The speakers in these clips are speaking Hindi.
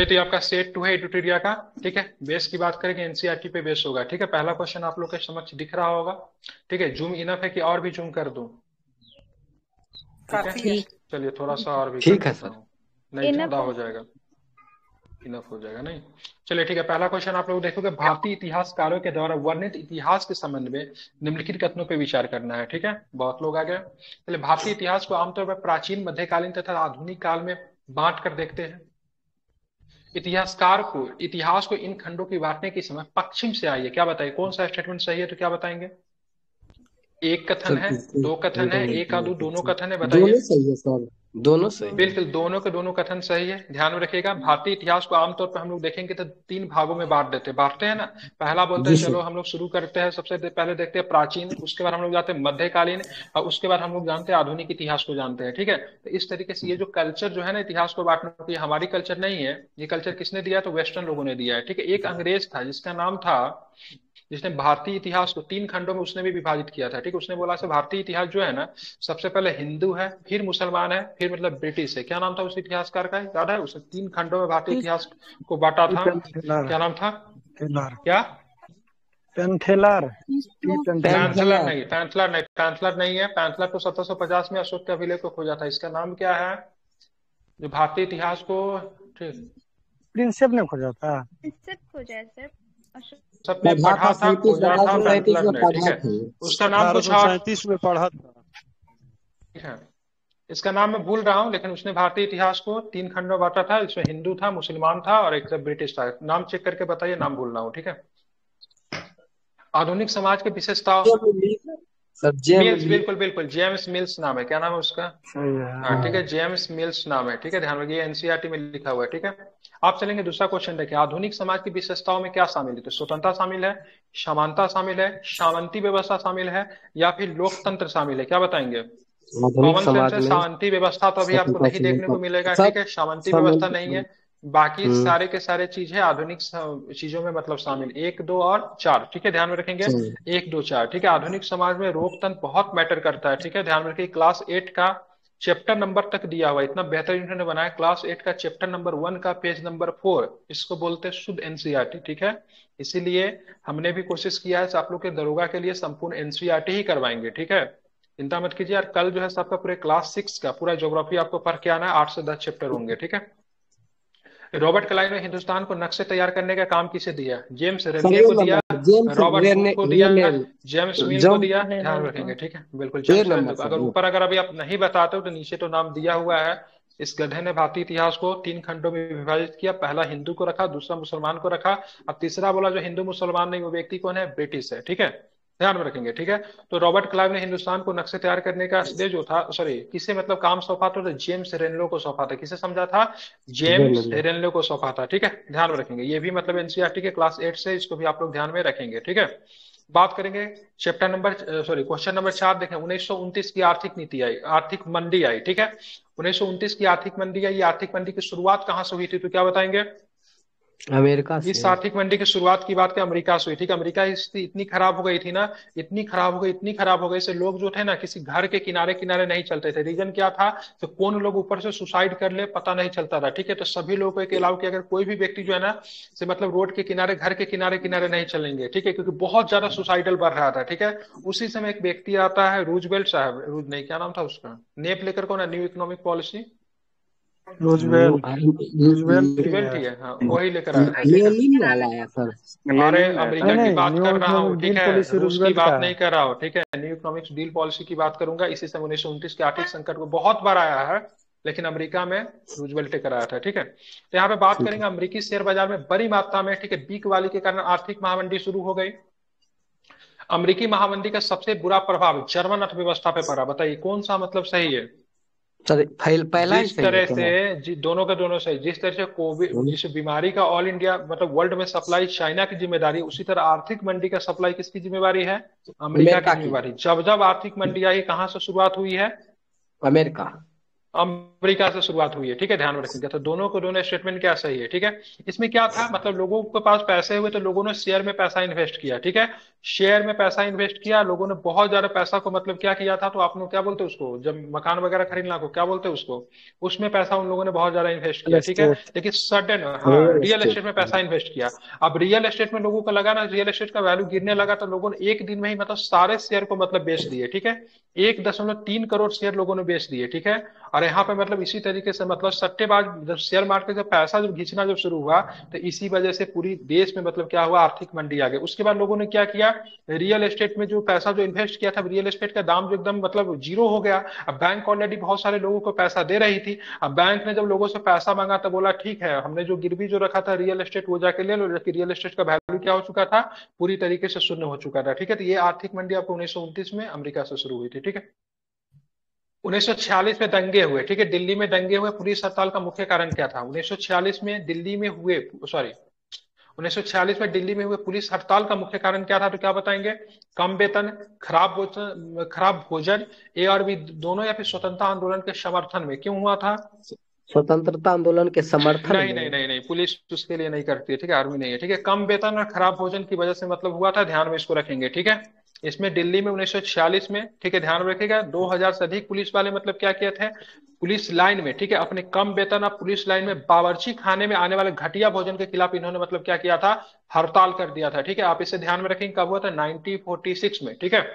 तो ये आपका सेट टू है एडुटेरिया का। ठीक है, बेस की बात करेंगे एनसीईआरटी पे बेस होगा। ठीक है, पहला क्वेश्चन आप लोग के समक्ष दिख रहा होगा। ठीक है, जूम इनफ है कि और भी जूम कर दूं? ठीक है, काफी है। ठीक। चलिए थोड़ा सा और भी कर ठीक है देता सर। हूँ। नहीं, इनफ ज्यादा है हो सर। जाएगा। इनफ हो जाएगा नहीं। चलिए ठीक है, पहला क्वेश्चन आप लोग देखोगे, भारतीय इतिहासकारों के द्वारा वर्णित इतिहास के संबंध में निम्नलिखित कथनों पे विचार करना है। ठीक है, बहुत लोग आ गए। चलिए, भारतीय इतिहास को आमतौर पर प्राचीन, मध्यकालीन तथा आधुनिक काल में बांट कर देखते हैं। इतिहासकार को इतिहास को इन खंडों की बांटने की समय पश्चिम से आई है। क्या बताइए कौन सा स्टेटमेंट सही है? तो क्या बताएंगे? एक कथन सर है, किसके दो कथन है, एक आदू दोनों कथन है, बताइए। दोनों सही है सर। दोनों सही है। बिल्कुल, दोनों के दोनों कथन सही है। ध्यान में रखिएगा, भारतीय इतिहास को आमतौर पर हम लोग देखेंगे तो तीन भागों में बांटते हैं ना। पहला बोलते जी हैं, सर। चलो हम लोग शुरू करते हैं, सबसे पहले देखते हैं प्राचीन, उसके बाद हम लोग जाते हैं मध्यकालीन, और उसके बाद हम लोग जानते हैं आधुनिक इतिहास को जानते हैं। ठीक है, तो इस तरीके से ये जो कल्चर जो है ना इतिहास को बांटने की, हमारी कल्चर नहीं है। ये कल्चर किसने दिया? तो वेस्टर्न लोगों ने दिया है। ठीक है, एक अंग्रेज था जिसका नाम था, जिसने भारतीय इतिहास को तीन खंडों में उसने भी विभाजित किया था। ठीक है, उसने बोला से भारतीय इतिहास जो है ना, सबसे पहले हिंदू है, फिर मुसलमान है, फिर मतलब ब्रिटिश है। क्या नाम था उस इतिहासकार का, याद है? उसने तीन खंडों में भारतीय इतिहास को बांटा था। पेंथेलर। क्या नाम था? टेलर। क्या? पेंथेलर। टी पेंथेलर। पैंथलर पैंथेलर। नहीं, पैंथलर नहीं, पैंथलर नहीं है। पैंथलर तो 1750 में अशोक के अभिलेख को खोजा था। इसका नाम क्या है जो भारतीय इतिहास को, ठीक, प्रिंसेप ने खोजा था। इससे हो जाए सर। अशोक। सबने पढ़ा था पढ़ा था, 37 खोजा था, 1837 पैंथलर में ने। ठीक पढ़ा है, था। उसका नाम कुछ और। 1837 में पढ़ा था। ठीक है, इसका नाम मैं भूल रहा हूँ, लेकिन उसने भारतीय इतिहास को तीन खंडों में बांटा था। इसमें हिंदू था, मुसलमान था, और एक था ब्रिटिश था। नाम चेक करके बताइए, नाम भूल रहा हूँ। ठीक है, आधुनिक समाज की विशेषताओं। सर जेम मिल्स, ली। बिल्कुल बिल्कुल, जेम्स मिल्स नाम है। क्या नाम है उसका? सही है हाँ हाँ। ठीक है, जेम्स मिल्स नाम है। ठीक है, ध्यान रखिए, एनसीईआरटी में लिखा हुआ है। ठीक है, आप चलेंगे दूसरा क्वेश्चन देखिए, आधुनिक समाज की विशेषताओं में क्या शामिल है? तो स्वतंत्रता शामिल है, समानता शामिल है, सामंती व्यवस्था शामिल है, या फिर लोकतंत्र शामिल है? क्या बताएंगे? आधुनिक कॉमन सेंस समाज है, में शांति व्यवस्था तो अभी आपको स्वतंत्रता नहीं देखने समानता को मिलेगा। सब ठीक है, शांति सब। व्यवस्था नहीं है। बाकी हम्म। सारे के सारे चीज है आधुनिक चीजों में, मतलब शामिल एक दो और चार। ठीक है, ध्यान में रखेंगे, सही। एक दो चार। ठीक है, आधुनिक समाज में रोकतंत्र बहुत मैटर करता है। ठीक है, ध्यान में रखिए, क्लास 8 का चैप्टर नंबर तक दिया हुआ है, इतना बेहतरीन उन्होंने बनाया। क्लास 8 का चैप्टर नंबर 1 का पेज नंबर 4, इसको बोलते हैं शुद्ध एनसीईआरटी। ठीक है, इसीलिए हमने भी कोशिश किया है आप लोग के दरोगा के लिए संपूर्ण एनसीईआरटी ही करवाएंगे। ठीक है, चिंता मत कीजिए यार, कल जो है सबका पूरे क्लास 6 का पूरा ज्योग्राफी आपको पढ़ के आना है, 8 से 10 चैप्टर होंगे। ठीक है, रॉबर्ट क्लाइव ने हिंदुस्तान को नक्शे तैयार करने का काम किसे दिया? जेम्स सर रेनले ये को दिया, नंबर जेम्स रॉबर्ट हुक को दिया, रेनेल जेम्स मिल को जम दिया। ध्यान रेनेल को। रखेंगे, ठीक है, बिल्कुल ए जेम्स रेनले नंबर को। सर अगर ये। ऊपर अगर अभी आप नहीं बताते हो तो नीचे तो नाम दिया हुआ है। इस गधे ने भारतीय इतिहास को तीन खंडों में विभाजित किया। पहला हिंदू को रखा, दूसरा मुसलमान को रखा, अब तीसरा बोला जो हिंदू मुसलमान नहीं, वो व्यक्ति कौन है? ब्रिटिश है। ठीक है, ध्यान में रखेंगे। ठीक है, तो रॉबर्ट क्लाइव ने हिंदुस्तान को नक्शे तैयार करने का श्रेय जो था, सॉरी, किसे मतलब काम सौंपा था? तो जेम्स रेनलो को सौंपा था। किसे समझा था? जेम्स रेनेल। रेनलो को सौंपा था। ठीक है, ध्यान में रखेंगे, ये भी मतलब एनसीईआरटी के क्लास 8 से, इसको भी आप लोग ध्यान में रखेंगे। ठीक है, बात करेंगे chapter number, sorry, question number 4 देखें। 1929 की आर्थिक नीति आई, आर्थिक मंदी आई। ठीक है, 1929 की आर्थिक मंदी आई। आर्थिक मंदी की शुरुआत कहां से हुई थी? तो क्या बताएंगे? अमेरिका से। इस आर्थिक मंदी की शुरुआत की बात करें, अमेरिका से हुई। ठीक है, अमेरिका की स्थिति इतनी खराब हो गई थी ना, इतनी खराब हो गई, इतनी खराब हो गई से लोग जो थे ना, किसी घर के किनारे किनारे नहीं चलते थे। रीजन क्या था? तो कौन लोग ऊपर से सुसाइड कर ले पता नहीं चलता था। ठीक है, तो सभी लोगों को एक अलाउ किया, अगर कोई भी व्यक्ति जो है ना, से मतलब रोड के किनारे, घर के किनारे किनारे नहीं चलेंगे। ठीक है, क्योंकि बहुत ज्यादा सुसाइडल बढ़ रहा था। ठीक है, उसी समय एक व्यक्ति आता है, रूजवेल्ट साहब, रूज नहीं, क्या नाम था उसका, नेप लेकर कौन है, new economic policy, new Roosevelt. Roosevelt ही रूजवेल्ट है। ही है, हाँ वही लेकर आया था। ठीक है, लेनिन वाला है सर। अरे लेनिन है, अमेरिका नहीं की नहीं, बात न्यू कर रहा हूँ। इकोनॉमिक ठीक डील है, पॉलिसी रूस की रूजवेल्ट का बात है। नहीं कर रहा हूँ। ठीक है, न्यू इकोनॉमिक्स डील पॉलिसी की बात करूंगा। इसी से 1929 के आर्थिक संकट को बहुत बार आया है, लेकिन अमेरिका में रूजवेल्ट कराया था। ठीक है, तो यहाँ पे बात ठीक है। करेंगे अमेरिकी शेयर बाजार में बड़ी मात्रा में, ठीक है, बीक वाली के कारण आर्थिक महामंदी शुरू हो गई। अमेरिकी महामंदी का सबसे बुरा प्रभाव जर्मन अर्थव्यवस्था पे पड़ा। बताइए कौन सा मतलब सही है? सर पहला ही जिस सही है तरह क्या? से दोनों का दोनों सही, जिस तरह से कोविड, जिस बीमारी का ऑल इंडिया मतलब वर्ल्ड में सप्लाई चाइना की जिम्मेदारी, उसी तरह आर्थिक मंदी का सप्लाई किसकी जिम्मेवारी है? अमेरिका की अमेरिका की। जिम्मेवारी। जब जब आर्थिक मंदी आई, कहां से शुरुआत हुई है? अमेरिका। अमेरिका से शुरुआत हुई है, ठीक है, ध्यान में रखिएगा। तो दोनों को दोनों स्टेटमेंट क्या सही है, ठीक है। इसमें क्या था, मतलब लोगों के पास पैसे हुए तो लोगों ने शेयर में पैसा इन्वेस्ट किया, ठीक है। शेयर में पैसा इन्वेस्ट किया लोगों ने, बहुत ज्यादा पैसा को मतलब क्या किया था, तो आप लोग क्या बोलते हैं उसको, जब मकान वगैरह खरीदना को क्या बोलते हैं उसको, उसमें पैसा उन लोगों ने बहुत ज्यादा इन्वेस्ट रियल किया, ठीक है। एस्टेट। लेकिन सडन, हाँ, रियल रियल एस्टेट। एस्टेट में पैसा इन्वेस्ट किया। अब रियल एस्टेट में लोगों को लगा ना, रियल एस्टेट का वैल्यू गिरने लगा, तो लोगों ने एक दिन में ही मतलब सारे शेयर को मतलब बेच दिए, ठीक है। 1.3 करोड़ शेयर लोगों ने बेच दिए, ठीक है। और यहाँ पे मतलब इसी तरीके से मतलब सट्टेबाज, जब शेयर मार्केट जब पैसा जब घिंचना जब शुरू हुआ, तो इसी वजह से पूरी देश में मतलब क्या हुआ, आर्थिक मंदी आ गई। उसके बाद लोगों ने क्या किया, रियल एस्टेट में जो पैसा जो इन्वेस्ट किया था, रियल एस्टेट का दाम जो एकदम मतलब जीरो हो गया। अब बैंक ऑलरेडी बहुत सारे लोगों को पैसा दे रही थी। अब बैंक ने जब लोगों से पैसा मांगा तो बोला ठीक है, हमने जो गिरवी जो रखा था रियल एस्टेट वो जाके ले लो, जबकि रियल एस्टेट का वैल्यू क्या हो चुका था, पूरी तरीके से शून्य हो चुका था, ठीक है। तो ये आर्थिक मंदी आपको 1929 में अमेरिका से शुरू हुई थी, ठीक है। 1946 में दंगे हुए, ठीक है, दिल्ली में दंगे हुए। पुलिस हड़ताल का मुख्य कारण क्या था, 1946 में दिल्ली में हुए, सॉरी, 1946 में दिल्ली में हुए पुलिस हड़ताल का मुख्य कारण क्या था, तो क्या बताएंगे, कम वेतन, खराब भोजन, ए और बी दोनों, या फिर स्वतंत्रता आंदोलन के समर्थन में, क्यों हुआ था। स्वतंत्रता आंदोलन के समर्थन नहीं नहीं में। नहीं नहीं, पुलिस उसके लिए नहीं करती है, ठीक है, आर्मी नहीं है, ठीक है। कम वेतन और खराब भोजन की वजह से मतलब हुआ था, ध्यान में इसको रखेंगे, ठीक है। इसमें दिल्ली में 1946 में, ठीक है, ध्यान में रखिएगा, 2000 से अधिक पुलिस वाले मतलब क्या किए थे, पुलिस लाइन में, ठीक है, अपने कम वेतन और पुलिस लाइन में बावर्ची खाने में आने वाले घटिया भोजन के खिलाफ इन्होंने मतलब क्या किया था, हड़ताल कर दिया था, ठीक है। आप इसे ध्यान में रखेंगे, कब हुआ था, 1946 में, ठीक है।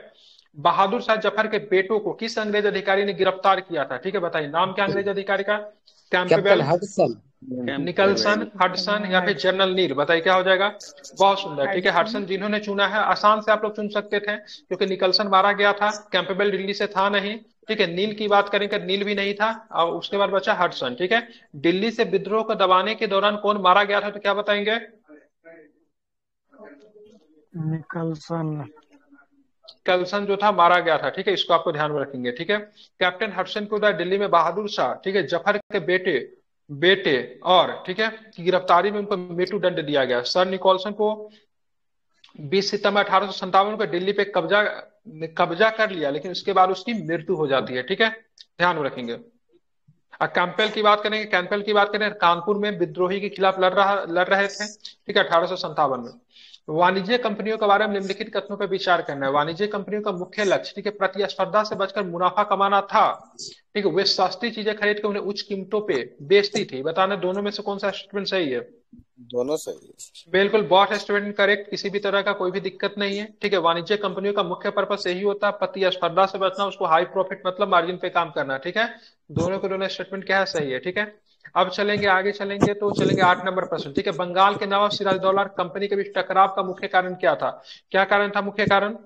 बहादुर शाह जफर के बेटों को किस अंग्रेज अधिकारी ने गिरफ्तार किया था, ठीक है, बताइए नाम क्या अंग्रेज अधिकारी का, captain Campbell, Hudson. Nicholson, Hudson, या फिर जनरल नील, बताइए क्या हो जाएगा। बहुत सुंदर, ठीक है, हडसन। हडसन जिन्होंने चुना है, आसान से आप लोग चुन सकते थे, क्योंकि निकलसन मारा गया था, कैंपेबल दिल्ली से था नहीं, ठीक है। नील की बात करेंगे, नील भी नहीं था, और उसके बाद बचा हडसन, ठीक है। दिल्ली से विद्रोह को दबाने के दौरान कौन मारा गया था, तो क्या बताएंगे। निकलसन। कल्सन जो था मारा गया था, ठीक है, इसको आपको ध्यान में रखेंगे, ठीक है। कैप्टन हडसन को उधर दिल्ली में बहादुर शाह, ठीक है, जफर के बेटे बेटे और, ठीक है, की गिरफ्तारी में उनको मृत्यु दंड दिया गया। सर निकोलसन को 20 सितंबर 1857 को दिल्ली पे कब्जा कब्जा कर लिया, लेकिन उसके बाद उसकी मृत्यु हो जाती है, ठीक है, ध्यान में रखेंगे। कैंपेल की बात करेंगे, कैंपेल की बात करें, कानपुर में विद्रोही के खिलाफ लड़ रहे थे, ठीक है, 1857 में। वाणिज्य कंपनियों के बारे में निम्नलिखित कथनों पर विचार करना है। वाणिज्य कंपनियों का मुख्य लक्ष्य, ठीक है, प्रतिस्पर्धा से बचकर मुनाफा कमाना था, ठीक है। वे सस्ती चीजें खरीद के उन्हें उच्च कीमतों पे बेचती थी। बताना दोनों में से कौन सा स्टेटमेंट सही है। दोनों सही है। बिल्कुल बॉट स्टेटमेंट करेक्ट, किसी भी तरह का कोई भी दिक्कत नहीं है, ठीक है। वाणिज्य कंपनियों का मुख्य पर्पस यही होता है, प्रतिस्पर्धा से बचना, उसको हाई प्रॉफिट मतलब मार्जिन पे काम करना, ठीक है। दोनों के दोनों स्टेटमेंट क्या है, सही है, ठीक है। अब चलेंगे आगे, चलेंगे तो चलेंगे 8 नंबर प्रश्न, ठीक है। बंगाल के नवाब सिराजदौला और कंपनी के बीच टकराव का मुख्य कारण क्या था, क्या कारण था मुख्य कारण।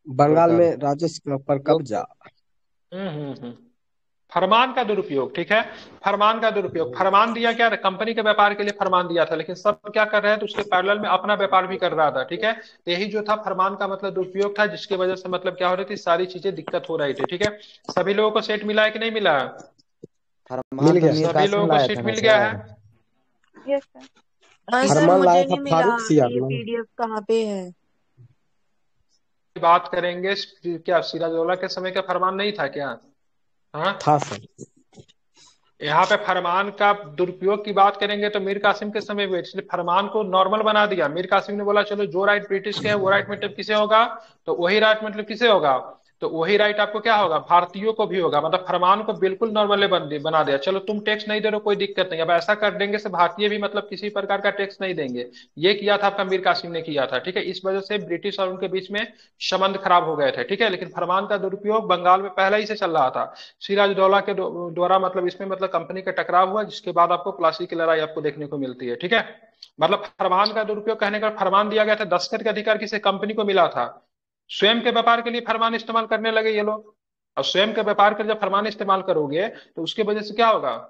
बंगाल में राजस्व पर कब्जा। हम्म। फरमान का दुरुपयोग, ठीक है, फरमान का दुरुपयोग। फरमान दिया क्या था, कंपनी के व्यापार के लिए फरमान दिया था, लेकिन सब क्या कर रहे हैं, तो उसके पैरेलल में अपना व्यापार भी कर रहा था, ठीक है। तो यही जो था फरमान का मतलब दुरुपयोग था, जिसकी वजह से मतलब क्या हो रही थी, सारी चीजें दिक्कत हो रही थी, ठीक है। सभी लोगों को सेट मिला है कि नहीं मिला है, मिल गया। सभी लोगों को सीट मिल गया है। Yes sir. हाँ सर, फरमान लाया मुझे था नहीं मिला। फारूक सियार ये ने। पीडीएफ कहाँ पे है? बात करेंगे, क्या सिराजदौला के समय का फरमान नहीं था क्या, हाँ। था सर। यहाँ पे फरमान का दुरुपयोग की बात करेंगे तो मीर कासिम के समय हुए, इसलिए फरमान को नॉर्मल बना दिया। मीर कासिम ने बोला चलो जो राइट ब्रिटिश के है वो राइट मतलब किसे होगा, तो वही राइट मतलब किसे होगा, तो वही राइट आपको क्या होगा, भारतीयों को भी होगा। मतलब फरमान को बिल्कुल नॉर्मल बना दिया, चलो तुम टैक्स नहीं दे रहे हो कोई दिक्कत नहीं, अब ऐसा कर देंगे से भारतीय भी मतलब किसी प्रकार का टैक्स नहीं देंगे। ये किया था आपका मीर कासिम ने किया था, ठीक है। इस वजह से ब्रिटिश और उनके बीच में संबंध खराब हो गए थे, ठीक है। लेकिन फरमान का दुरुपयोग बंगाल में पहले ही से चल रहा था। सिराजदौला के द्वारा मतलब इसमें मतलब कंपनी का टकराव हुआ, जिसके बाद आपको प्लासी की लड़ाई आपको देखने को मिलती है, ठीक है। मतलब फरमान का दुरुपयोग कहने का फरमान दिया गया था, दस्तखत का अधिकार किसी कंपनी को मिला था। स्वयं के व्यापार के लिए फरमान इस्तेमाल करने लगे ये लोग। और स्वयं के व्यापार के जब फरमान इस्तेमाल करोगे तो उसके वजह से क्या होगा,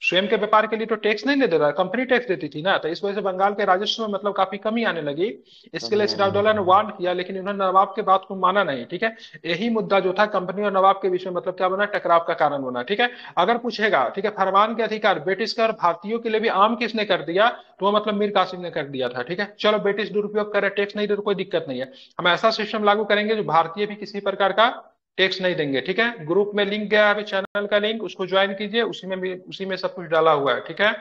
स्वयं के व्यापार के लिए तो टैक्स नहीं दे रहा, कंपनी टैक्स देती थी ना, तो इस वजह से बंगाल के राजस्व में मतलब काफी कमी आने लगी। इसके लिए सिराजदौला ने वार्न किया, लेकिन उन्होंने नवाब के बात को माना नहीं, ठीक है। यही मुद्दा जो था कंपनी और नवाब के बीच में मतलब क्या बना, टकराव का कारण बना, ठीक है। अगर पूछेगा, ठीक है, फरमान के अधिकार ब्रिटिश के और भारतीयों के लिए भी आम किसने कर दिया, तो वो मतलब मीर कासिम ने कर दिया था, ठीक है। चलो ब्रिटिश दुरुपयोग करे, टैक्स नहीं दे तो कोई दिक्कत नहीं है, हम ऐसा सिस्टम लागू करेंगे जो भारतीय भी किसी प्रकार का टेक्स्ट नहीं देंगे, ठीक है। ग्रुप में लिंक गया है अभी, चैनल का लिंक, उसको ज्वाइन कीजिए, उसी में सब कुछ डाला हुआ है, ठीक है।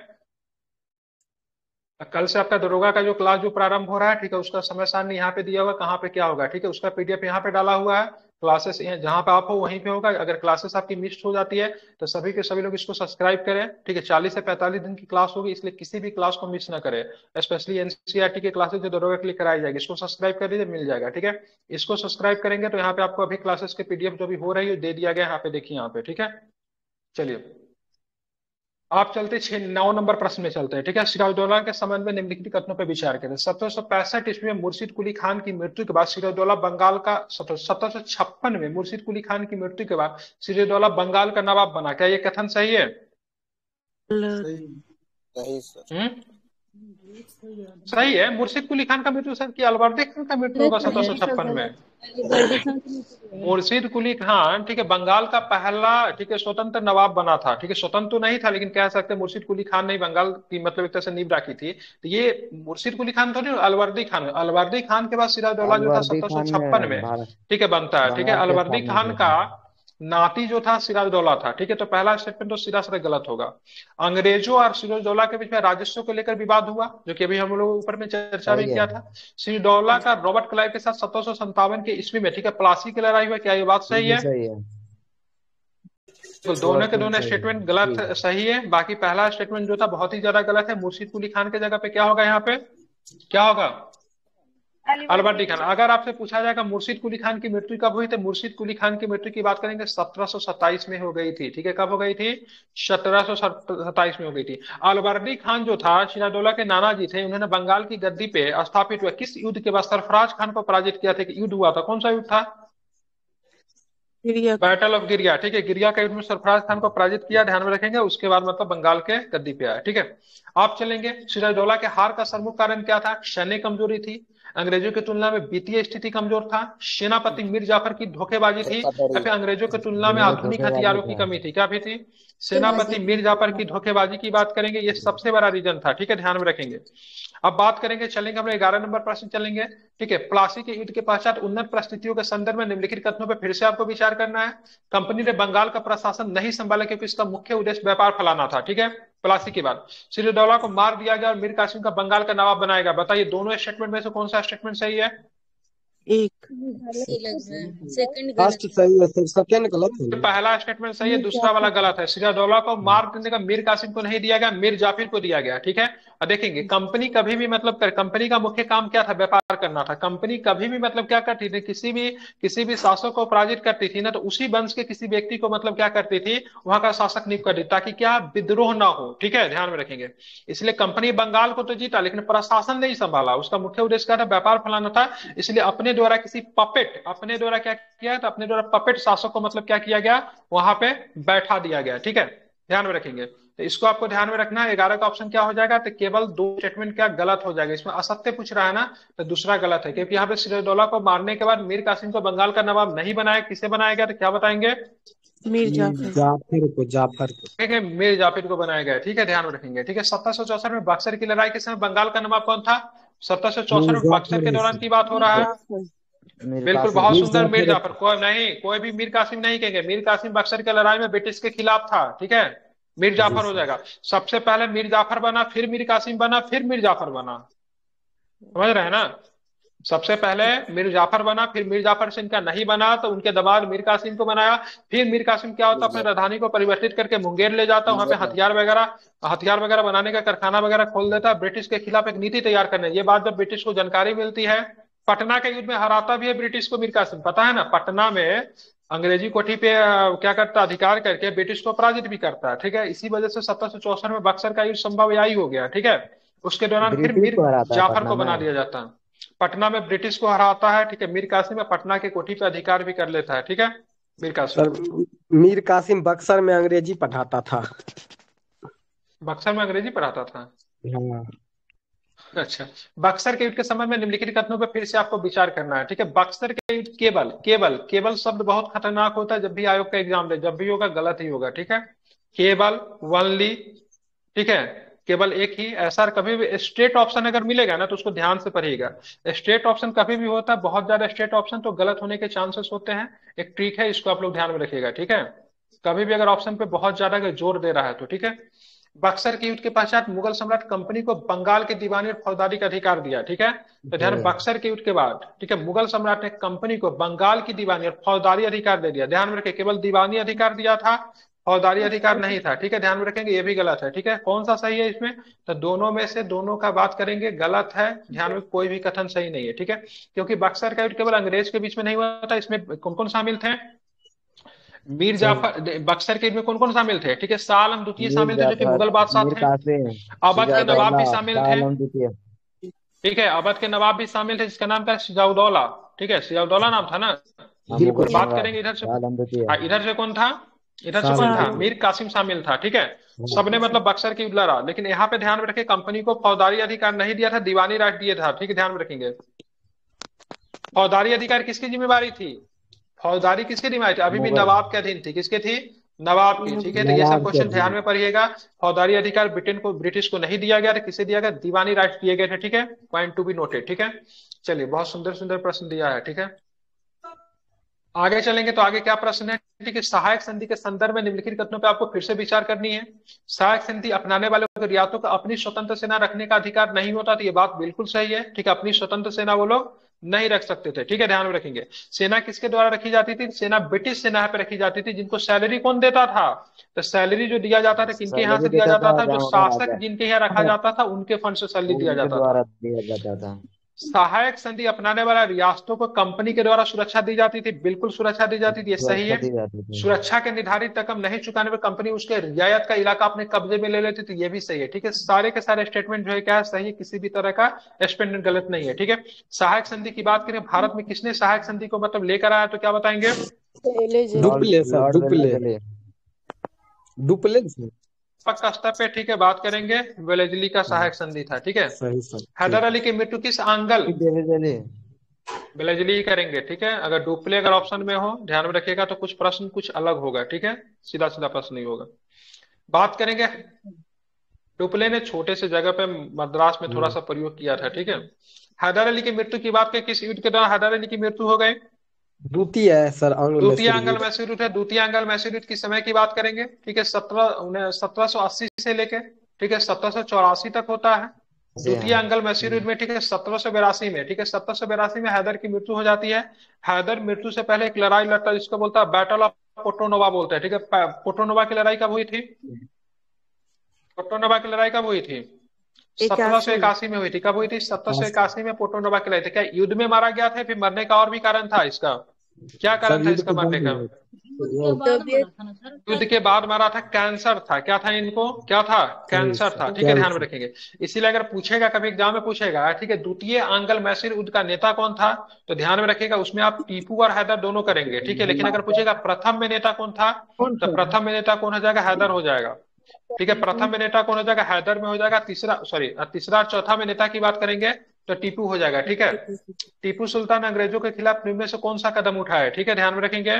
कल से आपका दरोगा का जो क्लास जो प्रारंभ हो रहा है, ठीक है, उसका समय सारणी यहाँ पे दिया हुआ है, कहाँ पे क्या होगा, ठीक है, उसका पीडीएफ यहाँ पे डाला हुआ है। क्लासेस जहाँ पे आप हो वहीं पे होगा। अगर क्लासेस आपकी मिस हो जाती है तो सभी के सभी लोग इसको सब्सक्राइब करें, ठीक है। 40 से 45 दिन की क्लास होगी, इसलिए किसी भी क्लास को मिस ना करें। स्पेशली एनसीईआरटी की क्लासेस जो दरोगा के लिए कराई जाएगी, इसको सब्सक्राइब कर दीजिए, मिल जाएगा, ठीक है। इसको सब्सक्राइब करेंगे तो यहाँ पे आपको अभी क्लासेस के पीडीएफ जो भी हो रही है दे दिया गया है, यहाँ पे देखिए, यहाँ पे, ठीक है। चलिए आप चलते 9 नंबर प्रश्न में चलते हैं, ठीक है। सिराजदौला के संबंध में निम्नलिखित कथनों पर विचार करें। 1765 ईस्वी में मुर्शिद कुली खान की मृत्यु के बाद सिराजदौला बंगाल का 1756 में मुर्शिद कुली खान की मृत्यु के बाद सिराजदौला बंगाल का नवाब बना, क्या ये कथन सही है? नहीं सर। सही है। मुर्शिद कुली खान का मृत्यु सर, की अलवर्दी खान का मृत्यु होगा 1756 में। मुर्शिद कुली खान, ठीक है, बंगाल का पहला, ठीक है, स्वतंत्र नवाब बना था, ठीक है। स्वतंत्र तो नहीं था, लेकिन कह सकते हैं मुर्शिद कुली खान ने बंगाल की मतलब एक तरह से नींव रखी थी। तो ये मुर्शिद कुली खान तो नहीं, अलवर्दी खान। अलवर्दी खान के बाद सिराजदौला जो था अलवर्दी खान 1756 में, भारत ठीक है, बनता है, ठीक है। बंगाल के अलवर्दी स्थापना खान किया का था। नाती जो था सिराजदौला था, ठीक है। तो पहला स्टेटमेंट तो सीधा सीधा गलत होगा। अंग्रेजों और सिराजदौला के बीच में राजस्व को लेकर विवाद हुआ, जो कि अभी हम लोग ऊपर में चर्चा भी सही है। किया था। सिराजदौला का रॉबर्ट क्लाइव के साथ 1757 के ईस्वी में, ठीक है, प्लासी की लड़ाई हुई, क्या ये बात ये सही भी है? सही है। तो दोनों के बिल्कुल दोनों सही है स्टेटमेंट गलत जी। सही है। बाकी पहला स्टेटमेंट जो था बहुत ही ज्यादा गलत है। मुर्शिद कुली खान की जगह पे क्या होगा, यहाँ पे क्या होगा? अलवर्दी खान। अगर आपसे पूछा जाएगा मुर्शिद कुली खान की मृत्यु कब हुई, तो मुर्शिद कुली खान की मृत्यु की बात करेंगे 1727 में हो गई थी, ठीक है। कब हो गई थी? 1727 में हो गई थी। अलवर्दी खान जो था सिराजदौला के नाना जी थे, उन्होंने बंगाल की गद्दी पे स्थापित हुआ किस युद्ध के बाद? सरफराज खान को पराजित किया था, कि युद्ध हुआ था, कौन सा युद्ध था? बैटल ऑफ गिरिया, ठीक है। गिरिया के युद्ध में सरफराज खान को पराजित किया, ध्यान में रखेंगे। उसके बाद मतलब बंगाल के गद्दी पे आया, ठीक है। आप चलेंगे, सिराजदौला के हार का प्रमुख कारण क्या था? सैन्य कमजोरी थी, अंग्रेजों की तुलना में वित्तीय स्थिति कमजोर था, सेनापति मीर जाफर की धोखेबाजी थी, या धोखाधड़ी। फिर अंग्रेजों की तुलना में ये आधुनिक धोखेबाजी हथियारों की था। कमी थी, क्या भी थी? सेनापति मीर जाफर की धोखेबाजी की बात करेंगे, ये सबसे बड़ा रीजन था, ठीक है, ध्यान में रखेंगे। अब बात करेंगे, चलेंगे हम 11 नंबर प्रश्न चलेंगे, ठीक है। प्लासी के युद्ध के पश्चात उन्नत परिस्थितियों के संदर्भ में निम्नलिखित कथनों पर फिर से आपको विचार करना है। कंपनी ने बंगाल का प्रशासन नहीं संभाला क्योंकि इसका मुख्य उद्देश्य व्यापार फैलाना था, ठीक है। प्लासी के बाद सिराजदौला को मार दिया गया और मीर कासिम का बंगाल का नवाब बनाया गया। बताइए दोनों स्टेटमेंट में से कौन सा स्टेटमेंट सही है? एक फर्स्ट सही है, फिर सेकंड गलत है। पहला स्टेटमेंट सही है, दूसरा वाला गलत है। सिराजदौला को मार देने का मीर कासिम को नहीं दिया गया, मीर जाफर को दिया गया, ठीक है। और देखेंगे कंपनी कभी भी मतलब कंपनी का मुख्य काम क्या था? व्यापार करना था। कंपनी कभी भी मतलब क्या करती थी? किसी भी शासक को पराजित करती थी ना, तो उसी वंश के किसी व्यक्ति को मतलब क्या करती थी? वहां का शासक नियुक्त करती, ताकि क्या विद्रोह ना हो, ठीक है, ध्यान में रखेंगे। इसलिए कंपनी बंगाल को तो जीता, लेकिन प्रशासन नहीं संभाला। उसका मुख्य उद्देश्य क्या था? व्यापार फैलाना था। इसलिए अपने द्वारा किसी पपेट, अपने द्वारा क्या किया, तो अपने द्वारा पपेट शासक को मतलब क्या किया गया? वहां पे बैठा दिया गया, ठीक है, ध्यान में रखेंगे। तो इसको आपको ध्यान में रखना है। 11 का ऑप्शन क्या हो जाएगा? तो केवल 2 स्टेटमेंट क्या गलत हो जाएगा। इसमें असत्य पूछ रहा है ना, तो दूसरा गलत है, क्योंकि यहाँ पे सिराजदौला को मारने के बाद मीर कासिम को बंगाल का नवाब नहीं बनाया, किसे बनाया गया? तो क्या बताएंगे? मीर जाफर जाफर को ठीक है, मीर जाफर को बनाया गया, ठीक है, ध्यान में रखेंगे, ठीक है। 1764 में बक्सर की लड़ाई के समय बंगाल का नवाब कौन था? 1764 में बक्सर के दौरान की बात हो रहा है। बिल्कुल, बहुत सुंदर, मीर जाफर। कोई नहीं, कोई भी मीर कासिम नहीं कहेंगे। मीर कासिम बक्सर की लड़ाई में ब्रिटिश के खिलाफ था, ठीक है। मीर जाफर हो जाएगा। सबसे पहले मीर जाफर बना, फिर मीर कासिम बना, फिर मीर जाफर बना, समझ रहे हैं ना? सबसे पहले मीर जाफर बना, फिर मीर जाफर से इनका नहीं बना तो उनके दामाद मीर कासिम को बनाया। फिर मीर कासिम क्या होता? अपने राजधानी को परिवर्तित करके मुंगेर ले जाता, वहां पे हथियार वगैरह बनाने का कारखाना वगैरह खोल देता, ब्रिटिश के खिलाफ एक नीति तैयार करने। ये बात जब ब्रिटिश को जानकारी मिलती है, पटना के युद्ध में हराता भी है ब्रिटिश को मीर कासिम, पता है ना? पटना में अंग्रेजी कोठी पे क्या करता? अधिकार करके ब्रिटिश को पराजित भी करता है, ठीक है। इसी वजह से 1764 में बक्सर का युद्ध संभव यही हो गया, ठीक है। उसके दौरान फिर ब्रिटिश मीर को हराता है जाफर पटना को बना में। दिया जाता है। पटना में ब्रिटिश को हराता है, ठीक है। मीर कासिम में पटना के कोठी पे अधिकार भी कर लेता है, ठीक है, मीर कासिम। सर मीर कासिम बक्सर में अंग्रेजी पढ़ाता था। बक्सर में अंग्रेजी पढ़ाता था? हाँ। अच्छा। बक्सर के युद्ध के समय में निम्नलिखित कथनों पर फिर से आपको विचार करना है, ठीक है। बक्सर के युद्ध, केवल केवल केवल शब्द बहुत खतरनाक होता है। जब भी आयोग का एग्जाम दे, जब भी होगा गलत ही होगा, ठीक है। केवल, वनली, ठीक है, केवल एक ही ऐसा। कभी भी स्ट्रेट ऑप्शन अगर मिलेगा ना तो उसको ध्यान से पढ़िएगा। स्ट्रेट ऑप्शन कभी भी होता है, बहुत ज्यादा स्ट्रेट ऑप्शन तो गलत होने के चांसेस होते हैं। एक ट्रिक है, इसको आप लोग ध्यान में रखिएगा, ठीक है। कभी भी अगर ऑप्शन पे बहुत ज्यादा जोर दे रहा है तो, ठीक है। बक्सर के युद्ध के पश्चात मुगल सम्राट कंपनी को बंगाल की दीवानी और फौजदारी का अधिकार दिया, ठीक है। तो ध्यान, बक्सर के युद्ध के बाद, ठीक है, मुगल सम्राट ने कंपनी को बंगाल की दीवानी और फौजदारी अधिकार दे दिया। ध्यान में रखिए, केवल दीवानी अधिकार दिया था, फौजदारी अधिकार नहीं था, ठीक है। ध्यान में रखेंगे, ये भी गलत है, ठीक है। कौन सा सही है इसमें? तो दोनों में से दोनों का बात करेंगे, गलत है। ध्यान में, कोई भी कथन सही नहीं है, ठीक है। क्योंकि बक्सर का युद्ध केवल अंग्रेज के बीच में नहीं हुआ था, इसमें कौन कौन शामिल थे? मीर जाफर। बक्सर के युद्ध में कौन कौन शामिल थे? ठीक है, शाह आलम द्वितीय मीर शामिल थे, जो कि जाफर, मुगल बादशाह मीर थे। कासिम, अवध के नवाब भी सिराजउद्दौला, शामिल शाह थे, आलम द्वितीय। ठीक है। अवध के नवाब भी शामिल थे, जिसका नाम था सिराजउद्दौला, ठीक है। सिराजउद्दौला नाम था ना। हाँ, बिल्कुल मुगल बात सम्राट करेंगे इधर से। शाह आलम द्वितीय। इधर से कौन था? इधर से शाह कौन आलम था? शाह मीर कासिम शामिल था, ठीक है। सबने मतलब बक्सर की युद्ध लड़ा, लेकिन यहाँ पे ध्यान में रखे, कंपनी को फौजदारी अधिकार नहीं दिया था, दीवानी राज दिया था, ठीक है। ध्यान में रखेंगे, फौजदारी अधिकार किसकी जिम्मेवारी थी? फौजदारी किसकी जिम्मेवारी थी? अभी भी मुगल नवाब के अधीन थी, किसके थी? नवाब की, ठीक है। तो ये सब नवाब के क्वेश्चन ध्यान अधीन। में पढ़िएगा। फौजदारी अधिकार ब्रिटिश को नहीं दिया गया था, किसे दिया गया? दीवानी राज दिए गए थे, ठीक है। पॉइंट टू बी नोटेड, ठीक है। चलिए, बहुत सुंदर सुंदर प्रश्न दिया है, ठीक है। आगे चलेंगे तो आगे क्या प्रश्न है? ठीक है, सहायक संधि के संदर्भ में निम्नलिखित कथनों पे आपको फिर से विचार करनी है। सहायक संधि अपनाने वालों को रियासतों का अपनी स्वतंत्र सेना रखने का अधिकार नहीं होता, तो ये बात बिल्कुल सही है, ठीक है। अपनी स्वतंत्र सेना वो लोग नहीं रख सकते थे, ठीक है। ध्यान में रखेंगे, सेना किसके द्वारा रखी जाती थी? सेना ब्रिटिश सेना पे रखी जाती थी, जिनको सैलरी कौन देता था? तो सैलरी जो दिया जाता था, किनके यहाँ सैलरी से दिया देता जाता था था? जो जहाँ शासक महाराजा, जिनके यहाँ रखा जाता था, उनके फंड से सैलरी दिया उनके जाता था। द्वारा दिया जाता था। सहायक संधि अपनाने वाला रियासतों को कंपनी के द्वारा सुरक्षा दी जाती थी, बिल्कुल सुरक्षा दी जाती थी, ये सही सुरक्षा है। दी जाती थी। सुरक्षा के निर्धारित रकम नहीं चुकाने पर कंपनी उसके रियायत का इलाका अपने कब्जे में ले लेती थी, ये भी सही है, ठीक है। सारे के सारे स्टेटमेंट जो है क्या है, सही है, किसी भी तरह का स्टेटमेंट गलत नहीं है, ठीक है। सहायक संधि की बात करें, भारत में किसने सहायक संधि को मतलब लेकर आया, तो क्या बताएंगे? Dupleix sir, lord Dupleix Wellesley. Dupleix sir. पक्का स्तर पे, ठीक है, बात करेंगे। वेलेजली का सहायक संधि था, ठीक है। सही सर, हैदर ठीक। अली की मृत्यु किस आंगल? वेलेस्ली। वेलेजली ही करेंगे, ठीक है। अगर डुप्ले अगर ऑप्शन में हो, ध्यान में रखिएगा, तो कुछ प्रश्न कुछ अलग होगा, ठीक है। सीधा सीधा प्रश्न नहीं होगा। बात करेंगे, डुप्ले ने छोटे से जगह पे मद्रास में थोड़ा सा प्रयोग किया था, ठीक है। हैदर अली की मृत्यु की बात करें, किस युद्ध के दौरान हैदर अली की मृत्यु हो गई? द्वितीय है सर, आंग्ल द्वितीय मैसूर आंग्ल युद्ध। मैसूर युद्ध है। द्वितीय आंग्ल मैसूर युद्ध की समय की बात करेंगे, ठीक है। 1780 से लेके, ठीक है, 1784 तक होता है जी द्वितीय हाँ। आंग्ल मैसूर युद्ध में, ठीक है। 1782 में, ठीक है, 1782 में हैदर की मृत्यु हो जाती है। हैदर मृत्यु से पहले एक लड़ाई लड़ता है, जिसको बोलता है बैटल ऑफ पोटोनोवा बोलते हैं, ठीक है। पोटोनोवा की लड़ाई कब हुई थी? पोटोनोवा की लड़ाई कब हुई थी? 1781 में हुई थी। कब हुई थी? 1781 में पोटोनोवा की लड़ाई थी। क्या युद्ध में मारा गया था, फिर मरने का और भी कारण था इसका? क्या सर कारण था युद्ध इसका के मरने बाद का? में युद्ध के बाद मारा था, कैंसर था। क्या था इनको? क्या था? कैंसर था, ठीक है। ध्यान में रखेंगे, इसीलिए अगर पूछेगा, कभी एग्जाम में पूछेगा, ठीक है, द्वितीय आंग्ल मैसूर युद्ध का नेता कौन था, तो ध्यान में रखिएगा, उसमें आप टीपू और हैदर दोनों करेंगे, ठीक है। लेकिन अगर पूछेगा प्रथम में नेता कौन था, तो प्रथम में नेता कौन हो जाएगा? हैदर हो जाएगा, ठीक है। प्रथम में नेता कौन हो जाएगा? हैदर में हो जाएगा। तीसरा और चौथा में नेता की बात करेंगे तो टीपू हो जाएगा, ठीक है। टीपू सुल्तान अंग्रेजों के खिलाफ निम्न में से कौन सा कदम उठाया है, ठीक है। ध्यान में रखेंगे,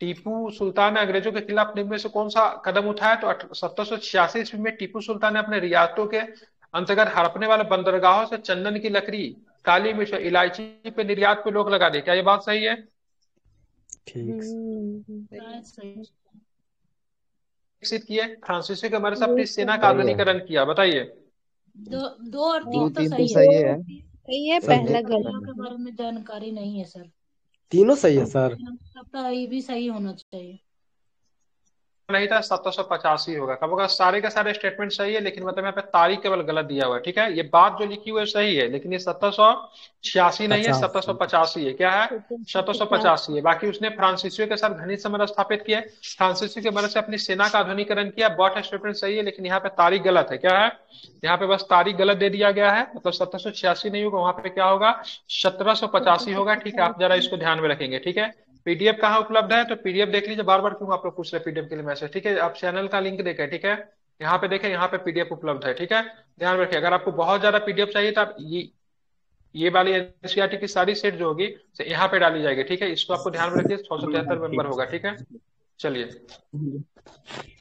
टीपू सुल्तान ने अंग्रेजों के खिलाफ निम्न में से कौन सा कदम उठाया, तो 1786 ईस्वी में टीपू सुल्तान ने अपने रियासतों के अंतर्गत हड़पने वाले बंदरगाहों से चंदन की लकड़ी, काली मिर्च, इलायची पे निर्यात पे रोक लगा दी। क्या ये बात सही है? ठीक। विकसित किए, फ्रांसीसी के मदद से अपनी सेना का आधुनिकीकरण किया, बताइए। दो और दो तीन तो तीन तो सही सही है। है। सही है, सर पहला के गलत। बारे में जानकारी नहीं है सर। तीनों सही है सर। सबका ये भी सही होना चाहिए। नहीं था, 1785 होगा। कब होगा? सारे के सारे स्टेटमेंट सही है, लेकिन मतलब यहाँ पे तारीख केवल गलत दिया हुआ है, ठीक है। ये बात जो लिखी हुई है सही है, लेकिन ये 1786 नहीं है, 1785 है। क्या है? 1785 है। बाकी उसने फ्रांसीसियों के साथ घनिष्ठ संबंध स्थापित किए, फ्रांसीसी के मदद से अपनी सेना का आधुनिकीकरण किया। बॉट स्टेटमेंट सही है, लेकिन यहाँ पे तारीख गलत है। क्या है? यहाँ पे बस तारीख गलत दे दिया गया है, मतलब 1786 नहीं होगा, वहां पे क्या होगा? 1785 होगा, ठीक है। आप जरा इसको ध्यान में रखेंगे, ठीक है। पीडीएफ कहाँ उपलब्ध है, तो पीडीएफ देख लीजिए। बार बार क्यों आप लोग पूछ रहे पीडीएफ के लिए मैसेज, ठीक है। आप चैनल का लिंक देखें, ठीक है। यहाँ पे देखें, यहाँ पे पीडीएफ उपलब्ध है, ठीक है। ध्यान में रखिए, अगर आपको बहुत ज्यादा पीडीएफ चाहिए तो आप ये वाली एनसीईआरटी की सारी सेट जो होगी यहाँ पे डाली जाएगी, ठीक है। इसको आपको ध्यान में रखिए, 673 मेंबर होगा, ठीक है। चलिए।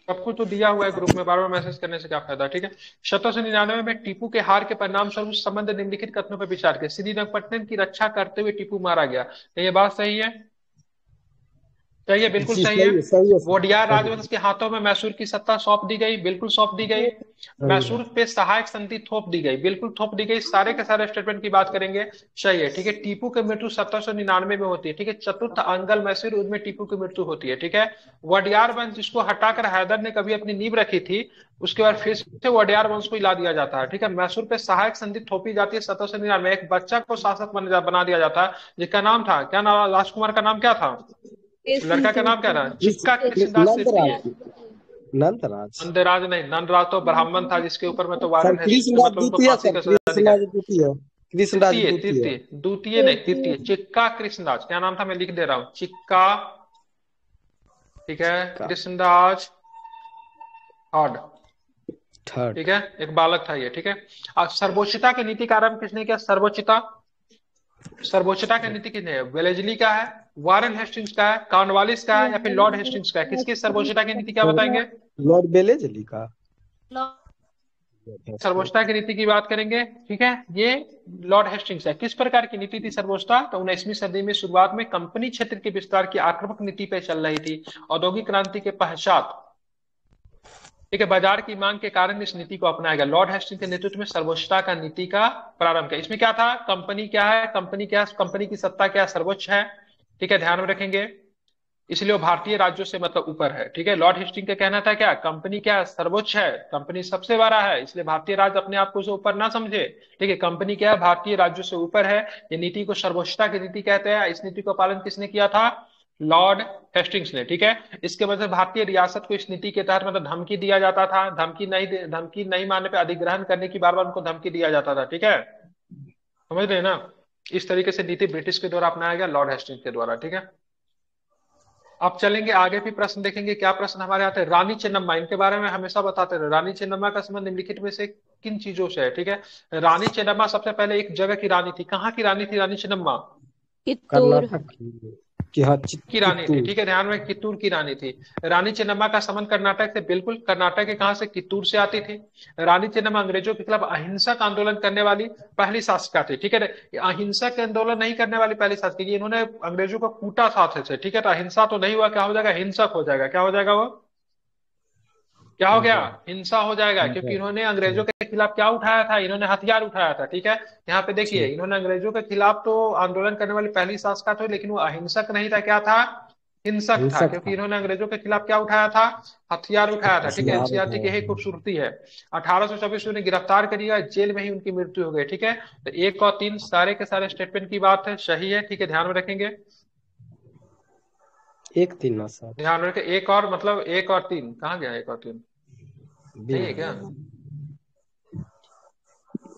सब कुछ तो दिया हुआ है ग्रुप में, बार बार मैसेज करने से क्या फायदा, ठीक है। 1799 में टीपू के हार के परिणाम स्वरूप उस संबंध निम्नलिखित कथनों पर विचार किया। श्रीरंगपट्टनम की रक्षा करते हुए टीपू मारा गया, तो ये बात सही है? सही है, बिल्कुल जी सही है। सही है सर, वोडियार सही राजवंश के हाथों में मैसूर की सत्ता सौंप दी गई, बिल्कुल सौंप दी गई। सही है। मैसूर पे सहायक संधि थोप दी गई, बिल्कुल थोप दी गई। सारे के सारे स्टेटमेंट की बात करेंगे, सही है, ठीक है। टीपू की मृत्यु 1799 में होती है, ठीक है। चतुर्थ अंगल मैसूर, उसमें टीपू की मृत्यु होती है, ठीक है। वडियार वंश जिसको हटाकर हैदर ने कभी अपनी नींव रखी थी, उसके बाद फिर से वडियार वंश को हिला दिया जाता है, ठीक है। मैसूर पे सहायक संधि थोपी जाती है 1799 में। एक बच्चा को शासक बना दिया जाता है, जिसका नाम था क्या, नाम राजकुमार का नाम क्या था, लड़का का नाम क्या था? चिक्का कृष्णदास तृतीय। नंदराज। नंदराज नहीं, नंदराज तो ब्राह्मण था, जिसके ऊपर में तो सर वारन हेस्टिंग्स ने कृष्णराज मतलब उनको द्वितीय, फांसी सर का सजा दिया। कृष्णराज द्वितीय, कृष्णराज तृतीय, द्वितीय। तृतीय, द्वितीय नहीं, तृतीय। चिक्का कृष्णदास, क्या नाम था, मैं लिख दे रहा हूँ, चिक्का, ठीक है, कृष्णदास थर्ड, थर्ड। ठीक है। एक बालक था ये, ठीक है। अब सर्वोच्चता की नीति का आरंभ किसने किया? सर्वोच्चता, सर्वोच्चता की नीति किसने है? वेलेजली का है, वारन हेस्टिंग्स का है, कॉर्नवालिस का है, या फिर लॉर्ड हेस्टिंग्स का है? किसकी सर्वोच्चता की नीति, क्या बताएंगे? लॉर्ड बेलेजली का। सर्वोच्चता की नीति की बात करेंगे, ठीक है। ये लॉर्ड हेस्टिंग्स है। किस प्रकार की नीति थी सर्वोच्चता? तो 19वीं सदी में शुरुआत में कंपनी क्षेत्र के विस्तार की आक्रामक नीति पे चल रही थी। औद्योगिक क्रांति के पश्चात, ठीक है, बाजार की मांग के कारण इस नीति को अपनाया गया। लॉर्ड हेस्टिंग्स के नेतृत्व में सर्वोच्चता का नीति का प्रारंभ किया। इसमें क्या था? कंपनी क्या है, कंपनी क्या है, कंपनी की सत्ता क्या, सर्वोच्च है, ठीक है, ध्यान में रखेंगे। इसलिए वो भारतीय राज्यों से मतलब ऊपर है, ठीक है। लॉर्ड हेस्टिंग का कहना था क्या, कंपनी क्या सर्वोच्च है, कंपनी सबसे बड़ा है, इसलिए भारतीय राज्य अपने आप को उसे ऊपर ना समझे, ठीक है। कंपनी क्या है, भारतीय राज्यों से ऊपर है। ये नीति को सर्वोच्चता की नीति कहते हैं। इस नीति का पालन किसने किया था? लॉर्ड हेस्टिंग्स ने, ठीक है। इसके वजह से भारतीय रियासत को इस नीति के तहत मतलब धमकी दिया जाता था, धमकी नहीं मानने पर अधिग्रहण करने की बार बार उनको धमकी दिया जाता था, ठीक है, समझ रहे हैं ना। इस तरीके से नीति ब्रिटिश के द्वारा अपनाया गया, लॉर्ड हेस्टिंग्स के द्वारा, ठीक है। अब चलेंगे आगे, भी प्रश्न देखेंगे। क्या प्रश्न हमारे आते हैं? रानी चेन्नम्मा, इनके बारे में हमेशा बताते रहे। रानी चेन्नम्मा का संबंध निम्नलिखित में से किन चीजों से है, ठीक है। रानी चेन्नम्मा सबसे पहले एक जगह की रानी थी। कहाँ की रानी थी रानी चेन्नम्मा? कित्तूर। कर्नाटक की, हाँ की रानी थी, चित्तूर। ठीक है, ध्यान में, कित्तूर की रानी थी। रानी चेन्नम्मा का संबंध कर्नाटक से, बिल्कुल, कर्नाटक के कहां से? कित्तूर से आती थी। रानी चेन्नम्मा अंग्रेजों के खिलाफ अहिंसक आंदोलन करने वाली पहली शासिका थी, ठीक है। अहिंसक आंदोलन नहीं करने वाली पहली शासिका, इन्होंने अंग्रेजों को कूटा साथ से, ठीक है। तो अहिंसा तो नहीं हुआ, क्या हो जाएगा? हिंसक हो जाएगा। क्या हो जाएगा वो? क्या हो गया? हिंसा हो जाएगा, क्योंकि इन्होंने अंग्रेजों के खिलाफ क्या उठाया था? इन्होंने हथियार उठाया था, ठीक है। यहाँ पे देखिए, इन्होंने अंग्रेजों के खिलाफ तो आंदोलन करने वाली पहली शासिका थी, लेकिन वो अहिंसक नहीं था, क्या था? हिंसक था, हिंसक क्योंकि था। इन्होंने अंग्रेजों के खिलाफ क्या उठाया था? हथियार उठाया था, ठीक है। हथियार एनसीईआरटी की उठाया। यही खूबसूरती है। 1824 में उन्हें गिरफ्तार कर लिया, जेल में ही उनकी मृत्यु हो गई, ठीक है। तो 1 और 3 सारे के सारे स्टेटमेंट की बात है, सही है, ठीक है, ध्यान में रखेंगे। 1-3 ना सर, ध्यान में रखें, एक और मतलब 1 और 3 कहाँ गया? 1 और 3 बी नहीं है में। क्या?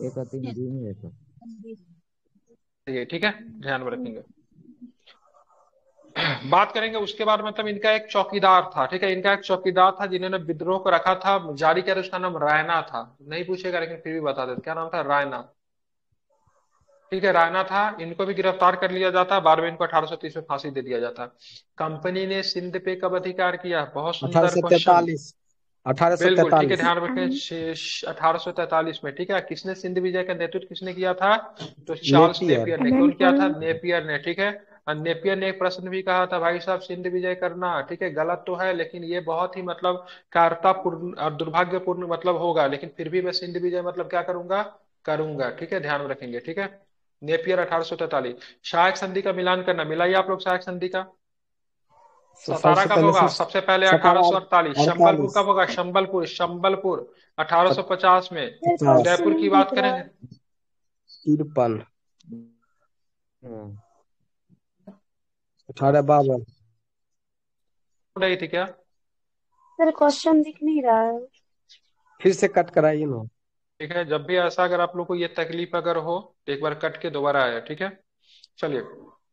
1 और 3 बी में है सर। ठीक है, ध्यान में रखेंगे। बात करेंगे उसके बाद, मतलब इनका एक चौकीदार था, ठीक है। इनका एक चौकीदार था जिन्होंने विद्रोह को रखा था, जारी किया था, उसका नाम रायना था। नहीं पूछेगा लेकिन फिर भी बता देते, क्या नाम था? रायना, ठीक है, रायना था। इनको भी गिरफ्तार कर लिया जाता, बाद में इनको 1830 में फांसी दे दिया जाता। कंपनी ने सिंध पे कब अधिकार किया? बहुत सुंदर क्वेश्चन, 1843, बिल्कुल, ठीक है, 1843। ध्यान रखें। 1843 में, ठीक है। किसने सिंध विजय का नेतृत्व किसने किया था? तो चार्ल्स नेपियर। नेपियर ने। कौन किया था? नेपियर ने, ठीक है। और नेपियर ने एक प्रश्न भी कहा था, भाई साहब सिंध विजय करना, ठीक है, गलत तो है, लेकिन ये बहुत ही मतलब कायरतापूर्ण और दुर्भाग्यपूर्ण मतलब होगा, लेकिन फिर भी मैं सिंध विजय मतलब क्या करूंगा? करूंगा, ठीक है, ध्यान में रखेंगे, ठीक है। नेपियर 1843। सहायक संधि का मिलान करना, मिलाइए आप लोग सहायक संधि का। सतारा सबसे कब पहले होगा? सर सबसे पहले सतारा 1848। शंबलपुर 48, कब होगा? शंबलपुर, शंबलपुर 1850 में। 50, उदयपुर की बात करें, 53, 1852। रही थी क्या? सर क्वेश्चन दिख नहीं रहा है। फिर से कट कराइए ना। ठीक है, जब भी ऐसा अगर आप लोग को ये तकलीफ अगर हो तो एक बार कट के दोबारा आया, ठीक है। चलिए,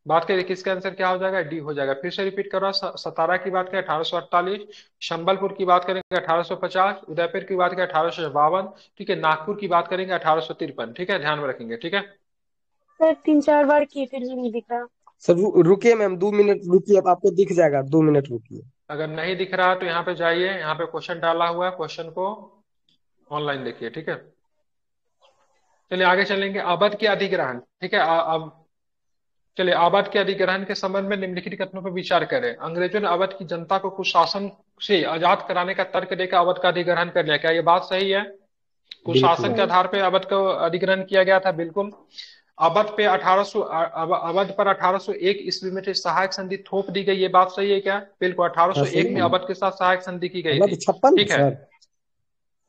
बात करें किसका आंसर क्या हो जाएगा? डी हो जाएगा। फिर से रिपीट कर रहा हूं, सतारा की बात करें 1848, शंबलपुर की बात करेंगे 1850, उदयपुर की बात करें 1852, ठीक है, नागपुर की बात करेंगे 1853, ठीक है, ध्यान में रखेंगे, ठीक है। सर 3-4 बार किए फिर भी नहीं दिख रहा। सर रुकिए मैम, 2 मिनट रुकिए, अब आपको दिख जाएगा, 2 मिनट रुकिए। अगर नहीं दिख रहा तो यहाँ पे जाइए, यहाँ पे क्वेश्चन डाला हुआ है, क्वेश्चन को ऑनलाइन देखिए, ठीक है। चलिए आगे चलेंगे, अवध के अधिग्रहण, ठीक है। अब चलिए, अवध के अधिग्रहण के संबंध में निम्नलिखित कथनों पर विचार करें। अंग्रेजों ने अवध की जनता को कुशासन से आजाद कराने का तर्क देकर अवध का अधिग्रहण कर लिया, क्या ये बात सही है? कुशासन के बिल्कुल आधार पर अवध का अधिग्रहण किया गया था, बिल्कुल। अवध पर 1801 ईस्वी में सहायक संधि थोप दी गई, ये बात सही है क्या? बिल्कुल, हाँ, सही 1801 में है। अवध के साथ सहायक संधि की गई अवध थी, 56 ठीक है। सर।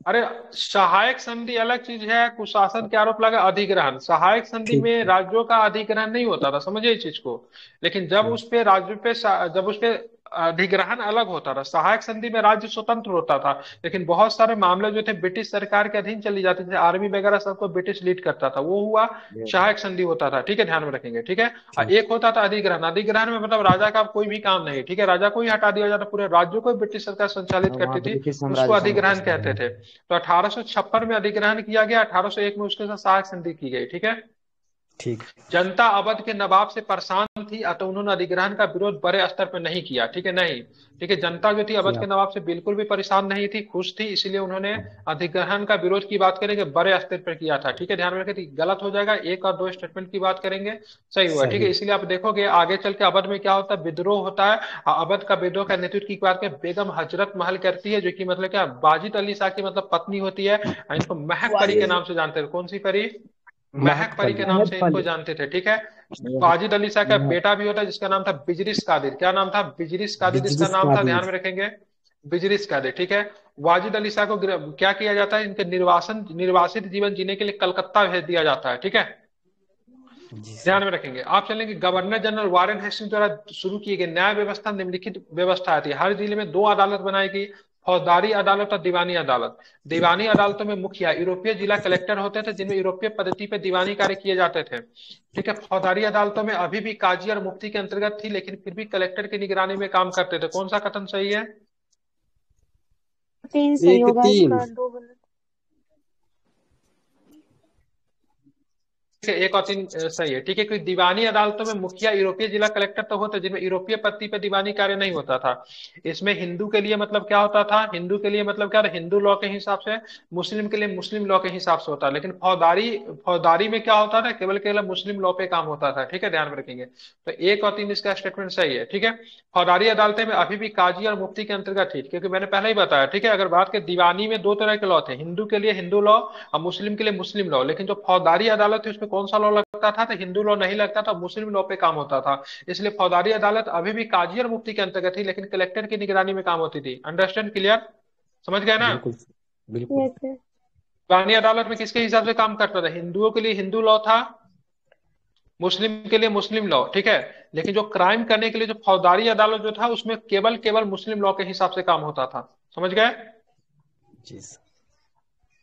अरे, सहायक संधि अलग चीज है, कुशासन के आरोप लगा अधिग्रहण। सहायक संधि ठीक में है। राज्यों का अधिग्रहण नहीं होता था, समझिए इस चीज को। लेकिन जब उस पे राज्यों पे जब उस पे अधिग्रहण अलग होता था, सहायक संधि में राज्य स्वतंत्र होता था। लेकिन बहुत सारे मामले जो थे ब्रिटिश सरकार के अधीन चली जाती थी, आर्मी वगैरह सबको ब्रिटिश लीड करता था, वो हुआ सहायक संधि होता था, ठीक है, ध्यान में रखेंगे, ठीक है। और ठीक। एक होता था अधिग्रहण। अधिग्रहण में मतलब राजा का कोई भी काम नहीं, ठीक है, राजा को ही हटा दिया जाता, पूरे राज्यों को ब्रिटिश सरकार संचालित वहाँ करती थी, ब्रिटिश उसको साम्राज्य अधिग्रहण समाप्त कहते थे। तो 1856 में अधिग्रहण किया गया, 1801 में उसके साथ सहायक संधि की गई, ठीक है। ठीक। जनता अवध के नवाब से परेशान थी, अतः उन्होंने अधिग्रहण का विरोध बड़े स्तर पर नहीं किया, ठीक है, नहीं, ठीक है। जनता जो थी अवध किया। के नवाब से बिल्कुल भी परेशान नहीं थी, खुश थी, इसीलिए उन्होंने अधिग्रहण का विरोध की बात करेंगे बड़े स्तर पर किया था, ठीक है, ध्यान में रखें। गलत हो जाएगा, एक और दो स्टेटमेंट की बात करेंगे, सही हुआ, ठीक है। सही। इसलिए आप देखोगे आगे चल के अवध में क्या होता है, विद्रोह होता है। अवध का विद्रोह का नेतृत्व की बात करें बेगम हजरत महल करती है, जो कि मतलब क्या, बाजिद अली शाह की मतलब पत्नी होती है। इनको महक परी के नाम से जानते हैं, कौन सी परी? महक परी के नाम से इनको जानते थे, ठीक है। वाजिद अली शाह का बेटा भी होता है जिसका नाम था बिजरिस कादिर, क्या नाम था? बिजरिस कादिर जिसका बिजलिस नाम था, ध्यान कादिर। में रखेंगे, बिजरिस कादिर, ठीक है। वाजिद अली शाह को क्या किया जाता है, इनके निर्वासित जीवन जीने के लिए कलकत्ता भेज दिया जाता है, ठीक है, जी ध्यान सर। में रखेंगे। आप चलेंगे, गवर्नर जनरल वारेन हेस्टिंग्स द्वारा शुरू की गई न्याय व्यवस्था निम्नलिखित व्यवस्था आती है। हर जिले में दो अदालत बनाई गई, फौजदारी अदालत और दीवानी अदालत। दीवानी अदालतों में मुखिया यूरोपीय जिला कलेक्टर होते थे, जिनमें यूरोपीय पद्धति पे दीवानी कार्य किए जाते थे, ठीक है। फौजदारी अदालतों में अभी भी काजी और मुफ्ती के अंतर्गत थी, लेकिन फिर भी कलेक्टर की निगरानी में काम करते थे। कौन सा कथन सही है? 3 सही एक होगा, 3। इसका 2 गलत। एक और 3 सही है, ठीक है। क्योंकि दीवानी अदालतों में मुखिया यूरोपीय जिला कलेक्टर तो होते, जिनमें यूरोपीय पद्धति पे दीवानी कार्य नहीं होता था। इसमें हिंदू के लिए मतलब क्या होता था, हिंदू के लिए मतलब क्या था, हिंदू लॉ के हिसाब से। मुस्लिम के लिए मुस्लिम लॉ के हिसाब से होता है। लेकिन फौजदारी में क्या होता था, केवल केवल मुस्लिम लॉ पे काम होता था, ठीक है, ध्यान में रखेंगे। तो 1 और 3 इसका स्टेटमेंट सही है, ठीक है। फौजदारी अदालतें में अभी भी काजी और मुफ्ती के अंतर्गत थी, क्योंकि मैंने पहले ही बताया, ठीक है। अगर बात करें दीवानी में 2 तरह के लॉ थे, हिंदू के लिए हिंदू लॉ और मुस्लिम के लिए मुस्लिम लॉ। लेकिन जो फौजदारी अदालत थी उसमें कौन सा लॉ लगता था, तो हिंदू लॉ नहीं लगता था, मुस्लिम लॉ पे काम होता था। इसलिए फौजदारी अदालत अभी भी काजी और मुफ्ती के अंतर्गत थी, लेकिन कलेक्टर की निगरानी में काम होती थी। अंडरस्टैंड, क्लियर, समझ गए ना? बिल्कुल बिल्कुल। Yes sir. दीवानी अदालत में किसके हिसाब से काम करता था, हिंदुओं के लिए हिंदू लॉ था, मुस्लिम के लिए मुस्लिम लॉ, ठीक है। लेकिन जो क्राइम करने के लिए जो फौजदारी अदालत जो था, उसमें केवल केवल मुस्लिम लॉ के हिसाब से काम होता था, समझ गए? जी सर।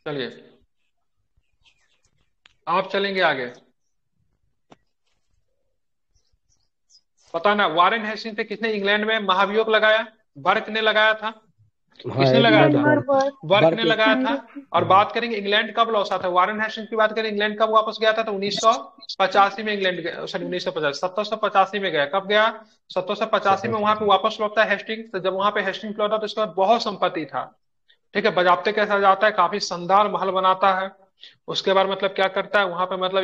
चलिए आप चलेंगे आगे। पता ना वारेन हेस्टिंग्स पे किसने इंग्लैंड में महाभियोग लगाया? बर्क ने लगाया था। हाँ, किसने लगाया इंग्लैंड था? और बर्क बर्क ने लगाया था। हेनरी। और बात करेंगे इंग्लैंड कब लौट था, वारेन हेस्टिंग्स की बात करें, इंग्लैंड कब वापस गया था, तो 1985 में इंग्लैंड गया, सॉरी 1950, 1785 में गया। कब गया? 1785 में वहां पे वापस लौटता है हेस्टिंग्स। तो जब वहां पे हेस्टिंग्स लौटा तो इसके बाद बहुत संपत्ति था, ठीक है। बजाबते के साथ जाता है, काफी शानदार महल बनाता है। उसके बाद मतलब क्या करता है वहां पे, मतलब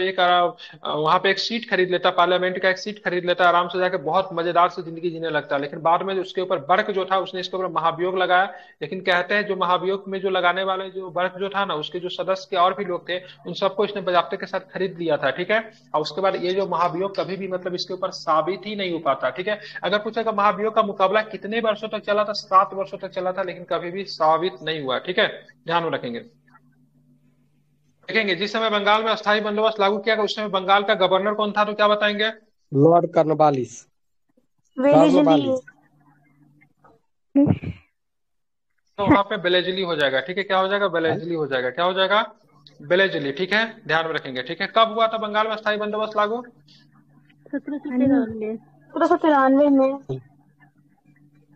वहां पे एक सीट खरीद लेता है, पार्लियामेंट का एक सीट खरीद लेता है, आराम से जाके बहुत मजेदार से जिंदगी जीने लगता है। लेकिन बाद में उसके ऊपर बर्क जो था, उसने इसके ऊपर महाभियोग लगाया। लेकिन कहते हैं जो महाभियोग में जो लगाने वाले जो बर्क जो था ना, उसके जो सदस्य के और भी लोग थे, उन सबको इसने बजाबते के साथ खरीद लिया था, ठीक है। और उसके बाद ये जो महाभियोग कभी भी मतलब इसके ऊपर साबित ही नहीं हो पाता, ठीक है। अगर पूछेगा महाभियोग का मुकाबला कितने वर्षों तक चला था, 7 वर्षों तक चला था, लेकिन कभी भी साबित नहीं हुआ, ठीक है, ध्यान में रखेंगे। देखेंगे जिस समय बंगाल में अस्थायी बंदोबस्त लागू किया गया, उस समय बंगाल का गवर्नर कौन था, तो क्या बताएंगे? Lord Cornwallis. वेलेजली। कॉर्नवालिस। तो वहां पे बेलेजली हो जाएगा, ठीक है, क्या हो जाएगा? बेलेजली हो जाएगा, क्या हो जाएगा? बेलेजली, ठीक है, ध्यान में रखेंगे, ठीक है। कब हुआ था बंगाल में अस्थायी बंदोबस्त लागू? 1793 1793 में।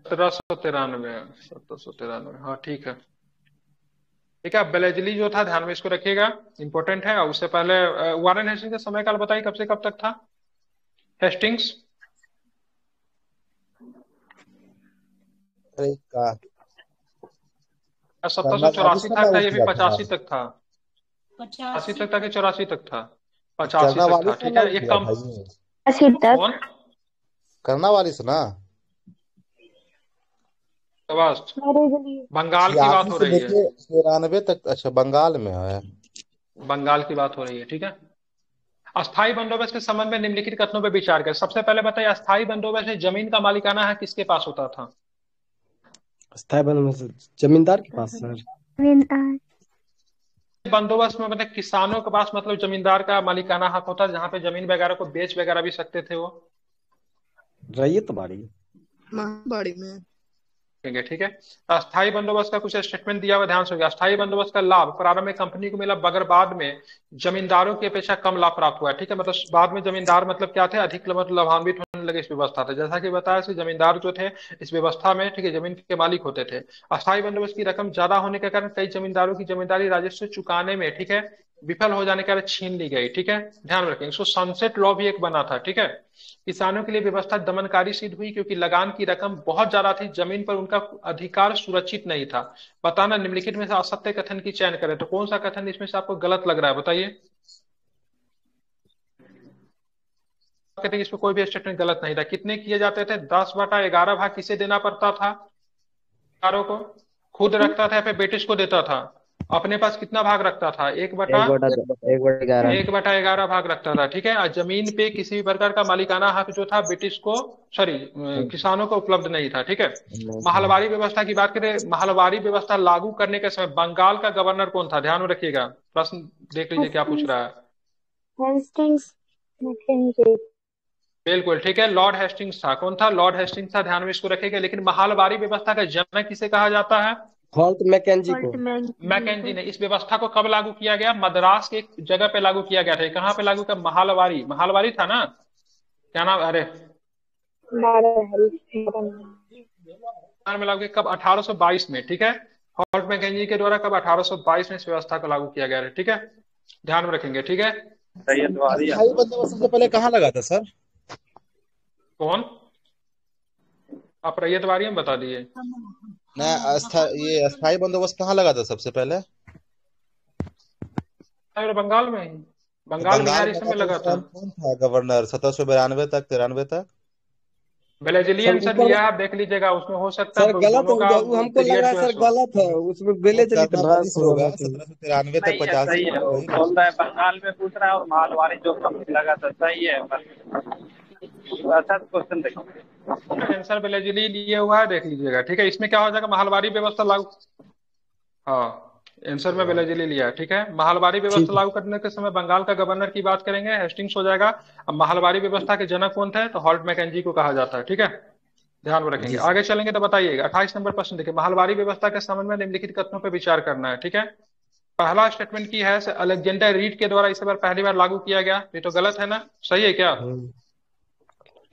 1793, 1793, हाँ ठीक है, ठीक है। बेलेजली जो था, ध्यान में इसको रखिएगा, इंपॉर्टेंट है। और उससे पहले वारेन हेस्टिंग्स का समय काल बताइए, कब से कब तक था हेस्टिंग्स? अरे का 1784 कर्नावालिस ने तक था, लागू ये भी किया था। 85 तक था। 80 85 तक था कि तक। 84 तक था? 85 तक था, कर्नावालिस ने ठीक है। लागू ये किया कम था ये। 80 तक। कौन? कर्नावालिस ना बस अंग्रेजी। बंगाल की बात 86 हो से रही है। लेके 93 तक। अच्छा, बंगाल में है। बंगाल की बात हो रही है, ठीक है। अस्थाई बंदोबस्त के संबंध में निम्नलिखित कथनों पर विचार करें। सबसे पहले बताइए, अस्थाई बंदोबस्त में जमीन का मालिकाना है किसके पास होता था? स्थायी बंदोबस्त जमींदार के पास सर। जमींदार। बंदोबस्त में मतलब किसानों के पास, मतलब जमींदार का मालिकाना हक होता है, जहां पे जमीन वगैरह को बेच वगैरह भी सकते थे वो। रैयत बाड़ी। महाबाड़ी में। ठीक है, ठीक है। अस्थाई बंदोबस्त का कुछ स्टेटमेंट दिया हुआ, ध्यान से होगा। अस्थाई बंदोबस्त का लाभ प्रारंभ में कंपनी को मिला, मगर बाद में जमींदारों की अपेक्षा कम लाभ प्राप्त हुआ है, ठीक है। मतलब बाद में जमींदार मतलब क्या थे, अधिक मतलब लाभान्वित होने लगे इस व्यवस्था से। जैसा कि बताया कि जमींदार जो थे इस व्यवस्था में, ठीक है, जमीन के मालिक होते थे। अस्थाई बंदोबस्त की रकम ज्यादा होने के कारण कई जमींदारों की जमींदारी राजस्व चुकाने में, ठीक है, विफल हो जाने के कारण छीन ली गई, ठीक है। ध्यान रखेंगे। सो सनसेट लॉ भी एक बना था, ठीक है। किसानों के लिए व्यवस्था दमनकारी सिद्ध हुई क्योंकि लगान की रकम बहुत ज्यादा थी, जमीन पर उनका अधिकार सुरक्षित नहीं था। बताना निम्नलिखित में से असत्य कथन की चयन करें। तो कौन सा कथन इसमें से आपको गलत लग रहा है, बताइए। कहते हैं इसमें कोई भी स्टेटमेंट गलत नहीं था। कितने किए जाते थे? 10/11 भाग किसे देना पड़ता था? कारों को खुद रखता था या फिर ब्रिटिश को देता था? अपने पास कितना भाग रखता था? एक बटा 1/11। 1/11 भाग रखता था, ठीक है। और जमीन पे किसी भी प्रकार का मालिकाना हक जो था ब्रिटिश को, सॉरी, किसानों को उपलब्ध नहीं था, ठीक है। नहीं था। महलवारी व्यवस्था की बात करें। महलवारी व्यवस्था लागू करने के समय बंगाल का गवर्नर कौन था? ध्यान में रखिएगा, प्रश्न देख लीजिए क्या पूछ रहा है। Hastings Mackenzie. बिल्कुल ठीक है, लॉर्ड हेस्टिंग्स था। कौन था? लॉर्ड हेस्टिंग्स था, ध्यान में इसको रखिएगा। लेकिन महलवारी व्यवस्था का जनक किसे कहा जाता है? हॉल्ट मैकेंजी को। हॉल्ट मैकेंजी मैकेंजी को। ने। इस व्यवस्था को कब लागू किया गया? मद्रास के एक जगह पे लागू किया गया था। कहाँ पे लागू किया? महलवारी, महलवारी था ना, क्या नाम, अरे में लागू किया कब? 1822 में, ठीक है। हॉल्ट मैकेंजी के द्वारा कब? 1822 में इस व्यवस्था को लागू किया गया है, ठीक है। ध्यान में रखेंगे, ठीक है। अस्थाई बंदोबस्त सबसे पहले कहाँ लगा था सर? कौन? आप रैयत वारी में बता दिए। ना ये अस्थाई बंदोबस्त कहाँ लगा था सबसे पहले? अरे बंगाल में ही, तो बंगाल बंगाल बिहार में इस लगा समय था, लगा उस था। टाइम कौन था गवर्नर? 1792 तक, 93 तक। बेलेजिली सर आंसर ऊपर। लिया है, आप देख लीजिएगा, उसमें हो सकता सर है गलत दोनों हो का गया, वो हमको लग रहा पीरियड है जो है सर सो। गलत है, उसमें वो बेलेजली तो कर्नावालिस होगा, होना चाहिए। 1793 तक, सही है, 85 सही है, तक, वो वही ना। बोल रहा है बंगाल में पूछ रहा है और मालवाड़ी जो लगा था, सही है। अच्छा क्वेश्चन देखो। आंसर बेलेजिली लिए हुआ है, देख लीजिएगा, ठीक है। इसमें क्या हो जाएगा? महलवारी व्यवस्था लागू, हाँ, आंसर में बेलेजिली लिया है, ठीक है। महलवारी व्यवस्था ठीक है। लागू करने के समय बंगाल का गवर्नर की बात करेंगे, हेस्टिंग्स हो जाएगा। अब महलवारी व्यवस्था के जनक कौन थे? तो हॉल्ट मैकेंजी को कहा जाता है, ठीक है। ध्यान में रखेंगे। जी सर। आगे चलेंगे तो बताइएगा। 28 नंबर प्रश्न देखिए, महलवारी व्यवस्था के संबंध में निम्नलिखित कथनों पर विचार करना है, ठीक है। पहला स्टेटमेंट की है अलेक्जेंडर रीड के द्वारा इस बार पहली बार लागू किया गया। ये तो गलत है ना, सही है क्या? हम्म।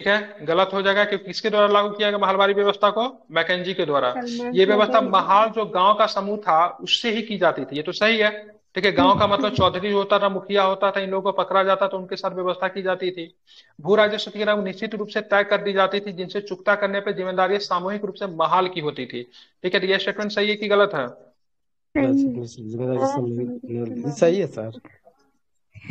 ठीक है, गलत हो जाएगा क्योंकि किसके द्वारा लागू किया गया महलवारी व्यवस्था को? मैकेंजी के द्वारा। सलमान ये व्यवस्था मैकेंजी। महाल जो गांव का समूह था उससे ही की जाती थी, ये तो सही है, ठीक है। गांव का मतलब चौधरी होता था, मुखिया होता था, इन लोगों को पकड़ा जाता तो उनके साथ व्यवस्था की जाती थी। भू राजस्व की रकम निश्चित रूप से तय कर दी जाती थी, जिनसे चुकता करने पर जिम्मेदारी सामूहिक रूप से महाल की होती थी, ठीक है। तो ये स्टेटमेंट सही है कि गलत है? सही है। जिम्मेदारी समूह सही है सर।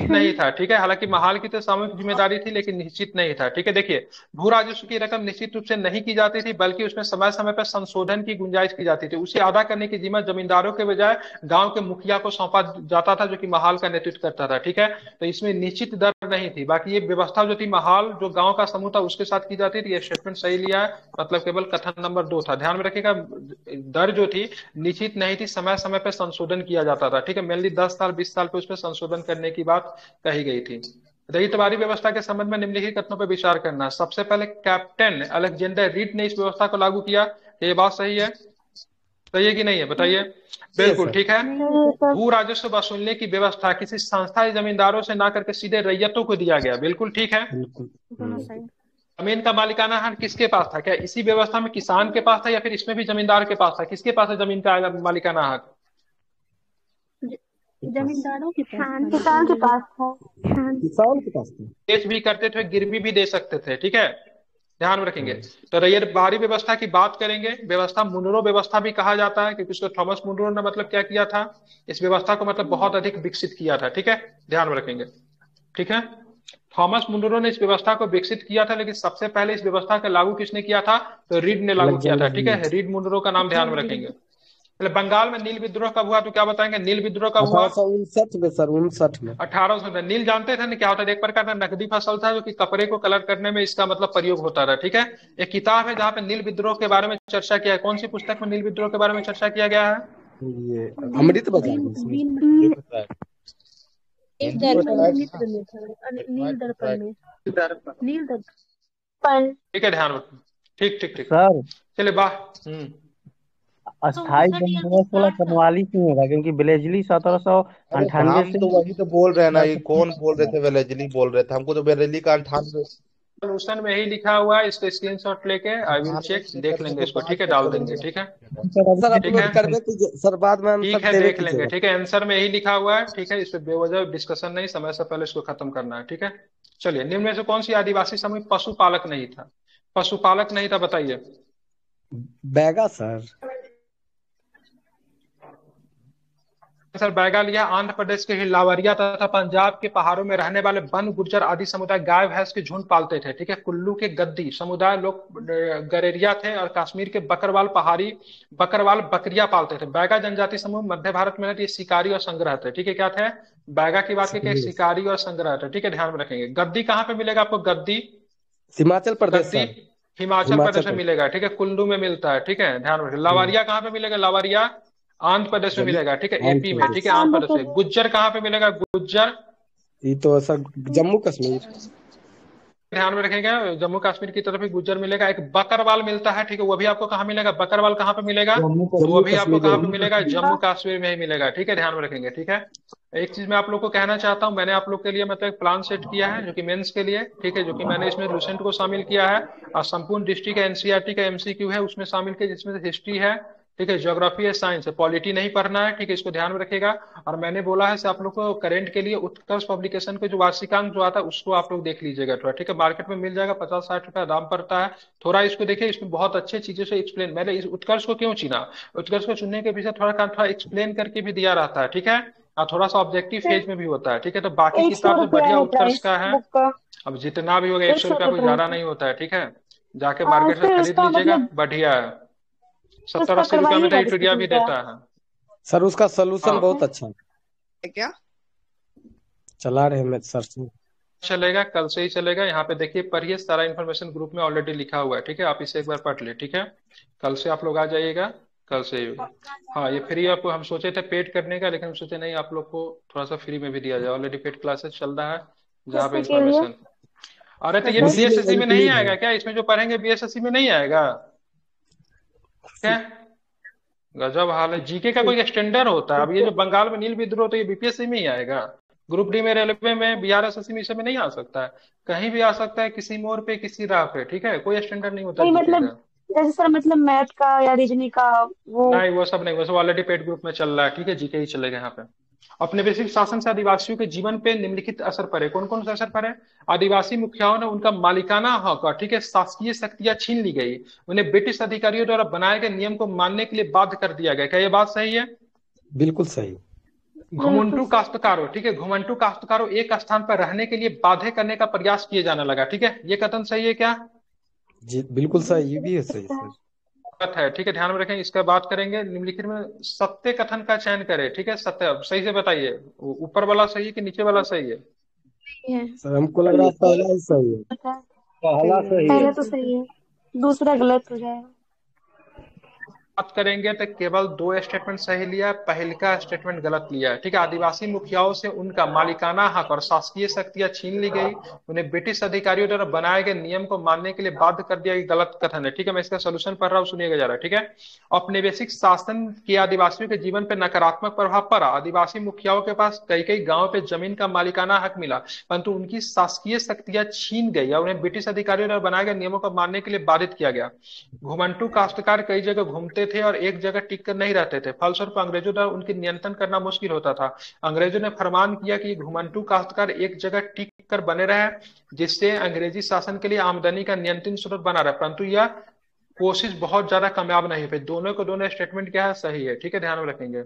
नहीं था, ठीक है। हालांकि महाल की तो सामूहिक जिम्मेदारी थी लेकिन निश्चित नहीं था, ठीक है। देखिए, भू राजस्व की रकम निश्चित रूप से नहीं की जाती थी, बल्कि उसमें समय समय पर संशोधन की गुंजाइश की जाती थी। उसे अदा करने की जिम्मा जमींदारों के बजाय गांव के मुखिया को सौंपा जाता था, जो कि महाल का नेतृत्व करता था, ठीक है। तो इसमें निश्चित दर नहीं थी। बाकी ये व्यवस्था जो थी महाल जो गांव का समूह था उसके साथ की जाती थी। ये स्टेटमेंट सही लिया है, मतलब केवल कथन नंबर 2 था। ध्यान में रखिएगा, दर जो थी निश्चित नहीं थी, समय समय पर संशोधन किया जाता था, ठीक है। मेनली 10 साल 20 साल पे उसमें संशोधन करने की बात कही गई थी। रईतवारी व्यवस्था के संबंध में निम्नलिखित कथनों पर विचार करना। सबसे पहले कैप्टन अलेक्जेंडर रीड ने इस व्यवस्था को लागू किया, ये बात सही है? सही है कि नहीं है, बताइए। सही है बिल्कुल सर। ठीक है। सही है सर। भू राजस्व वसूलने की व्यवस्था किसी संस्था या जमींदारों से ना करके सीधे रैयतों को दिया गया, बिल्कुल ठीक है। बिल्कुल। दोनों सही। जमीन का मालिकाना हक किसके पास था? क्या इसी व्यवस्था में किसान के पास था या फिर इसमें भी जमींदार के पास था? किसके पास है जमीन का मालिकाना हक? जमींदारों के पास था किसान के लेकिन। पास था। किसान के पास था। बेच भी करते थे, गिरवी भी दे सकते थे, ठीक है। ध्यान में रखेंगे। तो रैयत बाहरी व्यवस्था की बात करेंगे। व्यवस्था मुनरो व्यवस्था भी कहा जाता है, क्योंकि उसको थॉमस मुनरो ने मतलब क्या किया था, इस व्यवस्था को मतलब बहुत अधिक विकसित किया था। ठीक है, ध्यान में रखेंगे। ठीक है, थॉमस मुनरो ने इस व्यवस्था को विकसित किया था, लेकिन सबसे पहले इस व्यवस्था का लागू किसने किया था, तो रीड ने लागू किया था। ठीक है, रीड मुनरो का नाम ध्यान में रखेंगे। पहले बंगाल में नील विद्रोह कब हुआ, तो क्या बताएंगे, नील विद्रोह कब हुआ, 1859 में सर, 59 में। 1800 में। नील जानते थे ना क्या होता है, एक प्रकार का नकदी फसल था जो कि कपड़े को कलर करने में इसका मतलब प्रयोग होता था। ठीक है, एक किताब है जहाँ पे नील विद्रोह के बारे में चर्चा किया है। कौन सी पुस्तक में नील विद्रोह के बारे में चर्चा किया गया है, ये अमृत बाजार में सर। नील दर्पण में। ठीक है, ध्यान रखो। ठीक ठीक ठीक, सर चलिए बाह। अस्थाई बंदोबस्त वाला करनवाली क्यों होगा, क्योंकि ब्लेजली 1798 हम से तो वही तो बोल रहे हैं ना, ये कौन बोल रहे थे, वेलेजली बोल रहे थे, हमको तो बेरेली का 98। सोल्यूशन में ही लिखा हुआ है, इसको स्क्रीनशॉट लेके आई विल चेक, देख लेंगे इसको। ठीक है, डाल देंगे। ठीक है, सर ठीक है, अपलोड कर दे सर, बाद में ठीक आंसर है, देने देख लेंगे। कीजिएगा। ठीक है, आंसर में यही लिखा हुआ है। ठीक है, इस पे बेवजह डिस्कशन नहीं, समय से पहले इसको खत्म करना है। ठीक है, चलिए, निम्न में से कौन सी आदिवासी समूह पशुपालक नहीं था, पशुपालक नहीं था, बताइए। बैगा सर। सर बैगा लिया। आंध्र प्रदेश के ही लावरिया तथा पंजाब के पहाड़ों में रहने वाले बन गुर्जर आदि समुदाय गाय भैंस के झुंड पालते थे। ठीक है, कुल्लू के गद्दी समुदाय लोग गरेरिया थे, और कश्मीर के बकरवाल पहाड़ी बकरवाल बकरिया पालते थे। बैगा जनजाति समूह मध्य भारत में रहते, शिकारी और संग्रह थे। ठीक है, क्या थे, बैगा की बात की, शिकारी और संग्रह थे। ठीक है, ध्यान में रखेंगे। गद्दी कहाँ पे मिलेगा आपको, गद्दी हिमाचल प्रदेश गद्दी सर। हिमाचल प्रदेश में मिलेगा। ठीक है, कुल्लू में मिलता है। ठीक है, ध्यान रखें। लावरिया कहाँ पे मिलेगा, लावरिया आंध्र प्रदेश में मिलेगा। ठीक है, एपी में। ठीक है, आंध्र प्रदेश में। गुज्जर कहाँ पे मिलेगा, गुज्जर ये तो सर जम्मू कश्मीर। ध्यान में रखेंगे, जम्मू कश्मीर की तरफ ही गुज्जर मिलेगा। एक बकरवाल मिलता है। ठीक है, वो भी आपको कहाँ मिलेगा, बकरवाल कहाँ पे मिलेगा, वो भी आपको कहाँ पे मिलेगा, जम्मू कश्मीर में ही मिलेगा। ठीक है, ध्यान में रखेंगे। ठीक है, एक चीज मैं आप लोग को कहना चाहता हूँ, मैंने आप लोग के लिए मतलब एक प्लान सेट किया है जो कि मेंस के लिए। ठीक है, जो कि मैंने इसमें लुसेंट को शामिल किया है, और संपूर्ण डिस्ट्रिक्ट एनसीईआरटी का एमसीक्यू है उसमें शामिल किया, जिसमें से हिस्ट्री है। ठीक है, ज्योग्राफी है, साइंस है, पॉलिटी नहीं पढ़ना है। ठीक है, इसको ध्यान में रखेगा। और मैंने बोला है आप लोग को करंट के लिए उत्कर्ष पब्लिकेशन के जो वार्षिकांक जो आता है उसको आप लोग देख लीजिएगा थोड़ा। ठीक है, मार्केट में मिल जाएगा, 50-60 रुपया दाम पड़ता है। थोड़ा इसको देखिए, इसमें बहुत अच्छे चीजों से एक्सप्लेन, मैंने इस उत्कर्ष को क्यों चुना, उत्कर्ष को चुनने के पीछे थोड़ा एक्सप्लेन करके भी दिया रहता है। ठीक है, और थोड़ा सा ऑब्जेक्टिव फेज में भी होता है। ठीक है, तो बाकी किताब से बढ़िया उत्कर्ष का है। अब जितना भी होगा 100 रुपया कोई ज्यादा नहीं होता है। ठीक है, जाके मार्केट से खरीद लीजिएगा, बढ़िया है। 70-80 रुपया में तो यूटोरिया भी देता है। सर उसका सोल्यूशन बहुत अच्छा है। क्या चला रहे हैं सर से। चलेगा, कल से ही चलेगा। यहाँ पे देखिए, पढ़िए, सारा इन्फॉर्मेशन ग्रुप में ऑलरेडी लिखा हुआ है। ठीक है, आप इसे एक बार पढ़ ले। ठीक है, कल से आप लोग आ जाइएगा, कल से। हाँ, ये फ्री आपको, हम सोचे थे पेड करने का, लेकिन हम सोचे नहीं, आप लोग को थोड़ा सा फ्री में भी दिया जाए। ऑलरेडी पेड क्लासेस चल रहा है जहाँ पे इन्फॉर्मेशन। अरे तो ये बीएसएससी में नहीं आएगा क्या, इसमें जो पढ़ेंगे बीएसएससी में नहीं आएगा क्या, गजब हाल है। जीके का कोई एक्सटेंडर होता है। अब ये जो बंगाल में नील विद्रोह, तो ये बीपीएससी में ही आएगा, ग्रुप डी में, रेलवे में, बिहार एसएससी में, इसमें नहीं आ सकता है। कहीं भी आ सकता है, किसी मोड़ पे, किसी राह पे। ठीक है, कोई स्टैंडर्ड नहीं होता जीके का। जैसे सर मतलब मैथ का या रीजनिंग का वो नहीं, वो सब नहीं, वो सब ऑलरेडी पेड ग्रुप में चल रहा है। ठीक है, जीके ही चलेगा यहाँ पे। औपनिवेशिक शासन से आदिवासियों के जीवन पे निम्नलिखित असर पड़े। कौन कौन सा असर पड़े, आदिवासी मुखियाओं ने उनका मालिकाना हक, ठीक है, शासकीय शक्तियां छीन ली गई। उन्हें ब्रिटिश अधिकारियों द्वारा बनाए गए नियम को मानने के लिए बाध्य कर दिया गया। क्या ये बात सही है, बिल्कुल सही। घुमंटू काश्तकारों, ठीक है, घुमंटू काश्तकारों एक स्थान पर रहने के लिए बाध्य करने का प्रयास किए जाने लगा। ठीक है, ये कथन सही है क्या, जी बिल्कुल सही, ये भी है सही सर है। ठीक है, ध्यान में रखें। इसका बात करेंगे, निम्नलिखित में सत्य कथन का चयन करें। ठीक है, सत्य सही से बताइए, ऊपर वाला सही है कि नीचे वाला सही है। सर हमको लग रहा है पहला ही सही है। पहला सही है। पहले तो सही है, दूसरा गलत हो जाएगा। बात करेंगे तो केवल 2 स्टेटमेंट सही लिया, पहले का स्टेटमेंट गलत लिया। ठीक है, आदिवासी मुखियाओं से उनका मालिकाना हक और शासकीय शक्तियां छीन ली गई, उन्हें ब्रिटिश अधिकारियों द्वारा बनाए गए नियम को मानने के लिए बाध्य कर दिया, गलत कथन है। ठीक है, मैं इसका सोल्यूशन पढ़ रहा हूँ, सुनिएगा जरा। ठीक है, औपनिवेशिक शासन के आदिवासियों के जीवन पर नकारात्मक प्रभाव पड़ा। आदिवासी मुखियाओं के पास कई कई गाँव पे जमीन का मालिकाना हक मिला, परंतु उनकी शासकीय शक्तियां छीन गई और उन्हें ब्रिटिश अधिकारियों द्वारा बनाए गए नियमों को मानने के लिए बाधित किया गया। घुमंटू काश्तकार कई जगह घूमते थे और एक जगह टिक कर नहीं रहते थे, फलस्वरूप अंग्रेजों द्वारा उनकी नियंत्रण करना मुश्किल होता था। अंग्रेजों ने फरमान किया कि घुमंटू काश्तकार एक जगह टिक कर बने रहे, जिससे अंग्रेजी शासन के लिए आमदनी का नियंत्रण स्रोत बना रहे, परंतु यह कोशिश बहुत ज्यादा कामयाब नहीं हुई। दोनों को दोनों स्टेटमेंट क्या है, सही है, ठीक है, ध्यान में रखेंगे।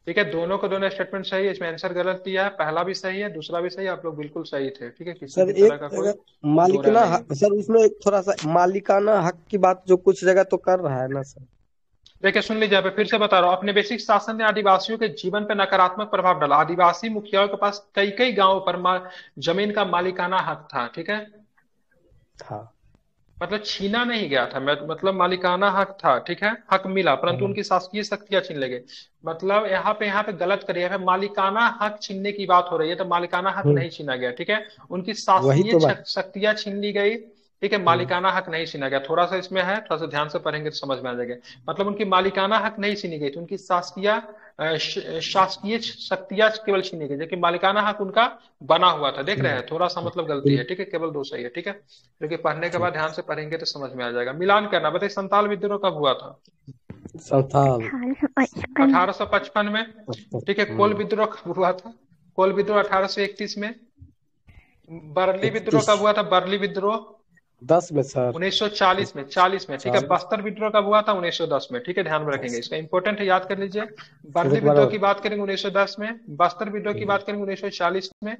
ठीक है, दोनों को दोनों स्टेटमेंट सही है, इसमें आंसर गलत दिया है, पहला भी सही है, दूसरा भी सही है, आप लोग बिल्कुल सही थे। ठीक है, किसी सर भी तरह एक का कोई जगह दो राय मालिकाना नहीं है। हक, सर उसमें एक थोड़ा सा मालिकाना हक की बात जो कुछ जगह तो कर रहा है ना सर। देखिए सुन लीजिए, यहाँ पे फिर से बता रहा हूँ, अपने बेसिक शासन ने आदिवासियों के जीवन पर नकारात्मक प्रभाव डाला। आदिवासी मुखियाओं के पास कई कई गांवों पर जमीन का मालिकाना हक था। ठीक है, हाँ मतलब छीना नहीं गया था, मतलब मालिकाना हक था। ठीक है, हक मिला, परंतु हाँ, उनकी शासकीय शक्तियां छीन ले गई। मतलब यहाँ पे गलत करिए, यहाँ पे मालिकाना हक छीनने की बात हो रही है, तो मालिकाना हक हम्म, नहीं छीना गया। ठीक है, उनकी वही शासकीय तो बात। शक्तियां छीन ली गई। ठीक है, हम्म, मालिकाना हक नहीं छीना गया, थोड़ा सा इसमें है, थोड़ा सा ध्यान से पढ़ेंगे तो समझ में आ जाएगा। मतलब उनकी मालिकाना हक नहीं छीनी गई थी, उनकी शासकीय शक्तियां केवल छीनी गई, जबकि मालिकाना हक उनका बना हुआ था। देख रहे हैं, थोड़ा सा मतलब गलती है। ठीक है, केवल दो सही है। ठीक है, क्योंकि पढ़ने के बाद ठीक। ध्यान से पढ़ेंगे तो समझ में आ जाएगा। मिलान करना, बताइए संताल विद्रोह कब हुआ था? संथाल 1855 में। ठीक है, कोल हम्म, विद्रोह कब हुआ था? कोल विद्रोह 1831 में। बरली विद्रोह 31 कब हुआ था? बरली विद्रोह 10 में सर। 1940 में, 40 में। ठीक है, 40। बस्तर विद्रोह कब हुआ था? 1910 में। ठीक है, ध्यान में रखेंगे, इसका इंपॉर्टेंट है, याद कर लीजिए। सर बरली एक बार विद्रोह और। की बात करेंगे 1910 में, बस्तर विद्रोह की बात करेंगे 1940 में।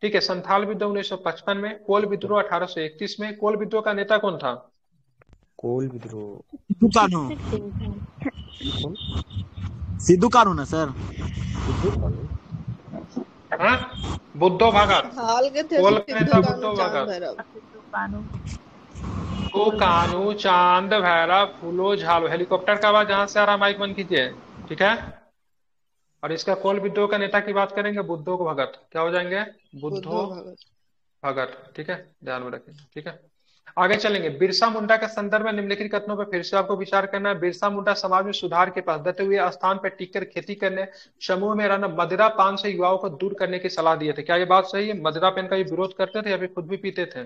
ठीक है, संथाल विद्रोह 1955 में, कोल विद्रोह 1831 में। कोल विद्रोह का नेता कौन था? कोल विद्रोह सिद्धू कानू। कौन? सिद्धू कानू ना सर। सिद्धू कानू। हाँ, बुद्धो भगत। हाल के थे कोल का सिद्धू नेता कानू बुद्धो चांद भगत। भैरव। सिद्धू कानू, चांद भैरव, फूलो झालो। हेलीकॉप्टर का आवाज जहां से आ रहा है, माइक बंद कीजिए। ठीक है, और इसका कोल विद्रोह का नेता की बात करेंगे, बुद्धो भगत। क्या हो जाएंगे? बुद्धो बुद्धो भगत। भगत। ठीक है, ध्यान में रखेंगे। ठीक है, आगे चलेंगे। बिरसा मुंडा के संदर्भ में निम्नलिखित कथनों पर फिर से आपको विचार करना है। बिरसा मुंडा समाज में सुधार के पद्धति हुए स्थान पर टिककर खेती करने, समूह में रहना, मदिरा पान से युवाओं को दूर करने की सलाह दिए थे। क्या ये बात सही है? मदिरा पान का ये विरोध करते थे या फिर खुद भी पीते थे?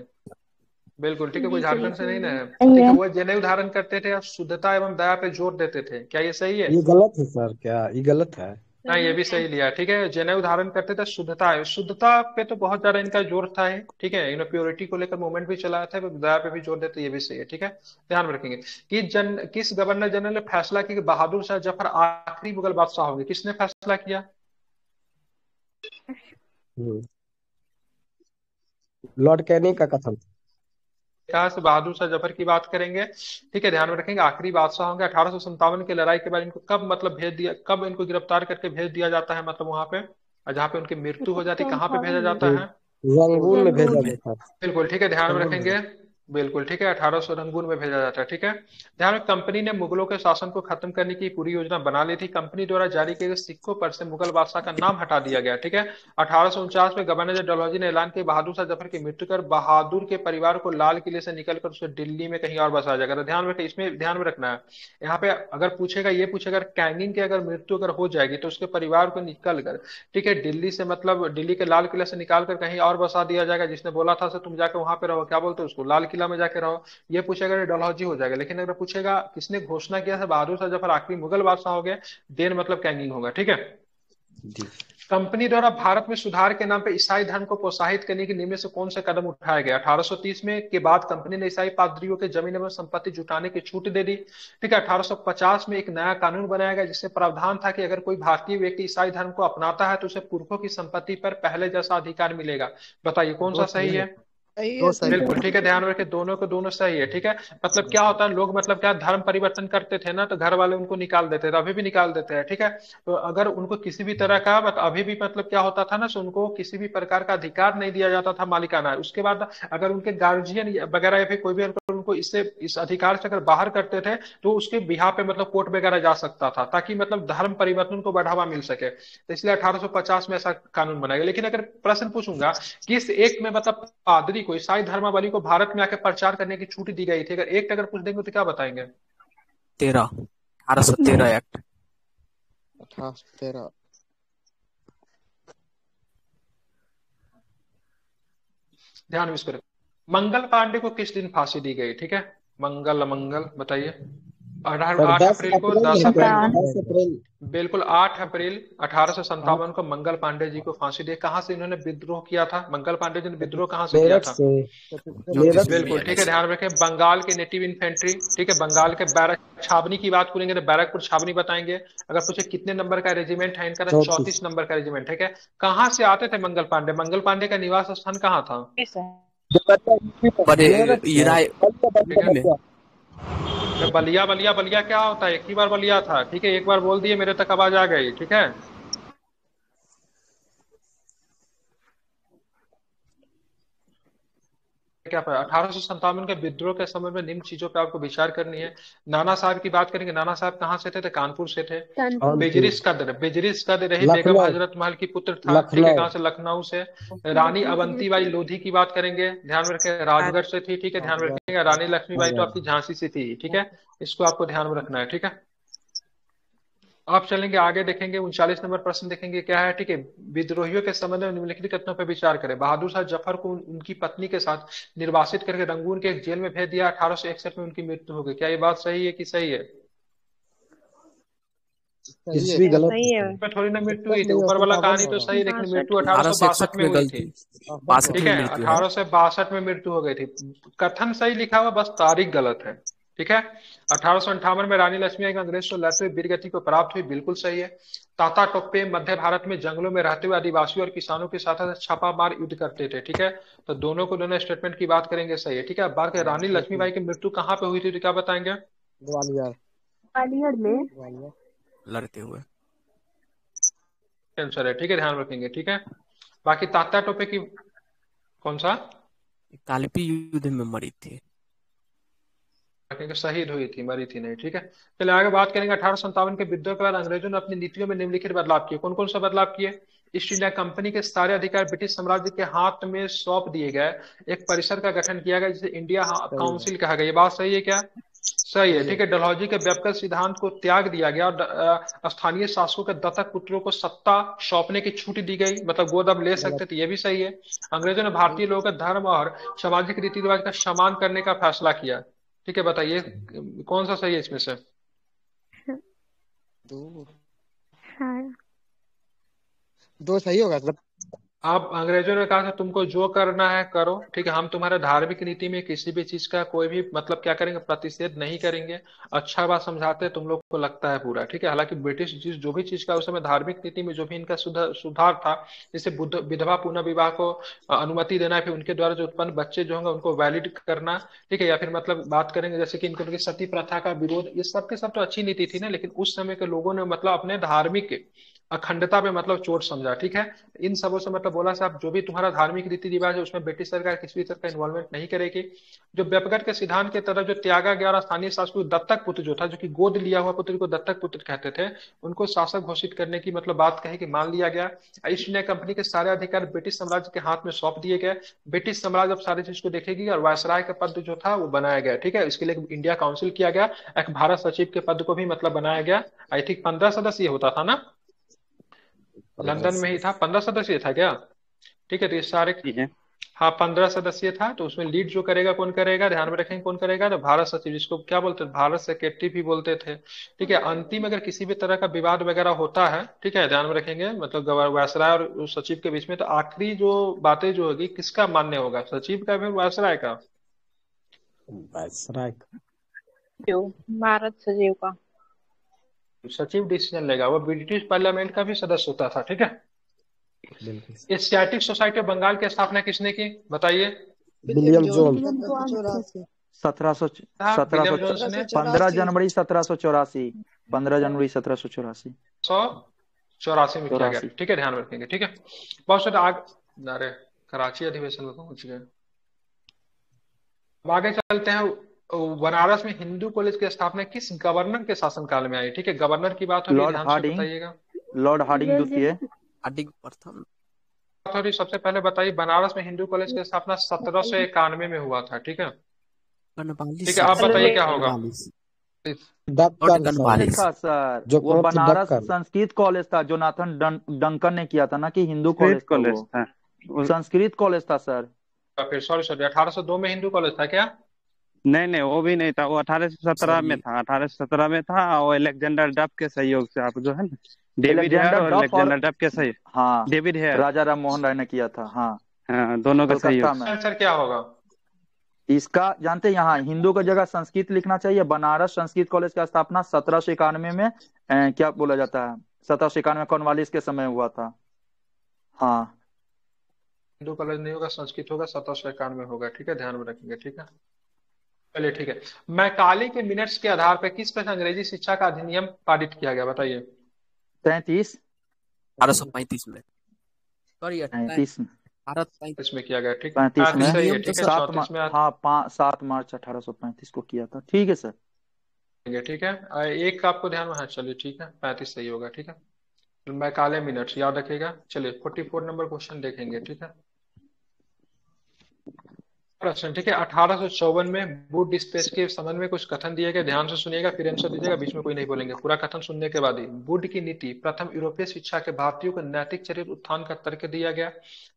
बिल्कुल ठीक है, कोई झारखंड से नहीं ना है। ठीक है, वो जनेऊ धारण करते थे और शुद्धता एवं दया पे जोर देते थे। क्या ये सही है? ये गलत है सर, क्या ये गलत है? हाँ, ये भी सही लिया। ठीक है, जनेऊ धारण करते थे, शुद्धता है, शुद्धता पे तो बहुत ज्यादा इनका जोर था है। ठीक है, इन्होंने प्योरिटी को लेकर मूवमेंट भी चलाया था, दया पे भी जोर देते, ये भी सही है। ठीक है, ध्यान में रखेंगे। किस गवर्नर जनरल ने फैसला किया कि बहादुर शाह जफर आखिरी मुगल बादशाह होंगे? किसने फैसला किया? हम्म, लॉर्ड कैनिंग का कथन। कहा से बहादुर शाह जफर की बात करेंगे। ठीक है, ध्यान में रखेंगे, आखिरी बादशाह होंगे। 1857 की लड़ाई के बाद इनको कब मतलब भेज दिया, कब इनको गिरफ्तार करके भेज दिया जाता है, मतलब वहां पे, और जहाँ पे उनकी मृत्यु हो जाती, कहाँ पे भेजा जाता है? रंगून में भेजा गया था। बिल्कुल ठीक है, ध्यान में रंगून में। रखेंगे। बिल्कुल ठीक है, 1800 रंगून में भेजा जाता है। ठीक है, ध्यान में, कंपनी ने मुगलों के शासन को खत्म करने की पूरी योजना बना ली थी। कंपनी द्वारा जारी किए गए सिक्कों पर से मुगल बादशाह का नाम हटा दिया गया। ठीक है, 1849 में गवर्नर डलहौजी ने ऐलान किया बहादुर शाह जफर की मृत्यु कर बहादुर के परिवार को लाल किले से निकलकर उसे दिल्ली में कहीं और बसाया जाएगा। तो ध्यान में रखें, इसमें ध्यान में रखना है, यहाँ पे अगर पूछेगा, ये पूछेगा कैनिंग की अगर मृत्यु अगर हो जाएगी तो उसके परिवार को निकल कर, ठीक है, दिल्ली से, मतलब दिल्ली के लाल किले से निकाल कर कहीं और बसा दिया जाएगा। जिसने बोला था तुम जाकर वहां पे रहो, क्या बोलते हो उसको, लाल किला में जाके रहो, ये पूछेगा डलहौजी हो जाएगा। लेकिन अगर पूछेगा किसने घोषणा किया था बहादुर शाह जफर आखिरी मुगल बादशाह हो गए, देन मतलब कैनिंग होगा। ठीक है, जी। कंपनी द्वारा भारत में सुधार के नाम पर ईसाई धर्म को प्रोत्साहित करने के निम्न से कौन से कदम उठाए गए? 1830 में के बाद कंपनी ने ईसाई पादरियों के जमीन एवं संपत्ति जुटाने की छूट दे दी। ठीक है, 1850 में एक नया कानून बनाया गया जिससे प्रावधान था कि अगर कोई भारतीय व्यक्ति ईसाई धर्म को अपनाता है तो उसे पुरखों की संपत्ति पर पहले जैसा अधिकार मिलेगा। बताइए कौन सा सही है? सही है सर। बिल्कुल ठीक है, ध्यान रखे, दोनों को दोनों सही है। ठीक है, मतलब क्या होता है, लोग मतलब क्या धर्म परिवर्तन करते थे ना, तो घर वाले उनको निकाल देते थे, अभी भी निकाल देते हैं। ठीक है, तो अगर उनको किसी भी तरह का अभी भी मतलब क्या होता था ना, सो उनको किसी भी प्रकार का अधिकार नहीं दिया जाता था मालिकाना। उसके बाद अगर उनके गार्जियन वगैरह या फिर कोई भी अगर उनको इस अधिकार से अगर बाहर करते थे तो उसके बिहार पे मतलब कोर्ट वगैरह जा सकता था, ताकि मतलब धर्म परिवर्तन को बढ़ावा मिल सके। तो इसलिए 1850 में ऐसा कानून बनाया गया। लेकिन अगर प्रश्न पूछूंगा किस एक में मतलब पादरी को, ईसाई धर्मावलंबी को भारत में आकर प्रचार करने की छूट दी गई थी, अगर एक अगर पूछ देंगे तो क्या बताएंगे? 1813 एक्ट। 1813। ध्यान में इसको रखें। मंगल पांडे को किस दिन फांसी दी गई? ठीक है, मंगल बताइए। 8 सर 8 10 अप्रैल को, अप्रैल 10 है अप्रैल क्या? को, 10 अप्रैल। बिल्कुल 8 अप्रैल 1857 को मंगल पांडे जी को फांसी दी। कहाँ से इन्होंने विद्रोह किया था? मंगल पांडे जी ने विद्रोह कहाँ से किया मेरठ था? से। मेरठ से। बिल्कुल ठीक है, ध्यान रखें, बंगाल के नेटिव इन्फेंट्री, ठीक है, बंगाल के बैरक छावनी की बात करेंगे तो बैरकपुर छावनी बताएंगे। अगर पूछे कितने नंबर का रेजिमेंट है इनका, तो 34। 34 नंबर का रेजिमेंट है। क्या कहाँ से आते थे मंगल पांडे? मंगल पांडे का निवास स्थान कहाँ था? मेरठ ये राय ठीक है, में अरे बलिया बलिया बलिया क्या होता है? एक ही बार बलिया था, ठीक है, एक बार बोल दिए, मेरे तक आवाज आ गई, ठीक है। क्या पता 1857 के विद्रोह के समय में निम्न चीजों पे आपको विचार करनी है। नाना साहब की बात करेंगे, नाना साहब कहाँ से थे? तो कानपुर से थे। बेजरिस कद्र रही बेगम लखनऊ। हजरत महल की पुत्र था, ठीक है, लखनऊ। कहाँ से? लखनऊ से। रानी अवंतीबाई लोधी की बात करेंगे, ध्यान में रखें, राजगढ़ से थी, ठीक है, ध्यान में रखिएगा। रानी लक्ष्मीबाई तो आपकी झांसी से थी, ठीक है, इसको आपको ध्यान में रखना है, ठीक है। आप चलेंगे आगे, देखेंगे 39 नंबर प्रश्न देखेंगे क्या है, ठीक है। विद्रोहियों के संबंध में निम्नलिखित कथनों पर विचार करें। बहादुर शाह जफर को उनकी पत्नी के साथ निर्वासित करके रंगून के एक जेल में भेज दिया, 1861 में उनकी मृत्यु हो गई। क्या ये बात सही है कि सही है? इसवी गलत में थोड़ी ना मृत्यु हुई थी, ऊपर वाला कहानी तो सही, लेकिन मृत्यु 1862 में हुई थी, 62 ठीक में है, मृत्यु है। 1862 में मृत्यु हो गई थी। कथन सही लिखा हुआ, बस तारीख गलत है, ठीक है। 1858 में रानी लक्ष्मीबाई को अंग्रेज से लड़ते हुए वीरगति को प्राप्त हुई, बिल्कुल सही है। ताता टोप्पे मध्य भारत में जंगलों में रहते हुए आदिवासियों और किसानों के साथ छापामार युद्ध करते थे, ठीक है। तो दोनों को दोनों स्टेटमेंट की बात करेंगे, सही है, ठीक है। अब बात करें रानी लक्ष्मीबाई की मृत्यु कहाँ पे हुई थी, तो क्या बताएंगे? ग्वालियर में। लड़ते हुए आंसर है, ठीक है, ध्यान रखेंगे, ठीक है। बाकी तात्या टोपे की कौन सा? कालिपी युद्ध में मरी थी। रखेंगे, शहीद हुई थी, मरी थी नहीं, ठीक है। चलिए आगे बात करेंगे। 1857 के विद्रोह के बाद अंग्रेजों ने अपनी नीतियों में निम्नलिखित बदलाव किए। कौन कौन सा बदलाव किए? ईस्ट इंडिया कंपनी के सारे अधिकार ब्रिटिश साम्राज्य के हाथ में सौंप दिए गए। एक परिषद का गठन किया गया जिसे इंडिया काउंसिल कहा गया। ये बात सही है क्या? सही है, ठीक है। डलहौजी के व्यक्तिगत सिद्धांत को त्याग दिया गया और स्थानीय शासकों के दत्तक पुत्रों को सत्ता सौंपने की छूट दी गई, मतलब गोद अब ले सकते थे, ये भी सही है। अंग्रेजों ने भारतीय लोगों के धर्म और सामाजिक रीति रिवाज का सम्मान करने का फैसला किया, ठीक है। बताइए कौन सा सही है इसमें से? दो सही होगा सर। आप अंग्रेजों ने कहा था तुमको जो करना है करो, ठीक है, हम तुम्हारे धार्मिक नीति में किसी भी चीज का कोई भी मतलब क्या करेंगे, प्रतिषेध नहीं करेंगे। अच्छा बात समझाते तुम लोग को लगता है पूरा, ठीक है। हालांकि ब्रिटिश जिस जो भी चीज का उस समय धार्मिक नीति में जो भी इनका सुधार था, जैसे विधवा पुनः विवाह को अनुमति देना, फिर उनके द्वारा जो उत्पन्न बच्चे जो होंगे उनको वैलिड करना, ठीक है, या फिर मतलब बात करेंगे जैसे कि इनके सती प्रथा का विरोध, ये सब के सब तो अच्छी नीति थी ना, लेकिन उस समय के लोगों ने मतलब अपने धार्मिक अखंडता पे मतलब चोट समझा, ठीक है। इन सबों से मतलब बोला साहब जो भी तुम्हारा धार्मिक रीति रिवाज है उसमें ब्रिटिश सरकार किसी भी तरह का इन्वॉल्वमेंट नहीं करेगी। जो व्यक्तिगत के सिद्धांत के तरफ जो त्यागा गया और स्थानीय शासकों को दत्तक पुत्र जो था, जो कि गोद लिया हुआ पुत्र को दत्तक पुत्र कहते थे, उनको शासक घोषित करने की मतलब बात कही कि मान लिया गया। ईस्ट इंडिया कंपनी के सारे अधिकार ब्रिटिश साम्राज्य के हाथ में सौंप दिए गए। ब्रिटिश साम्राज्य अब सारी चीज को देखेगी और वायसराय का पद जो था वो बनाया गया, ठीक है। इसके लिए इंडिया काउंसिल किया गया। एक भारत सचिव के पद को भी मतलब बनाया गया। आई थिंक 15 सदस्य होता था ना, लंदन में ही था, 15 सदस्य था क्या? ठीक है, तो ये सारे, हाँ 15 सदस्य था। तो उसमें लीड जो करेगा कौन करेगा, ध्यान में रखेंगे कौन करेगा, तो भारत सचिव, जिसको क्या बोलते थे, भारत सेक्रेटरी भी बोलते थे, ठीक है। अंतिम अगर किसी भी तरह का विवाद वगैरह होता है, ठीक है, ध्यान में रखेंगे, मतलब वायसराय और सचिव के बीच में, तो आखिरी जो बातें जो होगी किसका मान्य होगा, सचिव का फिर वायसराय का? वायसराय भारत सचिव का। सचिव डिसीजन लेगा, वो ब्रिटिश पार्लियामेंट का भी सदस्य होता था, ठीक है। एशियाटिक सोसाइटी ऑफ बंगाल की स्थापना किसने की, बताइए? William Jones. 15 जनवरी 1784। 15 जनवरी 1784। 184 में किया गया, ठीक है, ध्यान रखेंगे, ठीक है। बहुत सारे अरे कराची अधिवेशन में पहुंच गए। आगे चलते हैं। बनारस में हिंदू कॉलेज की स्थापना किस गवर्नर के शासनकाल में आई, ठीक है। गवर्नर की बात होगी, ध्यान से बताइएगा। लॉर्ड हार्डिंग द्वितीय। हार्डिंग प्रथम। थोड़ी सबसे पहले बताइए, बनारस में हिंदू कॉलेज की स्थापना 1791 में हुआ था, ठीक है, ठीक है। आप बताइए क्या होगा? सर वो बनारस संस्कृत कॉलेज था, जोनाथन डंकन ने किया था ना, कि हिंदू कॉलेज था, संस्कृत कॉलेज था सर। फिर सॉरी 1802 में हिंदू कॉलेज था क्या? नहीं नहीं, वो भी नहीं था, वो 1817 में सॉरी था, 1817 में था। और अलेक्जेंडर डफ के सहयोग से, आप जो है ना, डेविड हेयर एलेक्जेंडर और डफ और अलेक्जेंडर डफ के सहयोग, हाँ डेविड हेयर, राजा राम मोहन राय ने किया था, हाँ हाँ, दोनों के कलकत्ता सहयोग में। से। आंसर क्या होगा? इसका जानते हैं, यहाँ हिंदू का जगह संस्कृत लिखना चाहिए। बनारस संस्कृत कॉलेज का स्थापना 1791 में क्या बोला जाता है, 1791 कॉर्नवालिस के समय हुआ था। हाँ हिंदू कॉलेज नहीं होगा, संस्कृत होगा, 1791 होगा। ठीक है, ध्यान में रखेंगे। ठीक है, चलिए ठीक है। मैकाले के मिनट्स के आधार पर किस पर अंग्रेजी शिक्षा का अधिनियम पारित किया गया, बताइए। 33 1835 में, सॉरी 35 1835 इसमें किया गया। ठीक, 35 में 35 सही है। अधिनियम तो ठीक है, सर 34 में हाँ 7 मार्च 1835 को किया था। ठीक है सर। आएंगे। ठीक है, एक का आपको ध्यान में, हाँ चलिए ठीक है, 35 सही होगा। ठीक है, मैकाले मिनट्स याद रखिएगा। चलिए 44 नंबर क्वेश्चन देखेंगे। ठीक है, प्रश्न। ठीक है, 1854 में वुड डिस्पेच के संबंध में कुछ कथन दिए गए, ध्यान से सुनिएगा, फिर आंसर दीजिएगा, बीच में कोई नहीं बोलेंगे। पूरा कथन सुनने के बाद ही। वुड की नीति प्रथम यूरोपीय शिक्षा के भारतीयों को नैतिक चरित्र उत्थान का तर्क दिया गया।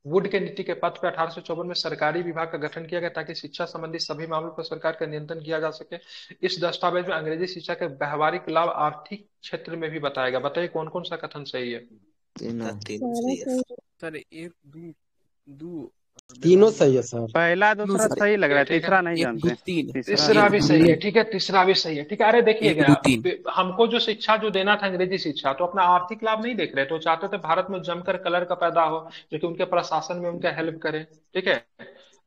वुड के नीति के पथ पर 1854 में सरकारी विभाग का गठन किया गया ताकि शिक्षा संबंधी सभी मामलों पर सरकार का नियंत्रण किया जा सके। इस दस्तावेज में अंग्रेजी शिक्षा के व्यवहारिक लाभ आर्थिक क्षेत्र में भी बताया गया। बताइए कौन कौन सा कथन सही है? तीनों सही है सर, एक दो दो तीनों सही है सर। पहला तीनों दूसरा सही सही लग रहा है, ठीक है, तीसरा नहीं एक दो जानते। तीन तीसरा एक भी दो सही है। तीन ठीक है, तीसरा भी सही है। ठीक है, अरे एक देखिएगा, दो तीन हमको जो शिक्षा जो देना था अंग्रेजी शिक्षा, तो अपना आर्थिक लाभ नहीं देख रहे, तो चाहते थे भारत में जमकर कलर का पैदा हो जो कि उनके प्रशासन में उनका हेल्प करे। ठीक है,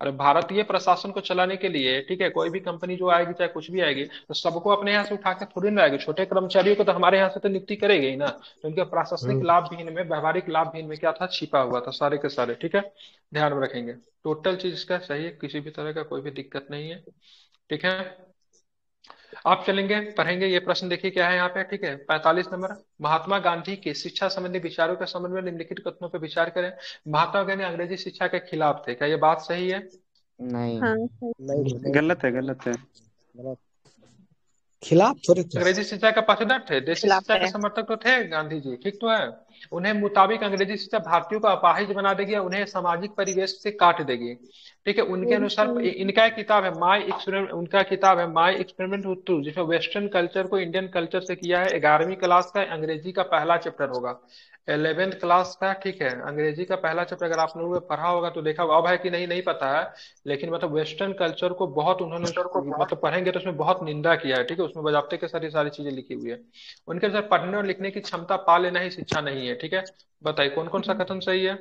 अरे भारतीय प्रशासन को चलाने के लिए, ठीक है, कोई भी कंपनी जो आएगी चाहे कुछ भी आएगी, तो सबको अपने यहाँ से उठा के थोड़ी ना आएगी। छोटे कर्मचारियों को तो हमारे यहाँ से तो नियुक्ति करेगी ही ना। तो उनके प्रशासनिक लाभ भी इनमें, व्यवहारिक लाभ भी इनमें क्या था, छिपा हुआ था, सारे के सारे। ठीक है, ध्यान में रखेंगे। टोटल चीज इसका सही है, किसी भी तरह का कोई भी दिक्कत नहीं है। ठीक है, आप चलेंगे पढ़ेंगे ये प्रश्न। देखिए क्या है यहाँ पे। ठीक है, 45 नंबर। महात्मा गांधी के शिक्षा संबंधी विचारों के संबंध में निम्नलिखित कथनों पर विचार करें। महात्मा गांधी अंग्रेजी शिक्षा के खिलाफ थे, क्या ये बात सही है? नहीं गलत है, गलत है। गलत। खिलाफ थोड़ी थे। अंग्रेजी शिक्षा का पक्षधर थे, देशी शिक्षा के समर्थक तो थे गांधी जी, ठीक तो है। उन्हें मुताबिक अंग्रेजी शिक्षा भारतीयों को अपाहिज बना देगी, उन्हें सामाजिक परिवेश से काट देगी। ठीक है, उनके अनुसार इनका एक किताब है माई एक्सपेरिमेंट, उनका किताब है माई एक्सपेरिमेंट विद ट्रूथ, जिसमें वेस्टर्न कल्चर को इंडियन कल्चर से किया है। 11वीं क्लास का अंग्रेजी का पहला चैप्टर होगा, 11th क्लास का। ठीक है, अंग्रेजी का पहला चैप्टर अगर आप लोगों ने पढ़ा होगा तो देखा होगा, अब है कि नहीं नहीं पता है, लेकिन मतलब वेस्टर्न कल्चर को बहुत उन्होंने, मतलब पढ़ेंगे तो उसमें बहुत निंदा किया है। ठीक है, उसमें बजाबते के सारी सारी चीजें लिखी हुई है। उनके अनुसार पढ़ने और लिखने की क्षमता पा लेना ही शिक्षा नहीं है। ठीक है, बताइए कौन कौन सा कथन सही है,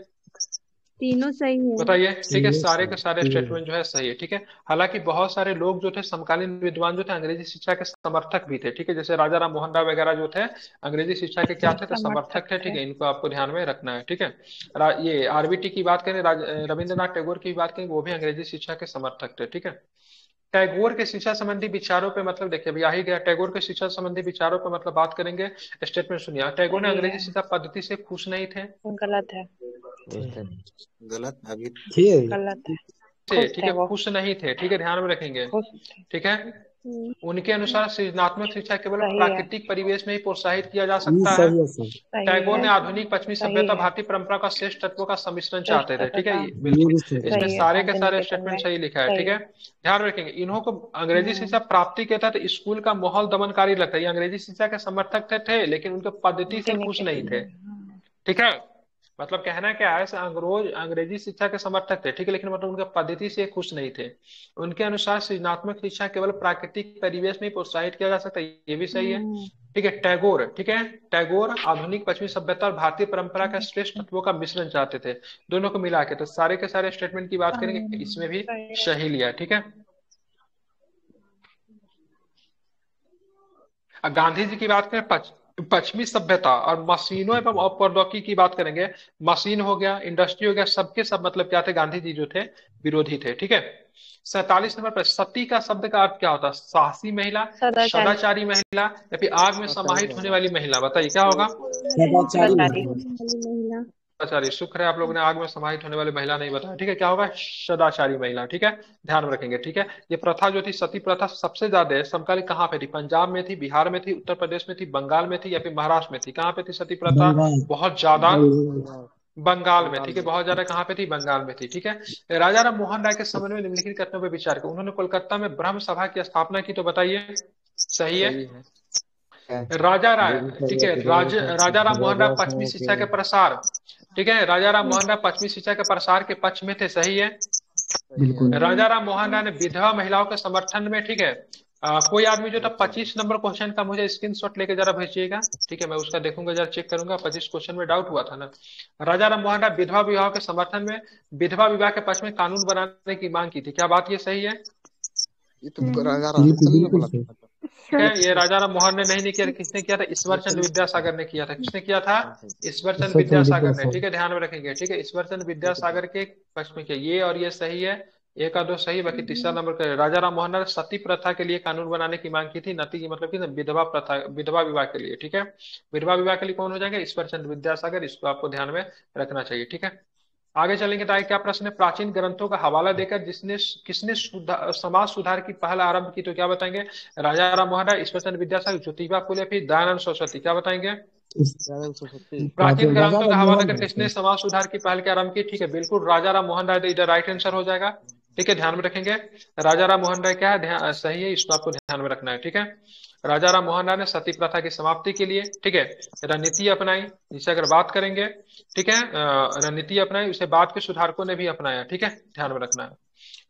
तीनों सही है। बताइए। ठीक है, तीनों सारे के सारे सही। स्टेटमेंट जो है सही है। ठीक है, हालांकि बहुत सारे लोग जो थे समकालीन विद्वान जो थे अंग्रेजी शिक्षा के समर्थक भी थे। ठीक है, जैसे राजा राम मोहन राय वगैरह जो थे अंग्रेजी शिक्षा के क्या थे, तो समर्थक थे। ठीक है, इनको आपको ध्यान में रखना है। ठीक है, ये आरबीटी की बात करें, रविंद्रनाथ टैगोर की बात करें, वो भी अंग्रेजी शिक्षा के समर्थक थे। ठीक है, टैगोर के शिक्षा संबंधी विचारों पे मतलब देखिए अभी आ ही गया, टैगोर के शिक्षा संबंधी विचारों पे मतलब बात करेंगे। स्टेटमेंट सुनिए, टैगोर ने अंग्रेजी शिक्षा पद्धति से खुश नहीं थे। गलत है। गलत अभी गलत है। ठीक है, खुश नहीं थे। ठीक है, ध्यान में रखेंगे। ठीक है, उनके अनुसार सृजनात्मक शिक्षा केवल प्राकृतिक परिवेश में ही प्रोत्साहित किया जा सकता है। सही है सर। टैगोर ने आधुनिक पश्चिमी सभ्यता भारतीय परंपरा का श्रेष्ठ तत्वों का सम्मिश्रण चाहते थे। ठीक है, बिल्कुल इसमें सारे के सारे स्टेटमेंट सही लिखा है। ठीक है, ध्यान रखेंगे। इन्हों को अंग्रेजी शिक्षा प्राप्ति के तहत स्कूल का माहौल दमनकारी लगता है। ये अंग्रेजी शिक्षा के समर्थक थे लेकिन उनके पद्धति से खुश नहीं थे। ठीक है, मतलब कहना क्या है, अंग्रेजी शिक्षा के समर्थक थे, ठीक है, लेकिन मतलब उनके पद्धति से खुश नहीं थे। उनके अनुसार सृजनात्मक शिक्षा केवल प्राकृतिक परिवेश में प्रोत्साहित किया जा सकता है, ये भी सही है। ठीक है, टैगोर, ठीक है, टैगोर आधुनिक पश्चिमी सभ्यता और भारतीय परंपरा का श्रेष्ठ तत्वों का मिश्रण चाहते थे, दोनों को मिला के। तो सारे के सारे स्टेटमेंट की बात करेंगे, इसमें भी सही लिया। ठीक है, गांधी जी की बात करें, पश्चिमी सभ्यता और मशीनों एवं प्रौद्योगिकी की बात करेंगे। मशीन हो गया, इंडस्ट्री हो गया, सबके सब मतलब क्या थे, गांधी जी जो थे विरोधी थे। ठीक है, 47 नंबर पर सती का शब्द का अर्थ क्या होता है? साहसी महिला, सदाचारी महिला, या फिर आग में समाहित होने वाली महिला? बताइए क्या होगा? सदाचारी। शुक्र है आप लोगों ने आग में समाहित होने वाली महिला नहीं बताया। ठीक है, क्या होगा? सदाचारी महिला। ठीक है, ध्यान में रखेंगे। ठीक है, ये प्रथा जो थी, सती प्रथा, सबसे ज्यादा समकालीन कहाँ पे थी? पंजाब में थी, बिहार में थी, उत्तर प्रदेश में थी, बंगाल में थी, या फिर महाराष्ट्र में थी? कहाँ पे थी सती प्रथा बहुत ज्यादा? बंगाल में, ठीक है। बहुत ज्यादा कहाँ पे थी? बंगाल में थी, ठीक है। राजा राम मोहन राय के समय में निम्नलिखित कथनों पर विचार किया। उन्होंने कोलकाता में ब्रह्म सभा की स्थापना की, तो बताइए सही है। राजा राय, ठीक है, राजा राम मोहन राय पश्चिमी शिक्षा के प्रसार, ठीक है, राजा राम मोहन राय पश्चिमी शिक्षा के प्रसार के पक्ष में थे, सही है। बिल्कुल। राजा राम मोहन राय ने विधवा महिलाओं के समर्थन में, ठीक है, कोई आदमी जो था 25 नंबर क्वेश्चन का मुझे स्क्रीनशॉट लेके जरा भेजिएगा, ठीक है, मैं उसका देखूंगा, जरा चेक करूंगा। 25 क्वेश्चन में डाउट हुआ था ना। राजा राम मोहन राय विधवा विवाह के समर्थन में विधवा विवाह के पक्ष में कानून बनाने की मांग की थी, क्या बात ये सही है? ये तो राजा रामचंद्र ने बोला था। ठीक है, ये राजा राम मोहन ने नहीं किया, किसने किया था? ईश्वर चंद्र विद्यासागर ने किया था। किसने किया था? ईश्वर चंद्र विद्यासागर ने, ठीक है, ध्यान में रखेंगे, ठीक है, ईश्वर चंद्र विद्यासागर के पक्ष में किया। ये और ये सही है, एक और दो सही, बाकी तीसरा नंबर का राजा राम मोहन ने सती प्रथा के लिए कानून बनाने की मांग की थी। नती की मतलब की विधवा प्रथा, विधवा विवाह के लिए, ठीक है। विधवा विवाह के लिए कौन हो जाएगा? ईश्वर चंद्र विद्यासागर, इसको आपको ध्यान में रखना चाहिए, ठीक है। आगे चलेंगे तो आगे क्या प्रश्न है? प्राचीन ग्रंथों का हवाला देकर किसने समाज सुधार की पहल आरंभ की, तो क्या बताएंगे? राजा राम मोहन राय, ईश्वर चंद्र विद्यासागर, ज्योतिबा फुले, फिर दयानंद सरस्वती, क्या बताएंगे? प्राचीन ग्रंथों का हवाला देकर किसने समाज सुधार की पहल के आरंभ की? ठीक है, बिल्कुल राजा राम मोहन राय, इधर राइट आंसर हो जाएगा, ठीक है, ध्यान में रखेंगे। राजा राम मोहन राय क्या है? सही है, इसको आपको ध्यान में रखना है, ठीक है। राजा राम मोहन राय ने सती प्रथा की समाप्ति के लिए, ठीक है, रणनीति अपनाई, जिसे अगर बात करेंगे, ठीक है, रणनीति अपनाई, उसे बाद के सुधारकों ने भी अपनाया, ठीक है, ध्यान में रखना है।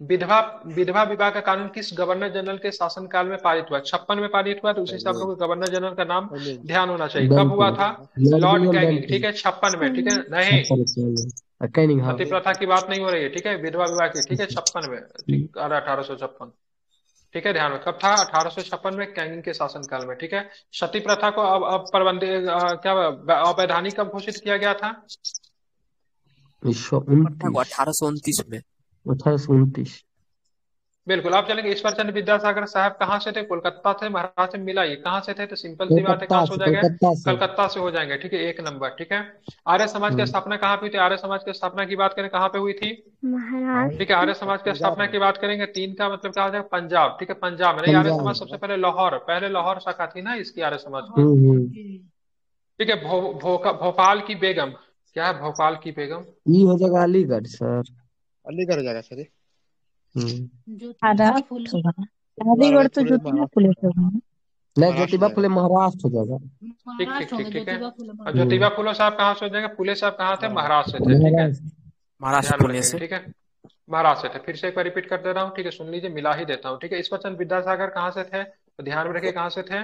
विधवा विधवा विवाह का कानून किस गवर्नर जनरल के शासनकाल में पारित हुआ? 56 में पारित हुआ, तो उसी से आप लोगों को गवर्नर जनरल का नाम ध्यान होना चाहिए। कब हुआ था? लॉर्ड कैनिंग, ठीक है, 56 में, ठीक है, नहीं सती प्रथा की बात नहीं हो रही है, ठीक है, विधवा विवाह की, ठीक है, 56 में, 1856, ठीक है, ध्यान में। कब था? 1856 में, कैनिंग के शासनकाल में, ठीक है। सती प्रथा को अब प्रतिबंधित क्या अवैधानिक कब घोषित किया गया था? 1829 में। 1829। बिल्कुल। आप चलेंगे, ईश्वर चंद्र विद्यासागर साहब कहाँ से थे? कोलकाता से, महाराष्ट्र से मिला, ये कहाँ से थे? तो सिंपल सी बात है, कहाँ से हो जाएगा? कलकत्ता से हो जाएंगे, ठीक है, एक नंबर, ठीक है। आर्य समाज की स्थापना कहाँ पे हुई थी? आर्य समाज की स्थापना की बात करें, कहाँ पे हुई थी? ठीक है, आर्य समाज की स्थापना की बात करेंगे, 3 का मतलब क्या हो जाएगा? पंजाब, ठीक है, पंजाब में। नहीं, आर्य समाज सबसे पहले लाहौर शाखा थी ना इसकी, आर्य समाज की, ठीक है। भोपाल की बेगम, क्या है भोपाल की बेगम? ये हो जाएगा अलीगढ़ सर। अलीगढ़ हो जाएगा सर। अलीगढ़ तो ज्योतिबा फुले होगा। नहीं, ज्योतिबा फुले महाराष्ट्र हो जाएगा। ठीक ठीक ठीक ठीक है। और ज्योतिबा फुले साहब कहाँ से हो जाएंगे? फुले साहब कहाँ थे? महाराष्ट्र से थे, ठीक है, महाराष्ट्र ध्यान पुणे रखेंगे, से। ठीक है, महाराष्ट्र से थे। फिर से एक बार रिपीट कर दे रहा हूँ, ठीक है, सुन लीजिए, मिला ही देता हूँ, ठीक है। ईश्वर चंद्र विद्यासागर कहाँ से थे? तो ध्यान में रखिए, कहाँ से थे?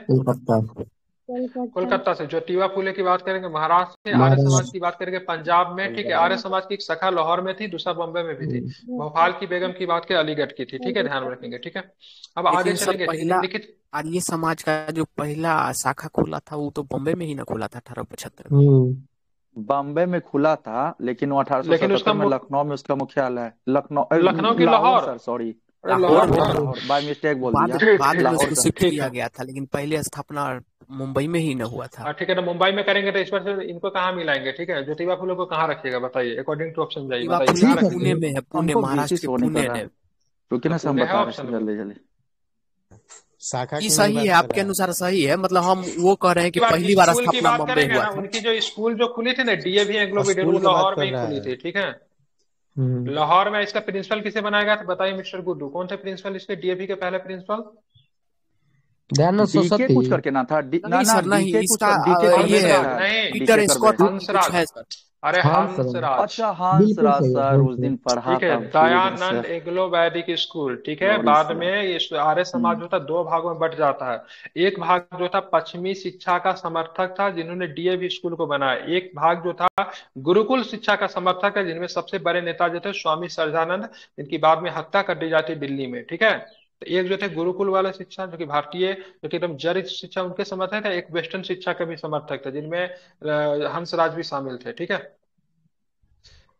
कोलकाता से। ज्योतिबा फुले की बात करेंगे महाराष्ट्र से। आर्य समाज की बात करेंगे पंजाब में, ठीक है। आर्य समाज की एक शाखा लाहौर में थी, दूसरा बॉम्बे में भी थी। भोपाल की बेगम की बात करें, अलीगढ़ की थी, ठीक है, ध्यान रखेंगे, ठीक है। अब आगे लेकिन सर चलेंगे, पहला निम्नलिखित आर्य समाज का जो पहला शाखा खुला था वो तो बॉम्बे में ही ना खुला था 1875 में। बॉम्बे में खुला था, लेकिन वो लेकिन उसका 1877 में लखनऊ में उसका मुख्यालय है। लखनऊ की Lahore, sir, sorry, Lahore Lahore by mistake बोल बाद दिया। बाद में लाहौर उसको सर। शिफ्ट किया गया था, लेकिन पहले स्थापना मुंबई में ही न हुआ था। ठीक है ना। मुंबई में करेंगे तो ईश्वर से इनको कहाँ मिलाएंगे? ठीक है, ज्योतिबा फुले को कहाँ रखिएगा बताइए, अकॉर्डिंग टू ऑप्शन जाइए, ज्योतिबा बताइए फुले कहाँ पुणे रखिएगा? में है, पुणे हमको महाराष्ट्र बेसिस के वो नहीं पुणे कर रहा है। है। रुकिए ना, हम पुणे है बता रहे ऑप्शन हैं, में। जल्दी जल्दी। शाखा ये की नहीं सही है, बात कर आपके रहा है। अनुसार सही है, मतलब हम वो कह रहे हैं कि पहली बार स्कूल की स्थापना बात मुंबई करेंगे हुआ ना, था। उनकी जो स्कूल जो खुली थी ना, डीएवी एंग्लो स्कूल विद्यालय, की बात लाहौर कर में ही रहा खुली है। थी, ठीक है। लाहौर में इसका प्रिंसिपल किसे बनाया गया था बताइए मिस्टर गुड्डू, कौन थे प्रिंसिपल इसके डीएवी के पहले प्रिंसिपल? दयानंद डीके सरस्वती। कुछ करके ना था, ना नहीं ना सर, नहीं, डीके कुछ इसका डीके ये करके है, था, नहीं, पीटर डीके स्कॉट करके। हंसराज, कुछ है सर। अरे हंसराज, अच्छा, हंसराज बिल्कुल सही है, सर, उस बिल्कुल। दिन पढ़ा ठीक है। था, भूल गए दयानंद सर। एग्लो वैदिक स्कूल, ठीक है। सॉरी बाद सर। में ये आर्य समाज जो था 2 भागों में बट जाता है। एक भाग जो था पश्चिमी शिक्षा का समर्थक था, जिन्होंने डीएवी स्कूल को बनाया। एक भाग जो था गुरुकुल शिक्षा का समर्थक है, जिनमें सबसे बड़े नेता जो थे स्वामी सरजानंद, जिनकी बाद में हत्या कर दी जाती दिल्ली में, ठीक है। तो एक जो थे गुरुकुल वाला शिक्षा, जो कि भारतीय, जो कि एकदम जड़ शिक्षा उनके समर्थक थे। एक वेस्टर्न शिक्षा के भी समर्थक थे, जिनमें हंसराज भी शामिल थे, ठीक है।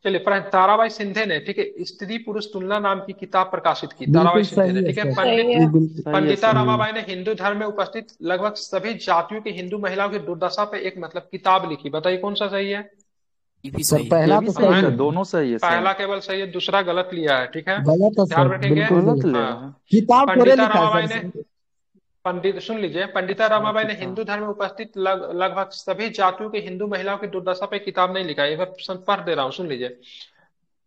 चलिए, ताराबाई सिंधे ने, ठीक है, स्त्री पुरुष तुलना नाम की किताब प्रकाशित की, ताराबाई बिल्कुल सिंधे सही ने, है ठीक है। सर। पंडिता सही है। रमाबाई ने हिंदू धर्म में उपस्थित लगभग सभी जातियों की हिंदू महिलाओं की दुर्दशा पे एक मतलब किताब लिखी, बताइए कौन सा सही है? ये भी सर सही है। पहला ये भी तो सही है सही सर, है, दोनों सही है पहला सर। केवल सही है, दूसरा गलत लिया है, ठीक है, गलत है ध्यान सर, रखेंगे। बिल्कुल गलत गलत। ले हाँ, रहा है। किताब थोड़े पंडिता लिखा है रमाबाई सर। ने पंडित सुन लीजिए, पंडिता रमाबाई ने अच्छा हिंदू धर्म में उपस्थित लगभग सभी जातियों के हिंदू महिलाओं की दुर्दशा पर किताब नहीं लिखा है। ये मैं पढ़ दे रहा हूँ, सुन लीजिए।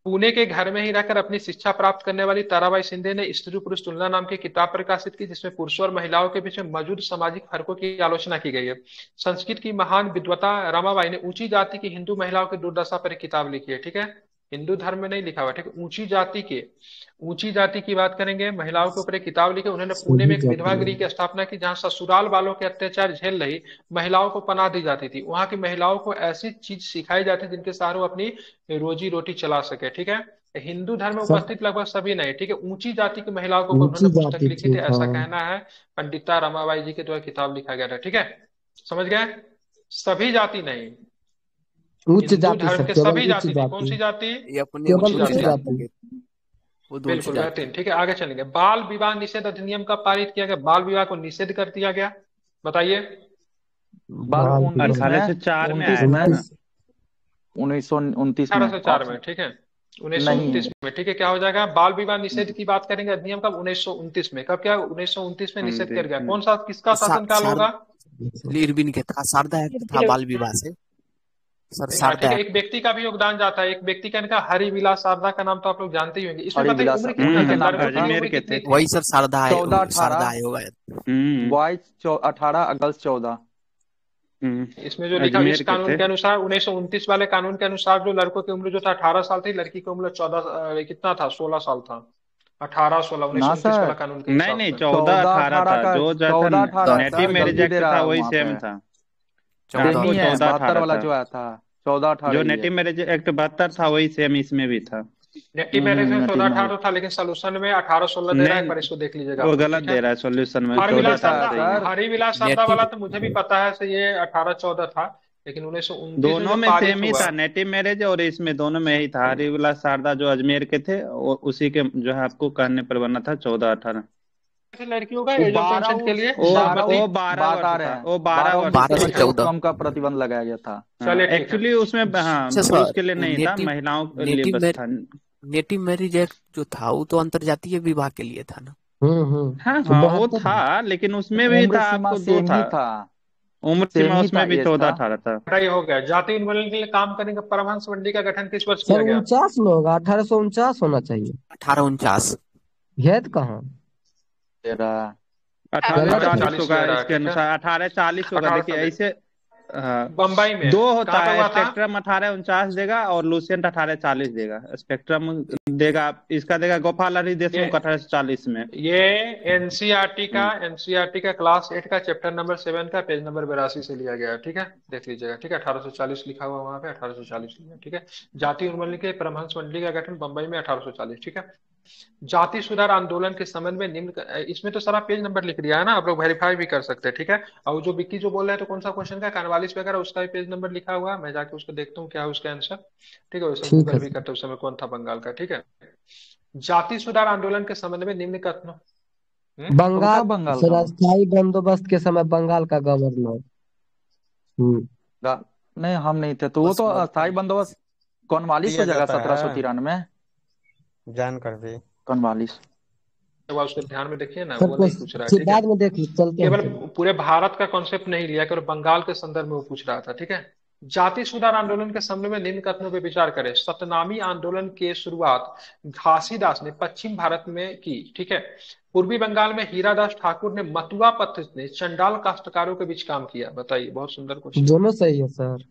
पुणे के घर में ही रहकर अपनी शिक्षा प्राप्त करने वाली ताराबाई शिंदे ने स्त्री पुरुष तुलना नाम की किताब प्रकाशित की, जिसमें पुरुषों और महिलाओं के बीच में मौजूद सामाजिक फर्कों की आलोचना की गई है। संस्कृत की महान विद्वता रमाबाई ने ऊंची जाति की हिंदू महिलाओं की दुर्दशा पर एक किताब लिखी है, ठीक है। हिंदू धर्म में नहीं लिखा हुआ, ठीक है। ऊंची जाति की बात करेंगे, महिलाओं के ऊपर एक किताब लिखी। उन्होंने पुणे में एक विधवा गृह की स्थापना की, जहां ससुराल वालों के अत्याचार झेल रही महिलाओं को पनाह दी जाती थी। वहां की महिलाओं को ऐसी चीज सिखाई जाती जिनके सहारे वो अपनी रोजी रोटी चला सके, ठीक है। हिंदू धर्म में सब उपस्थित लगभग सभी नहीं, ठीक है। ऊंची जाति की महिलाओं को ऊंची उन्होंने पुस्तक जाति लिखी थी, थी, ऐसा हाँ। कहना है पंडिता रमाबाई जी के द्वारा किताब लिखा गया था, ठीक है। समझ गए? सभी जाति नहीं, उच्च हिंदू जाति धर्म सब, के केवल सभी उच्च जाति थी। कौन जाति, सी जाति? ये अपने केवल ऊंची उच्च जाति। जाति। वो दो बिल्कुल जाति बेहतरीन, ठीक है। आगे चलेंगे। बाल विवाह निषेध अधिनियम कब पारित किया गया? बाल विवाह को निषेध कर दिया गया, बताइए। बाल बाल 29 में 1804 में 29 आया में था। 1929 में 1804 में, ठीक है। नहीं 1929 में, ठीक है। क्या हो जाएगा? बाल विवाह निषेध की बात करेंगे अधिनियम कब? 1929 में। कब? क्या 1929 में निषेध कर गया? कौन सा, किसका शासनकाल होगा? इरविन के था, शारदा एक्ट था बाल विवाह से सर, हाँ, शारदा ठीक है। एक्ट। एक व्यक्ति का भी योगदान जाता है, एक व्यक्ति का, इनका हरिविलास शारदा का नाम तो आप लोग जानते ही होंगे। इसमें हरि बताइए विलास उम्र कितनी थी? नाम लड़कों क्या था? की अजमेर उम्र के कितनी थे। थी? वही सर, शारदा 14 शारदा 18 आयोग है। Boys 18 girls 14। इसमें जो लिखा, इस अजमेर के कानून थे। के अनुसार 1929 वाले कानून के अनुसार जो लड़कों की उम्र जो था 18 साल थी, लड़की की उम्र 14 कितना था? 16 साल था। 18 16 ना 1929 वाला सर, कानून के नहीं हिसाब नहीं से। 14 18 था। का जो 14 18 नेटिव सर, मैरिज गलती एक्ट दे रहा था हूँ वही वहाँ सेम पे। था। सेम आपको ही है, 14 72 18 वाला था। जो आया था 14 18 जो ही है। नेटिव मैरिज एक्ट 72 था वही सेम इसमें भी था। नेटिव मैरिज में नेटिव 14 मैरिज 18 था, लेकिन सोल्यूशन में 18 16 दे रहा है, नहीं, पर इसको देख लीजिएगा वो आप लोग, गलत ठीक है। दे रहा है सॉल्यूशन में। हरिविलास 14 होता है शारदा, सर। हरिविलास शारदा नेटिव वाला तो मुझे भी पता है, से ये 18 14 था, लेकिन 1929 में दोनों जो में पारित सेम ही हुआ। था, नेटिव मैरिज और इसमें दोनों में ही था। हरिविलास शारदा जो अजमेर के थे और उसी के जो है आपको कहने पर बना था 14 18। लड़कियों का वो एज ऑफ 12 कंसेंट के लिए वो 12 सहमति। 12 बात वर्ष आ रहे था। हैं, वो 12 वर्ष 12 था। से 14। कम का प्रतिबंध लगाया गया था। चलिए ठीक है। एक्चुअली उसमें हाँ अच्छा पुरुष सर, के लिए नहीं था, नेटिव महिलाओं के लिए नेटिव बस मैर था। नेटिव मैरिज एक्ट जो था वो तो अंतरजातीय विवाह के लिए था ना। हाँ तो हाँ वो 72 था, लेकिन उसमें भी उम्र था सीमा आपको दो सेम था। ही था, उम्र सेम सीमा ही उसमें था, भी एज 14 था। 18 था। ये हो गया। जाति उन्मूलन के लिए काम करेंगे परमहंस मंडी का गठन किस वर्ष सर किया गया? 49 में होगा, 1849 होना चाहिए। 1849 भेद कहाँ? तेरा 1840 1840 होगा ले रहा है, इसके ठीक है। अनुसार। 1840 होगा। देखिए 1840 ऐसे हाँ, बम्बई में दो होता कहाँ पे है, हुआ था? स्पेक्ट्रम 1849 देगा और लुसेंट 1840 देगा। स्पेक्ट्रम देगा, इसका देगा गोपाल हरि देशमुख ये 1840 में। ये एनसीईआरटी का क्लास 8 का चैप्टर नंबर 7 का पेज नंबर 82 से लिया गया है, ठीक है। देख लीजिएगा, ठीक है। 1840 लिखा हुआ वहां पे, 1840 लिया, ठीक है। जाति उन्मूलन के परमहंस मंडली का गठन बंबई में 1840, ठीक है। जाति सुधार आंदोलन के संबंध में निम्न, इसमें तो सारा पेज नंबर लिख दिया है ना, आप लोग वेरीफाई भी कर सकते हैं, ठीक है। और जो विक्की जो बोल रहा है तो कौन सा क्वेश्चन का कार्नवालिस वगैरह उसका भी पेज नंबर लिखा हुआ है, मैं जाके उसको देखता हूँ क्या है उसका आंसर, ठीक है। वैसे ठीक गूगल है भी करते उस समय कौन था बंगाल का, ठीक है। जाति सुधार आंदोलन के संबंध में निम्न कथनों बंगाल बंगाल सर, का अस्थायी बंदोबस्त के समय बंगाल का गवर्नर। नहीं, हम नहीं थे तो वो तो अस्थायी बंदोबस्त कॉर्नवालिस दिया हो जाएगा जाता है 1793 जान कर दे। कॉर्नवालिस। उसको ध्यान में देखिए ना, सर वो नहीं पूछ रहा है, फिर ठीक है। बाद में देख चलते हैं केवल सर। पूरे भारत का कॉन्सेप्ट नहीं लिया, केवल बंगाल के संदर्भ में वो पूछ रहा था, ठीक है। जाति सुधार आंदोलन के संबंध में निम्न कथनों पर विचार करें। सतनामी आंदोलन की शुरुआत घासीदास ने पश्चिम भारत में की, ठीक है। पूर्वी बंगाल में हीरादास ठाकुर ने मतुआ पथ ने चंडाल काश्तकारों के बीच काम किया, बताइए। बहुत सुंदर क्वेश्चन। दोनों सही है सर।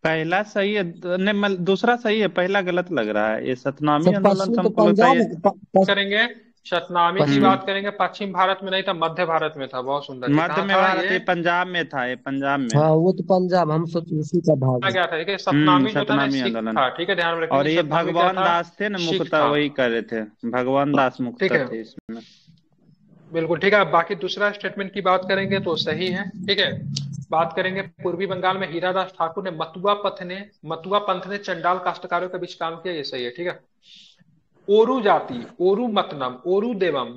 पहला सही है, नहीं दूसरा सही है, पहला गलत लग रहा है। ये सतनामी सर आंदोलन पश्चिम तो हमको लगता है पंजाब करेंगे सतनामी की बात करेंगे, पश्चिम भारत में नहीं था, मध्य भारत में था। बहुत सुंदर। ये मध्य कहाँ में था? भारत, ये ये पंजाब में था, ये पंजाब में हाँ वो तो पंजाब, हम सोच उसी का भाग आ है। गया था, ठीक है। सतनामी जो था ना सतनामी सिख आंदोलन। था, ठीक है, ध्यान में और रखेंगे। ये सतनामी क्या भगवान था? दास थे ना, सिख मुख्यतः था, वही कर रहे थे। भगवान दास ठीक मुख्यतः है। थे इसमें। बिल्कुल ठीक है। बाकी दूसरा स्टेटमेंट की बात करेंगे तो सही है, ठीक है। बात करेंगे पूर्वी बंगाल में हीरादास ठाकुर ने मतुआ पंथ ने चंडाल काश्तकारों के बीच काम किया, ये सही है, ठीक है। ओरू जाति, ओरू मतनम, ओरू देवम,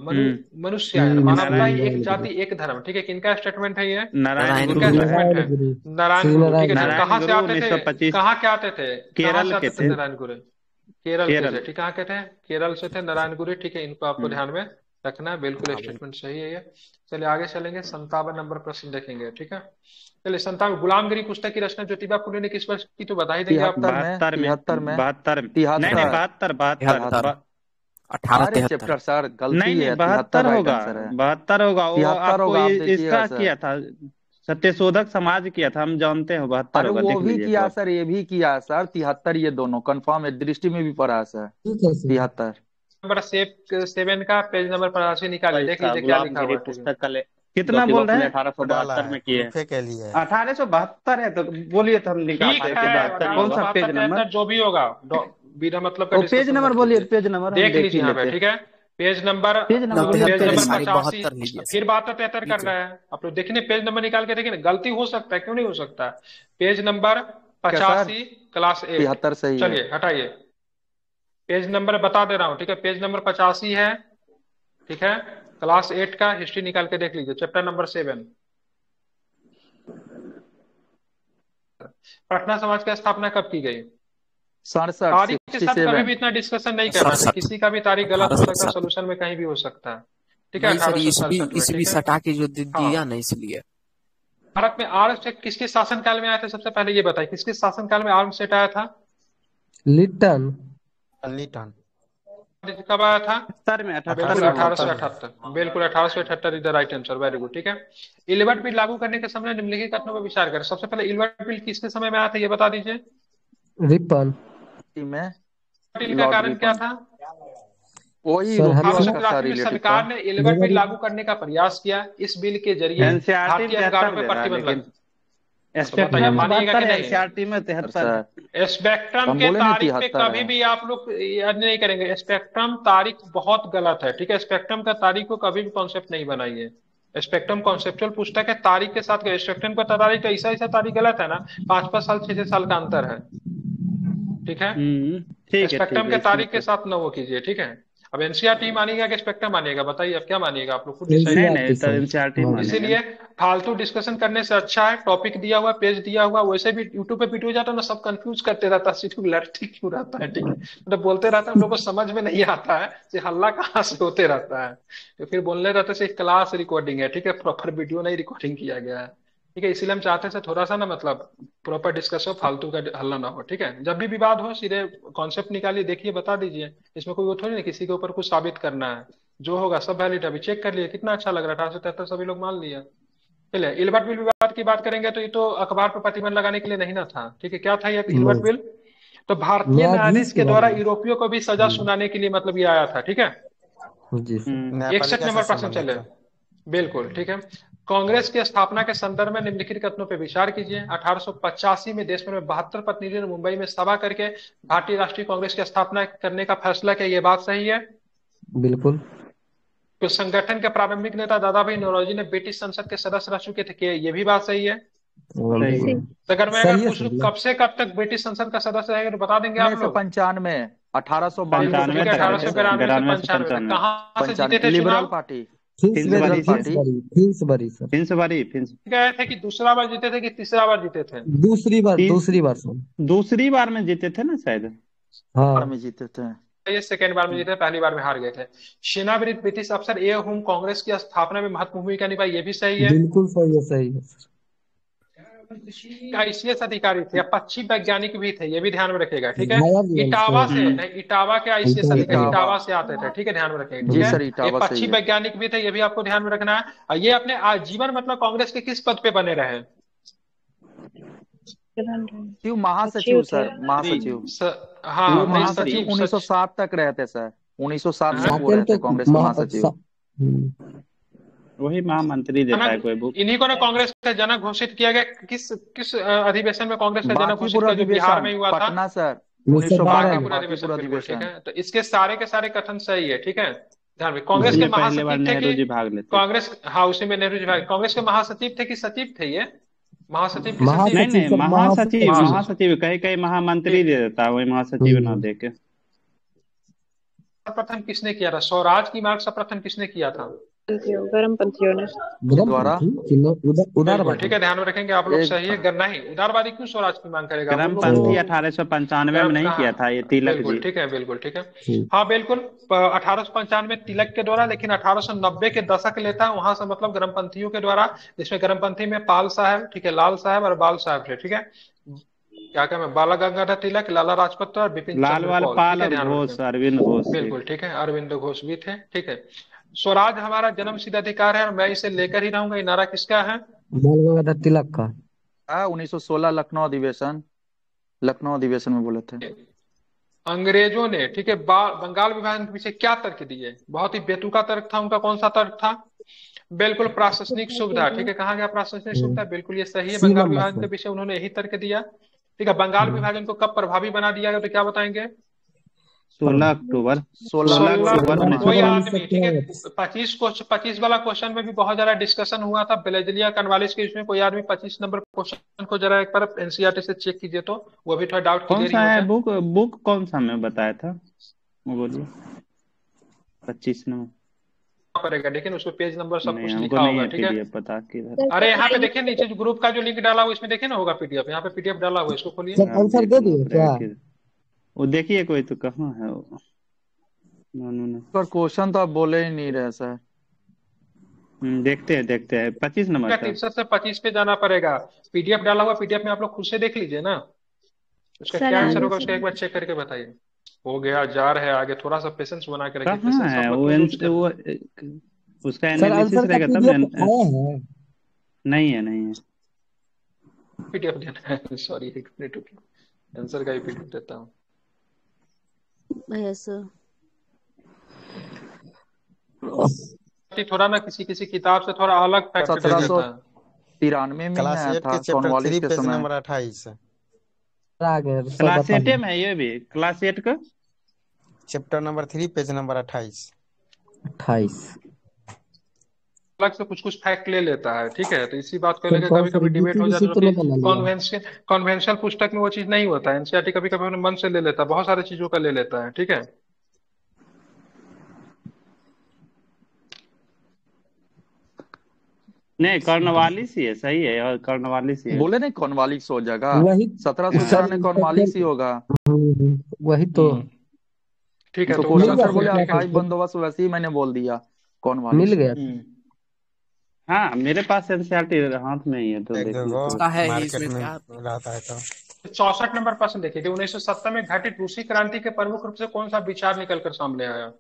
मनुष्यायन, मानवता ही एक जाति एक धर्म, ठीक है। किनका स्टेटमेंट है ये? नारायण किनका गुरु स्टेटमेंट है? नारायण गुरु, ठीक है। नारायण कहाँ से गुरु आते थे? 1925 कहाँ के आते थे? कहाँ केरल से आते के थे थे। नारायण गुरु? केरल के केरल। थे, ठीक है। कहाँ के थे? केरल से थे नारायण गुरु, ठीक है। इनको आपको ध्यान में रखना है, बिल्कुल हाँ भाई। स्टेटमेंट सही है ये। चलिए आगे चलेंगे, 57 नंबर प्रश्न देखेंगे, ठीक है। चलिए 57, गुलामगिरी पुस्तक की रचना ज्योतिबा फुले ने किस वर्ष की, तो बता ही देंगे आप। 73 में 73 में 72 नहीं नहीं 73 72 अरे 1873। चैप्टर सर गलती नहीं नहीं है 72 राइट होगा, आंसर है 72 होगा। वो 73 आपको होगा, आप देखिएगा इसका सर। किया था, सत्यशोधक समाज किया था, हम जानते हैं 72 अरे होगा, वो देख भी लीजिए एक किया बार। सर, ये भी किया सर, 73 ये दोनों कंफर्म है, दृष्टि में भी पढ़ा है सर। ठीक है सर। 73 नंबर 7 का पेज नंबर 85 निकालिए, देख लीजिए क्या लिखा हुआ गुलामगिरी है, ठीक है। पुस्तक का कितना बोल रहे हैं? 1872 में किए। प्रूफे के लिए 1872 है तो बोलिए तो हम निकालते ठीक हैं है, 72। कौन सा पेज नंबर? जो भी होगा बिना मतलब का वो पेज डिस्कशन नंबर मत बोलिए, कीजिए। पेज नंबर हम देख देख लीजिए ही यहाँ पे, लेते। ठीक है। पेज नंबर पेज नंबर बोलिए, पेज पेज नंबर नंबर। सारी 85। 72 लीजिए फिर 72 कर रहा है, आप लोग देखिए पेज नंबर निकाल के देखिए ना, गलती हो सकता है, क्यों नहीं हो सकता। पेज नंबर क्या सर 85 क्लास 8। 73 सही है। चलिए हटाइए, पेज नंबर बता दे रहा हूँ, ठीक है। पेज नंबर 85 है, ठीक है। क्लास 8 का हिस्ट्री निकाल के देख लीजिए, चैप्टर नंबर 7। पटना समाज की स्थापना कब की गई? 67 तारीख के साथ कभी 67 भी इतना डिस्कशन नहीं करना चाहिए, 67 किसी का भी तारीख गलत हो सकता है, 1867। सोल्यूशन में कहीं भी हो सकता है, ठीक है। नहीं सर, 1867 में, इसलिए ठीक है। सटा के जो हाँ, दिया ना इसलिए। भारत में आर्म्स सेट किसके शासनकाल में आया था? सबसे पहले ये बताइए, किसके शासनकाल में आर्म्स सेट आया था? लिट्टन। लिटन कब आया था? 78 में बिल्कुल 1878 में। 1878, बिल्कुल 1878 is the right answer, very good, ठीक है। इल्बर्ट बिल लागू करने के समय निम्नलिखित कथनों पर विचार करें। सबसे पहले इल्बर्ट बिल किसके समय में आया था, ये बता दीजिए। रिपन। में बिल का लॉर्ड कारण क्या रिपन था? वही सर रोहियों हमें का सर 1883 में रिलेटिव था। सरकार ने इल्बर्ट बिल जनवरी लागू करने का प्रयास किया। इस बिल के जरिए एनसीईआरटी भारतीय में अधिकारों 73 पर दे रहा है, प्रतिबंध लेकिन लगा। तो स्पेक्ट्रम बताइए, में मानिएगा कि 72 है, नहीं? एनसीईआरटी में 73 है। सर स्पेक्ट्रम हम के बोले नहीं तारीख पे 73 कभी है। भी आप लोग याद नहीं करेंगे, स्पेक्ट्रम तारीख बहुत गलत है, ठीक है। स्पेक्ट्रम का तारीख को कभी भी कॉन्सेप्ट नहीं बनाइए। स्पेक्ट्रम कॉन्सेप्चुअल पुस्तक है, तारीख के साथ स्पेक्ट्रम का तारीख का ऐसा तारीख गलत है ना, 5-5 साल 6-6 साल का अंतर है, ठीक है। ठीक है स्पेक्ट्रम के इसमें तारीख के तो साथ न वो कीजिए, ठीक है। अब एनसीईआरटी मानिएगा कि स्पेक्ट्रम मानिएगा, बताइए अब क्या मानिएगा, आप लोग खुद डिसाइड नहीं करिए। नहीं तो एनसीईआरटी हाँ। मानेंगे। इसीलिए फालतू डिस्कशन करने से अच्छा है टॉपिक दिया हुआ, पेज दिया हुआ, वैसे भी यूट्यूब पे वीडियो जाता है ना, सब कंफ्यूज करते रहता है, सीधू लड़ती क्यों रहता है, ठीक है। मतलब बोलते रहता है, हम लोग को समझ में नहीं आता है कि हल्ला कहाँ से होते रहता है, तो फिर बोलने रहते हैं क्लास रिकॉर्डिंग है, ठीक है, प्रॉपर वीडियो नहीं रिकॉर्डिंग किया गया है, ठीक है। इसीलिए हम चाहते हैं थोड़ा सा ना मतलब प्रॉपर डिस्कस हो, फालतू का हल्ला ना हो, ठीक है। जब भी विवाद हो सीधे कॉन्सेप्ट निकालिए, देखिए, बता दीजिए, इसमें कोई वो थोड़ी ना किसी के ऊपर कुछ साबित करना है, जो होगा सब वैलिड। अभी चेक कर लिए, कितना अच्छा लग रहा है, 1873 सभी लोग मान लिया। चलिए इल्बर्ट बिल विवाद की बात करेंगे तो ये तो अखबार पर प्रतिबंध लगाने के लिए नहीं ना था, ठीक है। क्या था ये इल्बर्ट बिल? तो भारतीय न्यायाधीश न्यायाधीश के के द्वारा बारे में। यूरोपियों को भी सजा सुनाने के लिए मतलब ये आया था, ठीक है। जी सर। 61 न्यायपालिका नंबर से प्रश्न संबंधित चले, था। बिल्कुल ठीक है। कांग्रेस की स्थापना के संदर्भ में निम्नलिखित कथनों पर विचार कीजिए। 1885 में देश भर में 72 प्रतिनिधियों ने मुंबई में सभा करके भारतीय राष्ट्रीय कांग्रेस की स्थापना करने का फैसला किया, ये बात सही है? बिल्कुल। तो संगठन के प्रारंभिक नेता दादा भाई नौरोजी ने ब्रिटिश संसद के सदस्य रह चुके थे, ये भी बात सही है? सही। तो अगर मैं सही अगर है पूछ लूं सर। कब से कब तक ब्रिटिश संसद का सदस्य रहेगा, तो बता देंगे आप लोग? 1995 1892 ठीक है, 1892 से 92 से 95 कहाँ से जीते थे लिबरल चुनाव? Party Finsbury sir. ठीक है थे कि दूसरा बार जीते थे कि तीसरा बार जीते थे? दूसरी बार सर। दूसरी बार में जीते थे ना शायद। हाँ में जीते थे। ये सेकेंड बार में जीते, पहली बार में हार गए थे। सेना विरुद्ध ब्रिटिश अफसर ए हुम कांग्रेस की स्थापना में महत्वपूर्ण भूमिका निभाई, ये भी सही है? बिल्कुल सही है सर। आईसीएस अधिकारी थे, पक्षी वैज्ञानिक भी थे, ये भी ध्यान में रखिएगा, ठीक है। नया नियम इटावा सर। से नहीं, इटावा के आईसीएस अधिकारी इटावा। इटावा से आते थे, ठीक है, ध्यान में रखिएगा, जी ठीक सर, है। ये इटावा पक्षी सही है। वैज्ञानिक भी थे, ये भी आपको ध्यान में रखना है। और ये अपने आजीवन मतलब कांग्रेस के किस पद पे बने रहे? सचिव महासचिव सर, महासचिव हाँ वो नहीं, महासचिव सचिव 1907 तक रहते सर। 1907 तक वो सेकंड रहते तो कांग्रेस के महासचिव। वही महामंत्री देता है कोई बुक। इन्हीं को ना कांग्रेस का जनक घोषित किया गया। किस अधिवेशन में कांग्रेस का जनक घोषित बांकीपुर किया, जो बिहार में अधिवेशन हुआ था? पटना सर, 1912 बांकीपुर में। अधिवेशन, बांकीपुर बिल्कुल, ठीक अधिवेशन। है। तो इसके सारे कथन सही है, ठीक है, ध्यान में। कांग्रेस के उसमें पहले बार महासचिव थे नेहरू जी कि भाग लेते। कांग्रेस, हाँ उसी में नेहरू जी भाग, कांग्रेस के महासचिव थे कि सचिव थे? ये महासचिव की महासचिव। सचिव? नहीं सर, महासचिव महासचिव। महासचिव कहीं महामंत्री दे देता है, वही महासचिव ना दे के। सर्वप्रथम किसने किया था? स्वराज की मार्ग सर्वप्रथम किसने किया था? गर्मपंथियों ने द्वारा बिल्कुल उदारवादी। ठीक है, ध्यान में रखेंगे आप लोग। एक सही है, नहीं उदारवादी क्यों स्वराज की मांग करेगा? वो लोग गर्मपंथी तो 1895 में नहीं कहाँ? किया था ये तिलक बिल्कुल जी। ठीक है, बिल्कुल ठीक है। हाँ बिल्कुल, 1895 तिलक के द्वारा, लेकिन 1890 के दशक लेता है वहां से मतलब गर्मपंथियों के द्वारा, जिसमें गर्मपंथी में पाल साहब, ठीक है, लाल साहब और बाल साहब थे, ठीक है। क्या क्या मैं, बाला गंगाधर तिलक, लाला लाजपत राय और बिपिन लाल चंद्र वाल पॉल, पाल ठीक है, और ध्यान घोष, रखें। अरविंद घोष। बिल्कुल ठीक है, अरविंद घोष भी थे, ठीक है। स्वराज हमारा जन्म सिद्ध अधिकार है और मैं इसे लेकर ही रहूंगा, ये नारा किसका है? बाल गंगाधर तिलक का। 1916 लखनऊ अधिवेशन में बोले थे। अंग्रेजों ने, ठीक है, बंगाल विभाजन के पीछे क्या तर्क दिए? बहुत ही बेतुका तर्क था उनका। कौन सा तर्क था? बिल्कुल प्रशासनिक सुविधा, ठीक है। कहा गया प्रशासनिक सुविधा? बिल्कुल ये सही है। सी बंगाल नंबर विभाजन के पर। पीछे उन्होंने यही तर्क दिया, ठीक है। बंगाल विभाजन को कब प्रभावी बना दिया गया, तो क्या बताएंगे? 16 अक्टूबर 16 अक्टूबर कोई 1916। आदमी, ठीक है, 25 वाला क्वेश्चन में भी बहुत ज्यादा डिस्कशन हुआ था बेलेजलिया कॉर्नवालिस के, इसमें कोई आदमी 25 नंबर क्वेश्चन को जरा एक बार एनसीईआरटी से चेक कीजिए तो वो भी थोड़ा डाउट कौन क्लियर ही सा हो है जाए। बुक कौन सा मैं बताया था, वो बोलिए। 25 नंबर पड़ेगा, लेकिन उसमें पेज नंबर सब नहीं, कुछ हमको लिखा नहीं होगा, है ठीक है। पीडीएफ पता किधर। अरे यहाँ पे देखिए नीचे जो ग्रुप का जो लिंक डाला हुआ, इसमें देखिए ना होगा पीडीएफ, यहाँ पे पीडीएफ डाला हुआ है, इसको खोलिए। सर आंसर दे दिए क्या? वो देखिए कोई तो कहाँ है वो। नो। पर क्वेश्चन तो आप बोले ही नहीं रहे सर। देखते हैं 25 नंबर क्या का। 63 से 25 पे जाना पड़ेगा। पीडीएफ डाला हुआ, पीडीएफ में आप लोग खुद से देख लीजिए ना, उसका क्या आंसर होगा उसका एक बार चेक करके बताइए। हो गया, जा रहे हैं आगे, थोड़ा सा पेशेंस बना के रखिए। कहाँ है वो उसका एनालिसिस रहेगा तब ना। नहीं है पीडीएफ देना है, सॉरी एक मिनट रुकिए, आंसर का ही पीडीएफ देता हूँ। थोड़ा ना किसी किताब से थोड़ा अलग फैक्ट दे देता है। 1793 में क्लास आया 8 था के चैप्टर 3 कॉर्नवालिस के पेज समय। नंबर 28 क्लास 8 में ये भी क्लास 8 का चैप्टर नंबर 3 पेज नंबर 28 अलग से कुछ फैक्ट ले लेता है, ठीक है। तो इसी बात को लेकर कभी कभी डिबेट हो जाता है कि कॉन्वेंशनल पुस्तक में वो चीज नहीं होता है। एनसीईआरटी कभी कभी अपने मन से ले लेता है, बहुत सारी चीजों का ले लेता है, ठीक है। नहीं, कॉर्नवालिस ही है, सही है, और कॉर्नवालिस ही है। बोले नहीं कॉर्नवालिस हो जाएगा, वही 1711 में कॉर्नवालिस ही होगा। वही तो ठीक है। तो क्वेश्चन सर बोले अस्थायी बंदोबस्त, वैसे ही मैंने बोल दिया कॉर्नवालिस मिल गया। हाँ, मेरे पास एनसीईआरटी हाथ में ही है, तो देखिए मार्केट में रहता है तो 64 नंबर प्रश्न देखिए कि 1970 में घटित रूसी क्रांति के प्रमुख रूप से कौन सा विचार निकलकर सामने आया?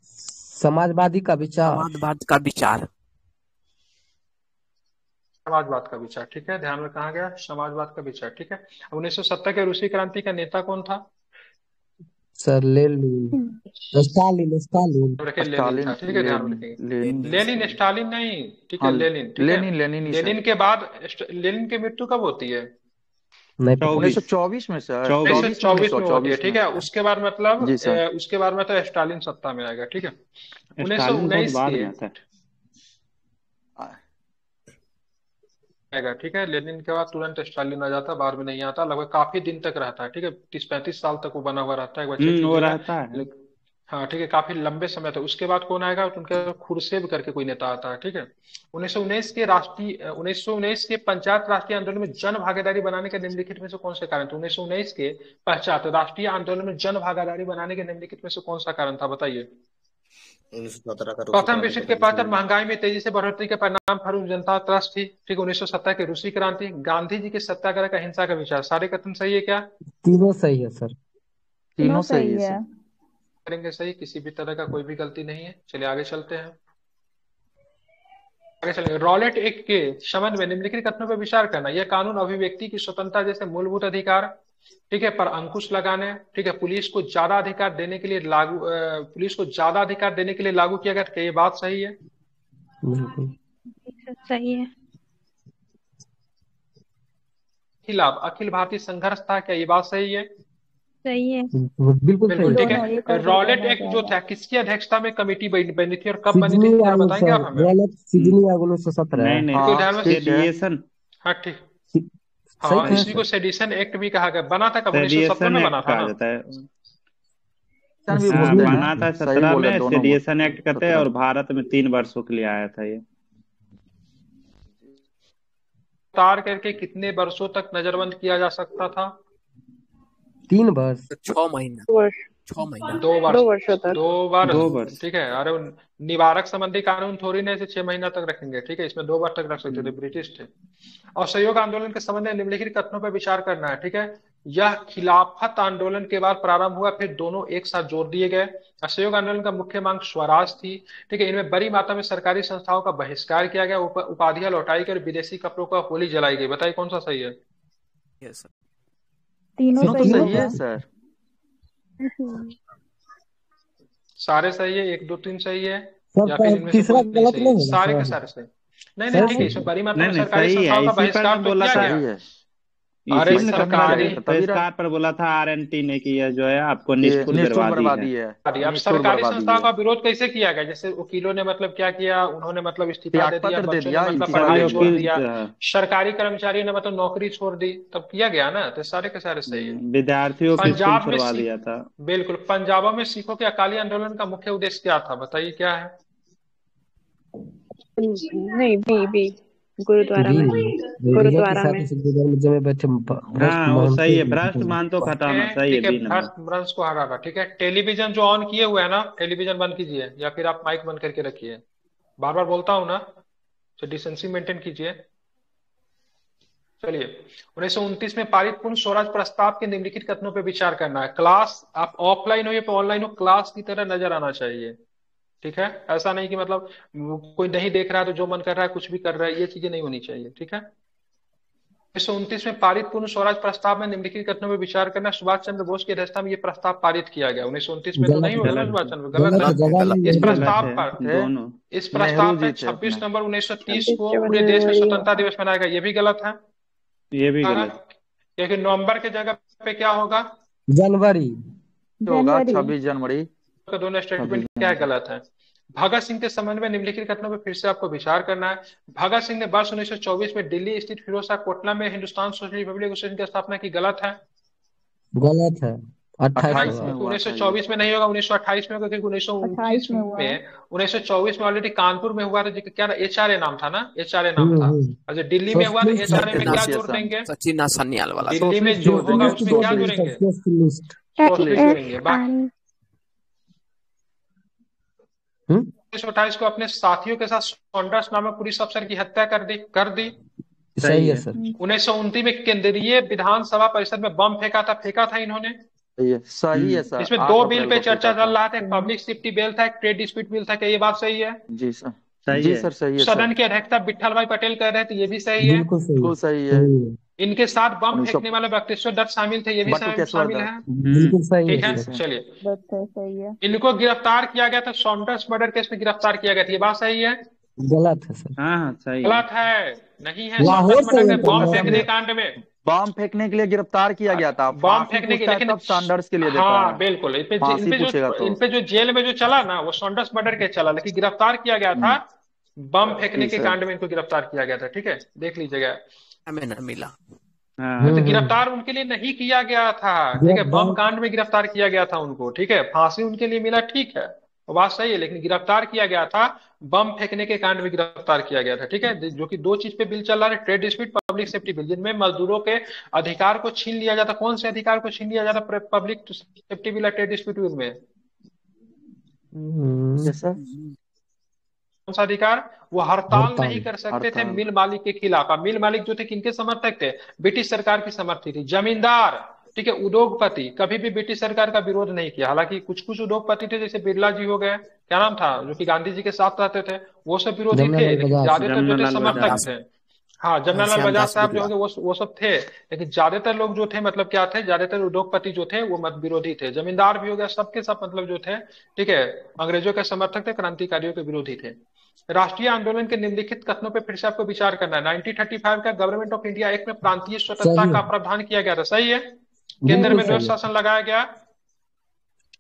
समाजवादी का विचार। समाजवाद का विचार, ठीक है, ध्यान में कहा गया समाजवाद का विचार, ठीक है। 1970 के रूसी क्रांति का नेता कौन था? सर स्टालिन लेनिन था, ठीक है, ध्यान में रखेंगे। लेनिन, स्टालिन नहीं, ठीक है, लेनिन, ठीक है। लेनिन के बाद लेनिन की मृत्यु कब होती है? 1924 में सर, 1924 में होती है, ठीक है। उसके बाद मतलब स्टालिन सत्ता में आएगा, ठीक है। 1919 के आएगा, ठीक है। लेनिन के बाद तुरंत स्टालिन आ जाता है, बाद में नहीं आता, लगभग काफी दिन तक रहता है, ठीक है। 30-35 साल तक वो बना हुआ रहता है, वो रहता है। हाँ ठीक है, काफी लंबे समय तक। उसके बाद कौन आएगा? उनके खुर्सेब करके कोई नेता आता है, ठीक है। 1919 के पंचायत राष्ट्रीय आंदोलन में जन भागीदारी बनाने के निम्नलिखित में से कौन से कारण थे? 1919 के पश्चात राष्ट्रीय आंदोलन में जन भागीदारी बनाने के निम्नलिखित में से कौन सा कारण था, बताइए। 1917 का प्रथम विश्व के पश्चात महंगाई में तेजी से बढ़ोतरी के परिणाम फर्म जनता त्रस्त थी, ठीक। 1917 की रूसी क्रांति, गांधी जी के सत्याग्रह का हिंसा का विचार। सारे कथन सही है क्या? तीनों सही है सर, तीनों सही है। करेंगे सही, किसी भी तरह का कोई भी गलती नहीं है। चलिए आगे चलते हैं, आगे चलेंगे। रॉलेट एक्ट के संबंध में निम्नलिखित कथनों पर विचार करना। यह कानून अभिव्यक्ति की स्वतंत्रता जैसे मूलभूत अधिकार, ठीक है, पर अंकुश लगाने, ठीक है, पुलिस को ज्यादा अधिकार देने के लिए लागू किया गया था। ये बात सही है? सही है। खिलाफ अखिल भारतीय संघर्ष था, क्या ये बात सही है? सही है, बिल्कुल ठीक है। रॉलेट एक्ट जो था किसकी अध्यक्षता में कमेटी बनी थी और कब बनी थी, बताएंगे आप हमें? नहीं, सेडिशन। हाँ ठीक, हाँ इसी को सेडिशन एक्ट भी कहा गया। बना था कब? 1970 में बना था ना। भी हाँ बोलते बना हैं, था सही 17 बोले में, दोनों सेडिएशन एक्ट कहते हैं, 17 और भारत में 3 वर्षों के लिए आया था ये। गिरफ्तार करके कितने वर्षों तक नजरबंद किया जा सकता था? 3 वर्ष। 6 महीना, 2 वर्ष, 6 महीना। 2 वर्ष, 2 वर्षों तक। 2 वर्ष, 2 वर्ष। ठीक है। अरे निवारक संबंधी कानून थोड़ी ना ऐसे 6 महीना तक रखेंगे, ठीक है, इसमें 2 वर्ष तक रख सकते थे, ब्रिटिश थे। असहयोग आंदोलन के संबंध में निम्नलिखित कथनों पर विचार करना है, ठीक है। यह खिलाफत आंदोलन के बाद प्रारंभ हुआ, फिर दोनों एक साथ जोड़ दिए गए। असहयोग आंदोलन का मुख्य मांग स्वराज थी, ठीक है। इनमें बड़ी मात्रा में सरकारी संस्थाओं का बहिष्कार किया गया, उपाधियां लौटाई गई और विदेशी कपड़ों का होली जलाई गई। बताइए कौन सा सही है? Yes sir. तीनों तीनों तो सही सही है होगा। सर। सारे सही है, 1 2 3 सही है, सर या फिर इनमें से तीसरा कोई नहीं गलत सही नहीं है? होगा सारे के सर? सारे सही। नहीं सर ठीक है, इसमें बड़ी मात्रा नहीं में नहीं सरकारी सही है, संस्थाओं का इसी पर बहिष्कार मैं तो बोला किया था, गया। सही है। अरे इसी में तो सरकारी मैं बहिष्कार पर बोला था आरएनटी ने कि यह जो है आपको ये निष्ठुर निष्ठुर बर्बादी बर्बादी है। है, अब निष्ठुर सरकारी बर्बादी संस्थाओं का है। विरोध कैसे किया गया? जैसे वकीलों ने मतलब क्या किया, उन्होंने मतलब इस्तीफा त्याग दे दिया, पत्र दे बच्चों ने दिया, मतलब इसी पढ़ाई कारण छोड़ वकील दिया, सरकारी कर्मचारियों ने मतलब नौकरी छोड़ दी, तब किया गया ना, तो सारे के सारे सही है। विद्यार्थियों की स्कूल पंजाब में छुड़वा दिया था। बिल्कुल, पंजाबों में सिखों के अकाली आंदोलन का मुख्य उद्देश्य क्या था? बताइए क्या है? नहीं, बी गुरुद्वारा बी में, रिलीजन की गुरुद्वारा शादी में। से गुरुद्वारे में बैठे भ्रष्ट हाँ वो सही है, भ्रष्ट महंत। मान तो हटाना सही है, ठीक है, बी नंबर। भ्रष्ट को हटाना, ठीक है। टेलीविजन जो ऑन किए हुए है ना, टेलीविजन बंद कीजिए, या फिर आप माइक बंद करके रखिए। बार बार बोलता हूं ना, तो डिसेंसी मेंटेन कीजिए। चलिए, 1929 में पारित पूर्ण स्वराज प्रस्ताव के निम्नलिखित कथनों पर विचार करना है। क्लास, आप ऑफलाइन हो या ऑनलाइन हो, क्लास की तरह नजर आना चाहिए, ठीक है। ऐसा नहीं कि मतलब कोई नहीं देख रहा है तो जो मन कर रहा है कुछ भी कर रहा है, ये चीजें नहीं होनी चाहिए, ठीक है। 1929 में पारित पूर्ण स्वराज प्रस्ताव में निम्नलिखित कथनों में विचार करना। सुभाष चंद्र बोस की अध्यक्षता में ये प्रस्ताव पारित किया गया। 1929 में तो नहीं होगा ना गलत सुभाष है, चंद्र, गलत है। इस गलत प्रस्ताव है पर दोनों। इस प्रस्ताव नेहरू पर जी थे 26 अपने। नवंबर 1930 को 26 पूरे देश में जनवरी स्वतंत्रता होगा। दिवस मनाया गया। ये भी गलत है, ये भी गलत। क्योंकि नवंबर के जगह पे क्या होगा? जनवरी होगा जनवरी। 26 जनवरी। तो दोनों स्टेटमेंट 26 क्या जनवरी। गलत है? भगत सिंह के संबंध में निम्नलिखित कथनों पर फिर से आपको विचार करना है। भगत सिंह ने वर्ष 1924 में दिल्ली स्थित फिरोज शाह कोटला में हिंदुस्तान सोशलिस्ट रिपब्लिक एसोसिएशन की स्थापना की। गलत है, गलत है। 28 28 होगा। में हुआ था ये। 1924 में नहीं होगा, 1928 में होगा, क्योंकि 28 में हुआ है। 1924 में ऑलरेडी कानपुर में हुआ था, जो क्या एचआरए नाम था ना, एचआरए नाम था। अच्छा, दिल्ली में हुआ तो सोशलिस्ट एचआरए में क्या जोड़ एसोसिएशन। देंगे? सचिन सन्याल वाला सर। दिल्ली में सोशलिस्ट जो जोड़ होगा देंगे, उसमें क्या सोशलिस्ट। जोड़ेंगे? सोशलिस्ट। सोशलिस्ट जोड़ेंगे। बाकी हम्म 1928 को अपने साथियों के साथ सॉन्डर्स नामक पुलिस अफसर की हत्या कर दी। सही है सर। 1929 में केंद्रीय विधानसभा परिषद में बम फेंका था इन्होंने। सही है सर। इसमें 8 2 बिल अप्रैल पे को चर्चा फेंका चल था। रहा था, एक पब्लिक सेफ्टी बिल था, एक ट्रेड डिस्प्यूट बिल था। क्या ये बात सही है? जी सर। सही जी है। सर, सही है सदन सर। की अध्यक्षता विट्ठल भाई पटेल कर रहे थे, ये भी सही है। बिल्कुल सही है। बिल्कुल सही है। इनके साथ बम 1900 फेंकने वाले बक्तेश्वर दत्त शामिल थे, ये भी बट्टू केशवर शामिल है। दत्त। बिल्कुल सही ठीक है है, सर। चलिए। सही है। इनको गिरफ्तार किया गया था, सॉन्डर्स मर्डर केस में गिरफ्तार किया गया था, ये बात सही है? गलत है सर। हाँ हाँ सही है। गलत है, नहीं है। लाहौर सॉन्डर्स से मर्डर में लेकर बम लाहौर फेंकने में। कांड में बम फेंकने के लिए गिरफ्तार किया गया था। बम फांसी फेंकने की, पूछता है लेकिन तब सैंडर्स के लिए देता हाँ है। बिल्कुल, फांसी पूछेगा तो। इन पे जो जेल में जो चला ना, वो सॉन्डर्स मर्डर के चला, लेकिन गिरफ्तार किया गया था बम फेंकने जी के सर। कांड में, इनको गिरफ्तार किया गया था। ठीक है, देख लीजिएगा। हमें ना मिला। हाँ तो गिरफ्तार उनके लिए नहीं किया गया था, ठीक है, बम गिरफ्तार कांड में गिरफ्तार किया गया था उनको। ठीक है, फांसी उनके लिए मिला, ठीक है, वो बात सही है, लेकिन गिरफ्तार किया गया था बम फेंकने के कांड में गिरफ्तार किया गया था। ठीक है, जो कि 2 चीज पे बिल चल रहा है, trade dispute, public safety bill, जिनमें मजदूरों के अधिकार को छीन लिया जाता। कौन से अधिकार को छीन लिया जाता? Public safety bill, trade dispute bill में जैसा कौन सा अधिकार? वो हड़ताल हड़ताल। नहीं कर सकते थे हड़ताल। मिल मालिक के खिलाफ। अब मिल मालिक जो थे किनके समर्थक थे? ब्रिटिश सरकार की समर्थक थी। जमींदार, ठीक है, उद्योगपति कभी भी ब्रिटिश सरकार का विरोध नहीं किया। हालांकि कुछ कुछ उद्योगपति थे, जैसे बिरला जी हो गए, क्या नाम था, जो कि गांधी जी के साथ रहते थे, वो सब विरोधी थे, जमनालाल लेकिन बजाज। ज्यादातर जो थे जमनालाल समर्थक बजाज। थे। हाँ, जमनालाल श्यामदास बजाज साहब जो बिरला। होंगे वो सब थे, लेकिन ज्यादातर लोग जो थे मतलब क्या थे, ज्यादातर उद्योगपति जो थे वो मत विरोधी थे। जमींदार भी हो गया, सबके सब मतलब जो थे, ठीक है, अंग्रेजों के समर्थक थे, क्रांतिकारियों के विरोधी थे। राष्ट्रीय आंदोलन के निम्नलिखित कथनों पर फिर से आपको विचार करना है। 1935 का गवर्नमेंट ऑफ इंडिया एक्ट में प्रांतीय स्वतंत्रता सही का है। प्रावधान किया गया था। सही है, केंद्र बिल्कुल में द्वैत सही है। शासन लगाया गया,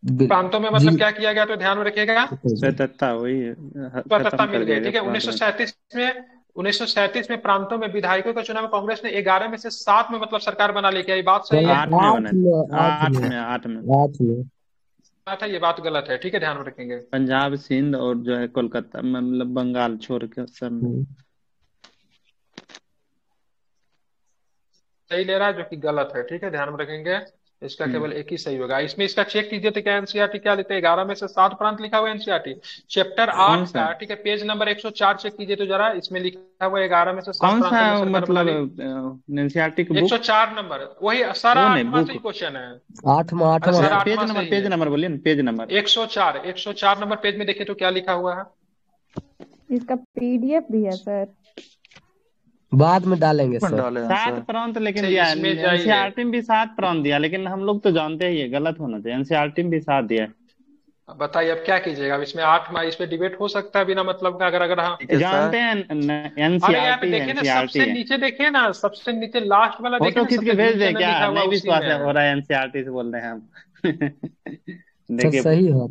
बिल- प्रांतों में मतलब जी क्या किया गया, तो ध्यान में रखिएगा, स्वतंत्रता वही है, स्वतंत्रता खत्म मिल कर गई। दिया ठीक गया है, प्रावधान। 1937 में प्रांतों में विधायकों का चुनाव कांग्रेस ने 11 में से 7 में मतलब सरकार बना ली। क्या ये बात सही है? 8 में बना, आठ में 8 में 8 में 8 में बात है, ये बात गलत है, ठीक है, ध्यान में रखेंगे। पंजाब, सिंध और जो है कोलकाता, मतलब बंगाल छोड़ के सब में। सही ले रहा है, जो कि गलत है, ठीक है, ध्यान में रखेंगे। इसका केवल एक ही सही होगा। इसमें इसका चेक कीजिए तो क्या एनसीईआरटी क्या लिखते हैं, 11 में से 7 प्रांत लिखा हुआ है एनसीईआरटी चैप्टर 8 कौन सा का, ठीक है, पेज नंबर 104 चेक कीजिए तो जरा, इसमें लिखा हुआ है 11 में से 7 कौन सा प्रांतों में सरकार बना ली। मतलब एनसीईआरटी की बुक 104 नंबर, वही सारा कौन है 8वां से ही बुक? क्वेश्चन है। आठवां अरे आठवां सारा पेज 8वां नंबर, से ही पेज है। नंबर बोलिए ना, पेज नंबर। 104 नंबर पेज में देखिए तो क्या लिखा हुआ है। इसका पीडीएफ भी है सर? बाद में डालेंगे कौन सर। डाले हैं 7 सर? प्रांत लेकिन अच्छा, दिया है, इसमें जाइए। एनसीईआरटी में भी 7 प्रांत दिया, लेकिन हम लोग तो जानते ही है गलत होना चाहिए, एनसीईआरटी में भी 7 दिया है। अब बताइए अब क्या कीजिएगा। अब इसमें 8 में इस पे डिबेट हो सकता है बिना मतलब का, अगर हाँ। ठीक है जानते सर। हैं अरे यहाँ पे एनसीईआरटी है, देखिए ना, एनसीईआरटी सबसे है। नीचे देखिए ना, सबसे नीचे लास्ट वाला देखिए फोटो ना, खींच के सबसे भेज नीचे दे ना क्या? लिखा हुआ नहीं उसी विश्वास में है, है। हो रहा है एनसीईआरटी से बोल रहे हैं हम। सर देखिए सही है।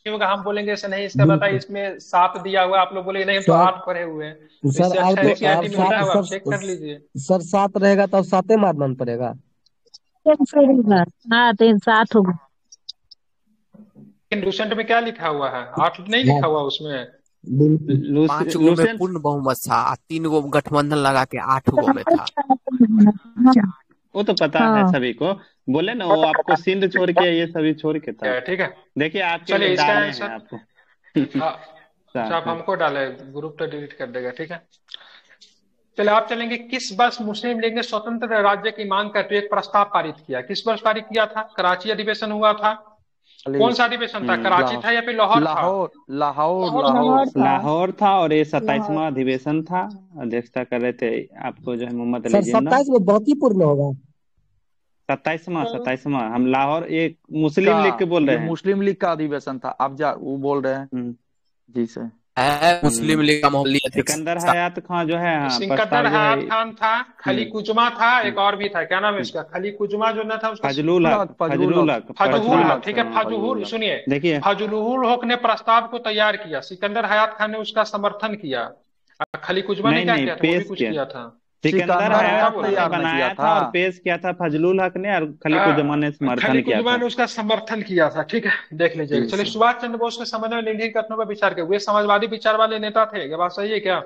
क्योंकि हम बोलेंगे ऐसा नहीं, इसका बताइए बिल्कुल इसमें 7 दिया हुआ है, आप लोग बोलेंगे नहीं हम तो सर। 8 पढ़े हुए हैं, तो सर इससे आप अच्छा तो एनसीईआरटी आप में लिखा हुआ, आप सात चेक कर लीजिए। सर 7 रहेगा तो 7 मारना पड़ेगा। हाँ 3 7 होगा। लेकिन लूसेंट में क्या लिखा हुआ है, 8 नहीं लिखा हुआ उसमें। बिल्कुल 5 गो में लूसेंट पूर्ण बहुमत था, 3 गो गठबंधन लगा के 8 गो में था। वो तो पता है हाँ सभी को, बोले ना वो आपको सिंध छोड़ के ये सभी छोड़ के था। ठीक है, देखिए आपके चलिए लिए इसका डाले हैं आंसर आपको। अच्छा आप हमको डाले, ग्रुप तो डिलीट कर देगा, ठीक है। चलिए आप चलेंगे, किस वर्ष मुस्लिम लीग ने स्वतंत्र राज्य की मांग करते हुए एक प्रस्ताव पारित किया, किस वर्ष पारित किया था? कराची अधिवेशन हुआ था। कौन सा अधिवेशन था, कराची था या फिर लाहौर था? लाहौर लाहौर लाहौर था। लाहौर था, और ये लाहौर 27वां अधिवेशन था। अध्यक्षता कर रहे थे आपको जो है मोहम्मद सर अली जिन्ना। 27 में बहतीपुर में होगा। 27वां हम लाहौर, ये मुस्लिम लीग के बोल ये रहे हैं। मुस्लिम लीग का अधिवेशन था, आप जा वो बोल रहे हैं। जी सर। है मुस्लिम लीग का मोहल्ली अध्यक्ष सिकंदर हयात खान जो है, हाँ सिकंदर प्रस्ताव जो हयात है खान था, खली कुजमा था, एक और भी था, क्या नाम है उसका, खली कुजमा जो ना था उसका, फजलुल हक, फजलुल हक, ठीक है, हाँ, फजलुल, सुनिए, देखिए फजलुल हक ने प्रस्ताव को तैयार किया, सिकंदर हयात खान ने उसका समर्थन किया, खली कुजमा ने क्या नहीं किया था, वो भी पेश कुछ किया। किया था। सिकंदर हयात ने तैयार नहीं बनाया किया था और पेश किया था फजलुल हक ने, और खली कुजमा ने समर्थन खली किया कुजमा था। ने उसका समर्थन किया था, ठीक है, देख लीजिएगा। चलिए, सुभाष चंद्र बोस के समय में निम्नलिखित कथनों पर विचार किया, वे समाजवादी विचार वाले नेता थे, ये बात सही है क्या?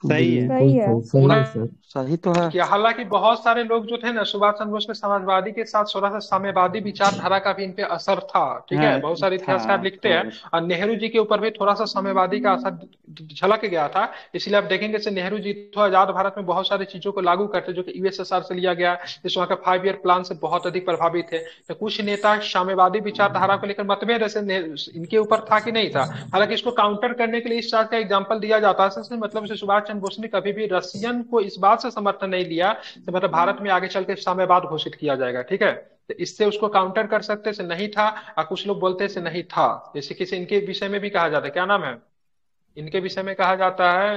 सही है, सही है। सही तो है। कि हालांकि बहुत सारे लोग जो थे ना, सुभाष चंद्र बोस के समाजवादी के साथ थोड़ा सा साम्यवादी विचारधारा का भी इन पे असर था, ठीक है, हाँ, बहुत सारे इतिहासकार लिखते हैं, और नेहरू जी के ऊपर भी थोड़ा सा साम्यवादी का असर झलक गया था। इसलिए आप देखेंगे से नेहरू जी तो आजाद भारत में बहुत सारी चीजों को लागू करते, जो कि यूएसएसआर से लिया गया, इस वहाँ का 5 ईयर प्लान से बहुत अधिक प्रभावित थे। तो कुछ नेता साम्यवादी विचारधारा को लेकर मतभेद ऐसे इनके ऊपर था कि नहीं था। हालांकि इसको काउंटर करने के लिए इस चार्ट का एग्जाम्पल दिया जाता है, मतलब सुभाष चंद्र बोस ने कभी भी रसियन को इस बात से समर्थन नहीं दिया कि मतलब भारत में आगे चल के साम्यवाद घोषित किया जाएगा, ठीक है, तो इससे उसको काउंटर कर सकते से नहीं था, और कुछ लोग बोलते से नहीं था। जैसे किसी इनके विषय में भी कहा जाता है, क्या नाम है इनके विषय में, कहा जाता है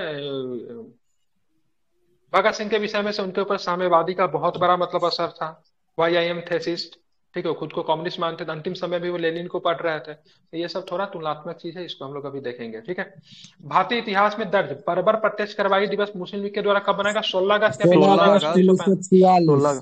भगत सिंह के विषय में से उनके ऊपर साम्यवादी का बहुत बड़ा मतलब असर था। वाई आई एम थेसिस्ट, ठीक है, खुद को कम्युनिस्ट मानते थे, अंतिम समय भी वो लेनिन को पढ़ रहे थे। तो ये सब थोड़ा तुलनात्मक चीज है, इसको हम लोग अभी देखेंगे, ठीक है। भारतीय इतिहास में दर्ज बर्बर प्रत्यक्ष कार्रवाई दिवस मुस्लिम लीग के द्वारा कब बनाएगा? 16 अगस्त या 16 16 अगस्त अगस्त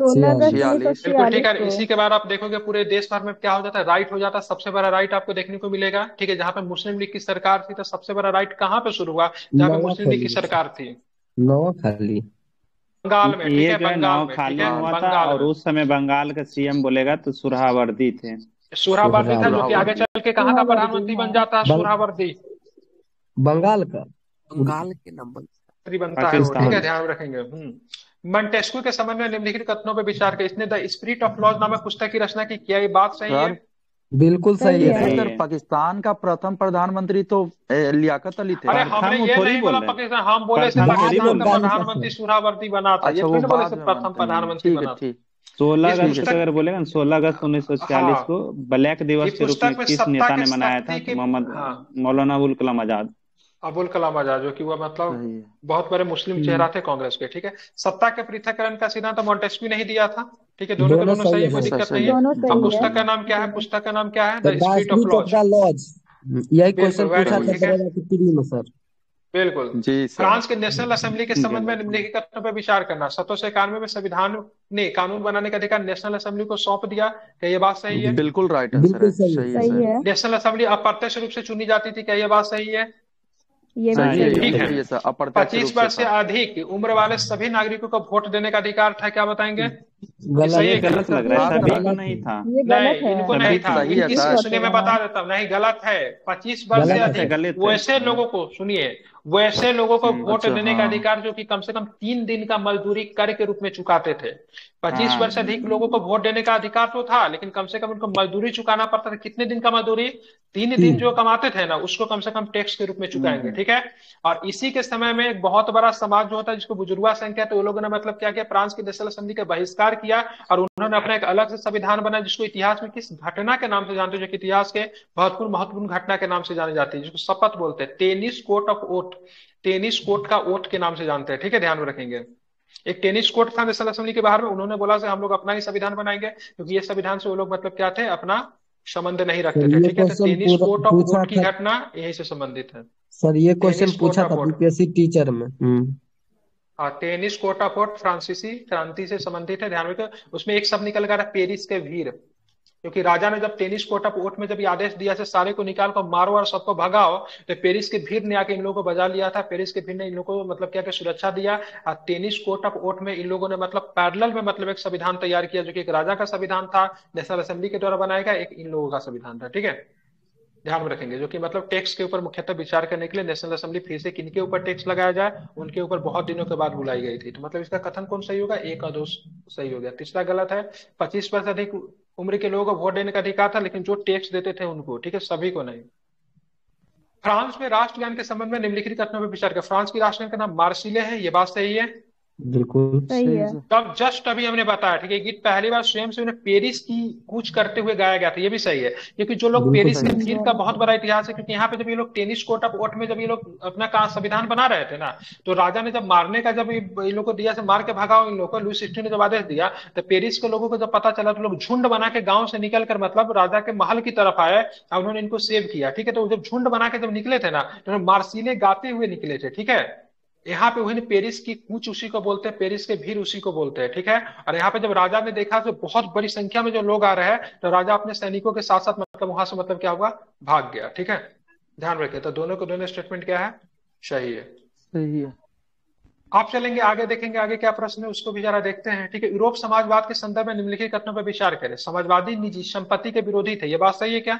1946। बिल्कुल ठीक है। इसी के बाद आप देखोगे पूरे देश भर में क्या हो जाता है, राइट हो जाता है। सबसे बड़ा राइट आपको देखने को मिलेगा, ठीक है, जहाँ पे मुस्लिम लीग की सरकार थी, तो सबसे बड़ा राइट कहाँ पे शुरू हुआ? जहाँ पे मुस्लिम लीग की सरकार थी, नवाखाली, बंगाल में, ठीक ये है, जो है बंगाल में, खाली ठीक है, हुआ था, बंगाल और में उस समय बंगाल का सीएम बोलेगा तो सुहरावर्दी थे। सुहरावर्दी था, जो कि आगे चल के कहाँ का प्रधानमंत्री बन जाता है? सुहरावर्दी बंगाल का बंगाल के नंबर बनता है वो, ठीक है, ध्यान रखेंगे। मंटेस्क्यू के समय में निम्नलिखित कथनों पर विचार किया, इसने द स्पिरिट ऑफ लॉज नामक पुस्तक की रचना की, क्या ये बात सही है? बिल्कुल सही है सर। पाकिस्तान का प्रथम प्रधानमंत्री तो लियाकत अली थे। अरे हमने ये नहीं बोला पाकिस्तान, हम बोले से पाकिस्तान का प्रधानमंत्री सुहरावर्दी बना था, ये थोड़ी बोले से प्रथम प्रधानमंत्री बना था। 16 अगस्त अगर बोलेगा ना, 16 अगस्त 1946 को ब्लैक दिवस के रूप में किस नेता ने मनाया था? मोहम्मद मौलाना अबुल कलाम आजाद। अबुल कलाम आजाद, जो कि वह मतलब बहुत बड़े मुस्लिम चेहरा थे कांग्रेस के, ठीक है। सत्ता के पृथक्करण का सिद्धांत मॉन्टेस्क्यू नहीं दिया था, ठीक है, दोनों के दोनों सही है, कोई दिक्कत नहीं है। अब पुस्तक का नाम क्या है? पुस्तक का नाम क्या है? The spirit of laws. यही क्वेश्चन पूछा था सर। बिल्कुल। जी सर। फ्रांस के नेशनल असेंबली के संबंध में निम्नलिखित कथनों पर विचार करना। 1791 में संविधान ने कानून बनाने का अधिकार नेशनल असेंबली को सौंप दिया। क्या ये बात सही है? बिल्कुल राइट आंसर बिल्कुल है, सही सही है सही सर। है, नेशनल असेंबली अप्रत्यक्ष रूप से चुनी जाती थी। क्या ये बात सही है? ये भी सही है, सही ठीक ये है। सही है। है सर, अप्रत्यक्ष 25 रूप से वर्ष से था। अधिक उम्र वाले सभी नागरिकों को वोट देने का अधिकार था। क्या बताएंगे? ये गलत सही ये है, गलत लग रहा है, हाँ सभी सर, को गलत नहीं है। था। ये गलत नहीं, है। इनको सभी नहीं को था। सही है इनकी सर। सुनिए, मैं बता देता हूँ। नहीं, गलत है। 25 वर्ष से गलत गलत है, अधिक गलत है। वैसे लोगों को, सुनिए, वैसे लोगों को वोट अच्छा देने का हाँ। अधिकार जो कि कम से कम 3 दिन का मजदूरी कर के रूप में चुकाते थे। 25 हाँ वर्ष से अधिक लोगों को वोट देने का अधिकार तो था, लेकिन कम से कम उनको मजदूरी चुकाना पड़ता था। कितने दिन का मजदूरी? 3 दिन जो तीन कमाते थे ना, उसको कम से कम टैक्स के रूप में चुकाएंगे। हम्म। ठीक है। और इसी के समय में एक बहुत बड़ा समाज जो होता है जिसको बुजुर्गा संघ कहते हैं, तो वो लोगों ने मतलब क्या किया, फ्रांस की नेशनल असेंबली का बहिष्कार किया और उन्होंने अपना एक अलग से संविधान बनाया, जिसको इतिहास में किस घटना के नाम से जानते हो, जो कि इतिहास के महत्वपूर्ण महत्वपूर्ण घटना के नाम से जानी जाती है, जिसको शपथ बोलते हैं। Tennis court of oath, tennis court का ओट के नाम से जानते हैं। ठीक है, ध्यान में रखेंगे। एक टेनिस कोर्ट था नेशनल असेंबली के बाहर में, उन्होंने बोला से हम लोग अपना ही संविधान बनाएंगे, क्योंकि ये संविधान से वो लोग मतलब क्या थे, अपना संबंध नहीं रखते सर थे। ये ठीक है, तो क्वेश्चन टेनिस कोर्ट ऑफ पूछा ओट की था घटना यही से संबंधित है। सर, ये क्वेश्चन टेनिस कोर्ट पूछा ऑफ था ओट, बीपीएससी टीचर में। हाँ, टेनिस कोर्ट ऑफ ओट फ्रांसीसी क्रांति से संबंधित है, ध्यान रखिए। उसमें एक शब्द निकल गया था, पेरिस के वीर, क्योंकि राजा ने जब टेनिस कोर्ट ऑफ ओट में जब ये आदेश दिया से सारे को निकाल कर मारो और सबको भगाओ, तो पेरिस के भीड़ ने आके इन लोगों को बजा लिया था। पेरिस के भीड़ ने इन लोगों को मतलब क्या कि सुरक्षा दिया। और टेनिस कोर्ट ऑफ ओट में इन लोगों ने मतलब पैरेलल में मतलब एक संविधान तैयार किया, जो कि एक राजा का संविधान था, नेशनल असेंबली के द्वारा बनाया गया, एक इन लोगों का संविधान था। ठीक है, ध्यान में रखेंगे। जो कि मतलब टैक्स के ऊपर मुख्यतः विचार करने के लिए नेशनल असेंबली फिर से किनके ऊपर टैक्स लगाया जाए, उनके ऊपर बहुत दिनों के बाद बुलाई गई थी। तो मतलब इसका कथन कौन सही होगा? एक और दो सही हो गया, तीसरा गलत है। 25 वर्ष से अधिक उम्र के लोगों को वोट देने का अधिकार था, लेकिन जो टैक्स देते थे उनको। ठीक है, सभी को नहीं। फ्रांस में राष्ट्रगान के संबंध में निम्नलिखित कथनों पर विचार कर। फ्रांस की राष्ट्रगान का नाम मार्सिले है। ये बात सही है? बिल्कुल सही है। तब जस्ट अभी हमने बताया। ठीक है, गीत पहली बार स्वयं से उन्हें पेरिस की कूच करते हुए गाया गया था। ये भी सही है, क्योंकि जो लोग बिल्कुल पेरिस के सही। भीड़ का बहुत बड़ा इतिहास है। क्योंकि यहाँ पे जब ये लोग टेनिस कोर्ट ऑफ ओट में जब ये लोग अपना कहा संविधान बना रहे थे ना, तो राजा ने जब मारने का जब इन लोग को दिया से मार के भगाओ इन लोग को, लुई 16 ने जब आदेश दिया, तो पेरिस के लोगों को जब पता चला, तो लोग झुंड बना के गांव से निकल कर मतलब राजा के महल की तरफ आए और उन्होंने इनको सेव किया। ठीक है, तो जब झुंड बना के जब निकले थे ना, तो मार्सिले गाते हुए निकले थे। ठीक है, यहाँ पे वही पेरिस की कूच उसी को बोलते हैं, पेरिस के भीड़ उसी को बोलते हैं। ठीक है, और यहाँ पे जब राजा ने देखा तो बहुत बड़ी संख्या में जो लोग आ रहे हैं, तो राजा अपने सैनिकों के साथ साथ मतलब वहां से मतलब क्या हुआ, भाग गया। ठीक है, ध्यान रखिए। तो दोनों को दोनों स्टेटमेंट क्या है, सही है। सही है। आप चलेंगे आगे, देखेंगे आगे क्या प्रश्न है, उसको भी जरा देखते हैं। ठीक है, यूरोप समाजवाद के संदर्भ में निम्नलिखित कथनों पर विचार करें। समाजवादी निजी संपत्ति के विरोधी थे। ये बात सही है क्या?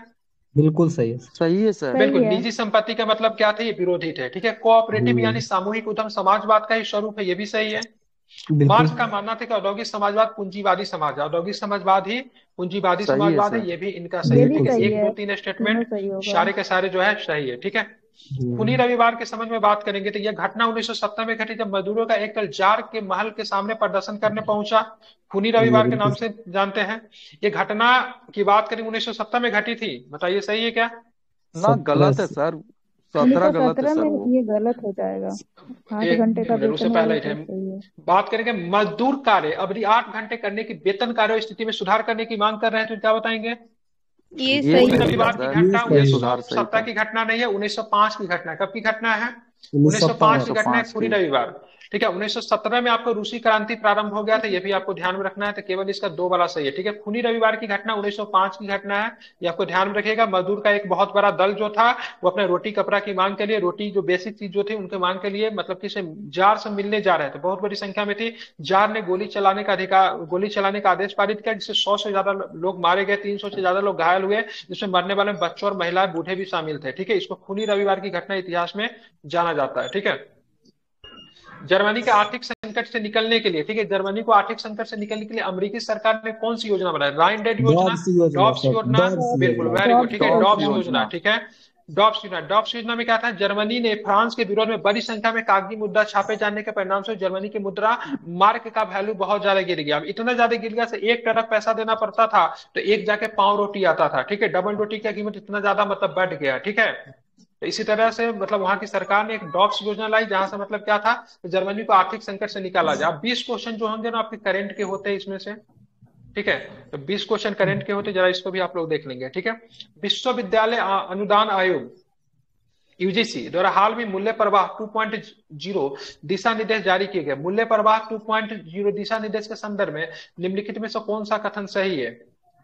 बिल्कुल सही है। सही है सर। बिल्कुल। सही है। निजी संपत्ति का मतलब क्या था, ये विरोधी थे। ठीक है, कोऑपरेटिव यानी सामूहिक उद्यम समाजवाद का ही स्वरूप है। ये भी सही है। बिल्कुल मार्क्स का मानना था कि औद्योगिक समाजवाद पूंजीवादी समाज है, औद्योगिक समाजवाद ही पूंजीवादी सही है समाजवाद है। सर। ये भी इनका सही ये है। भी ठीक है, सही 1 है, 2 3 दोनों स्टेटमेंट सही होगा। सारे के सारे जो है सही है। ठीक है, खूनी रविवार के संबंध में बात करेंगे। तो यह घटना 1970 में घटी, जब मजदूरों का एक दल जार के महल के सामने प्रदर्शन करने पहुंचा। खूनी ये रविवार के बिल्कुल नाम से जानते हैं। ये घटना की बात करें 1970 में घटी थी। बताइए सही है क्या? ना, गलत है सर, 17 गलत है 1917 सर में वो। ये गलत हो जाएगा। 8 एक घंटे का मिनट, उससे वेतन पहले वाला ही तो थे। सही है। बात करेंगे मजदूर कार्य अवधि 8 घंटे करने की वेतन कार्य स्थिति में सुधार करने की मांग कर रहे हैं, तो क्या बताएंगे? ये ये सही खूनी सही था रविवार की सर, घटना ये सही है। सुधार सही 1970 था। की घटना नहीं है, 1905 की घटना है। कब की घटना है? 1905 की 1905 घटना है, 1905 खूनी की। रविवार। ठीक है, 1917 में आपको रूसी क्रांति प्रारंभ हो गया था, ये भी आपको ध्यान में रखना है। तो केवल इसका 2 वाला सही है। ठीक है, खूनी रविवार की घटना 1905 की घटना है, ये आपको ध्यान में रखिएगा। मजदूर का एक बहुत बड़ा दल जो था, वो अपने रोटी कपड़ा की मांग के लिए, रोटी जो बेसिक चीज जो थी उनके मांग के लिए मतलब कि जार से मिलने जा रहे थे। बहुत बड़ी संख्या में थी। जार ने गोली चलाने का आदेश पारित किया, जिससे 100 से ज्यादा लोग मारे गए, 300 से ज्यादा लोग घायल हुए, जिसमें मरने वाले बच्चों और महिलाएं बूढ़े भी शामिल थे। ठीक है, इसको खूनी रविवार की घटना इतिहास में जाना जाता है। ठीक है, जर्मनी के आर्थिक संकट से निकलने के लिए, ठीक है, जर्मनी को आर्थिक संकट से निकलने के लिए अमेरिकी सरकार ने कौन सी योजना बनाई? राइन डेड योजना, डॉब्स योजना डॉब्स सर, योजना। डॉब्स बिल्कुल, योजना। Very good. ठीक है, डॉब्स डॉब्स योजना। योजना। ठीक है, डॉब्स योजना। डॉब्स योजना में क्या था? जर्मनी ने फ्रांस के विरोध में बड़ी संख्या में कागजी मुद्रा छापे जाने के परिणाम से जर्मनी की मुद्रा मार्क का वैल्यू बहुत ज्यादा गिर गया। अब इतना ज्यादा गिर गया से 1 ट्रक पैसा देना पड़ता था, तो एक जाके पाव रोटी आता था। ठीक है, डबल रोटी की कीमत इतना ज्यादा मतलब बढ़ गया। ठीक है, तो इसी तरह से मतलब वहां की सरकार ने एक डॉब्स योजना लाई, जहां से मतलब क्या था, तो जर्मनी को आर्थिक संकट से निकाला जाए। 20 क्वेश्चन जो होंगे ना आपके करंट के होते हैं इसमें से। ठीक है, तो 20 क्वेश्चन करंट के होते, जरा इसको भी आप लोग देख लेंगे। ठीक है, विश्वविद्यालय अनुदान आयोग, यूजीसी द्वारा हाल में मूल्य प्रवाह 2.0 दिशा निर्देश जारी किए गए। मूल्य प्रवाह 2.0 दिशा निर्देश के संदर्भ में निम्नलिखित में से कौन सा कथन सही है?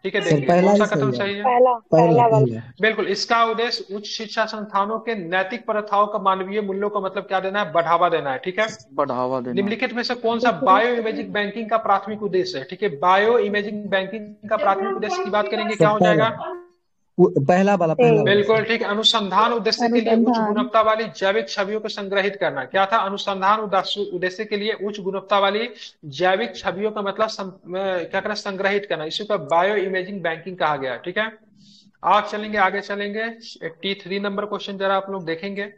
ठीक है, सर देखिए पहला कौन सा ही कथन सही है। सही है? पहला पहला पहला वाला। पहला बिल्कुल, इसका उद्देश्य उच्च शिक्षा संस्थानों के नैतिक प्रथाओं का मानवीय मूल्यों का मतलब क्या देना है? बढ़ावा देना है। ठीक है, बढ़ावा देना। निम्नलिखित में से कौन सा बायो इमेजिंग बैंकिंग का प्राथमिक उद्देश्य है? ठीक है, बायो इमेजिंग बैंकिंग का प्राथमिक उद्देश्य की बात करेंगे, क्या सर हो पहला जाएगा? पहला वाला पहला वाला बिल्कुल सर। ठीक है, अनुसंधान उद्देश्य के लिए उच्च अनुसंधान। गुणवत्ता वाली जैविक छवियों को संग्रहित करना। क्या था? अनुसंधान उद्देश्य के लिए उच्च गुणवत्ता वाली जैविक छवियों का मतलब क्या करना? संग्रहित करना। इसी को बायो इमेजिंग बैंकिंग कहा गया। ठीक है, आप चलेंगे, आगे चलेंगे। 83 नंबर क्वेश्चन जरा आप लोग देखेंगे,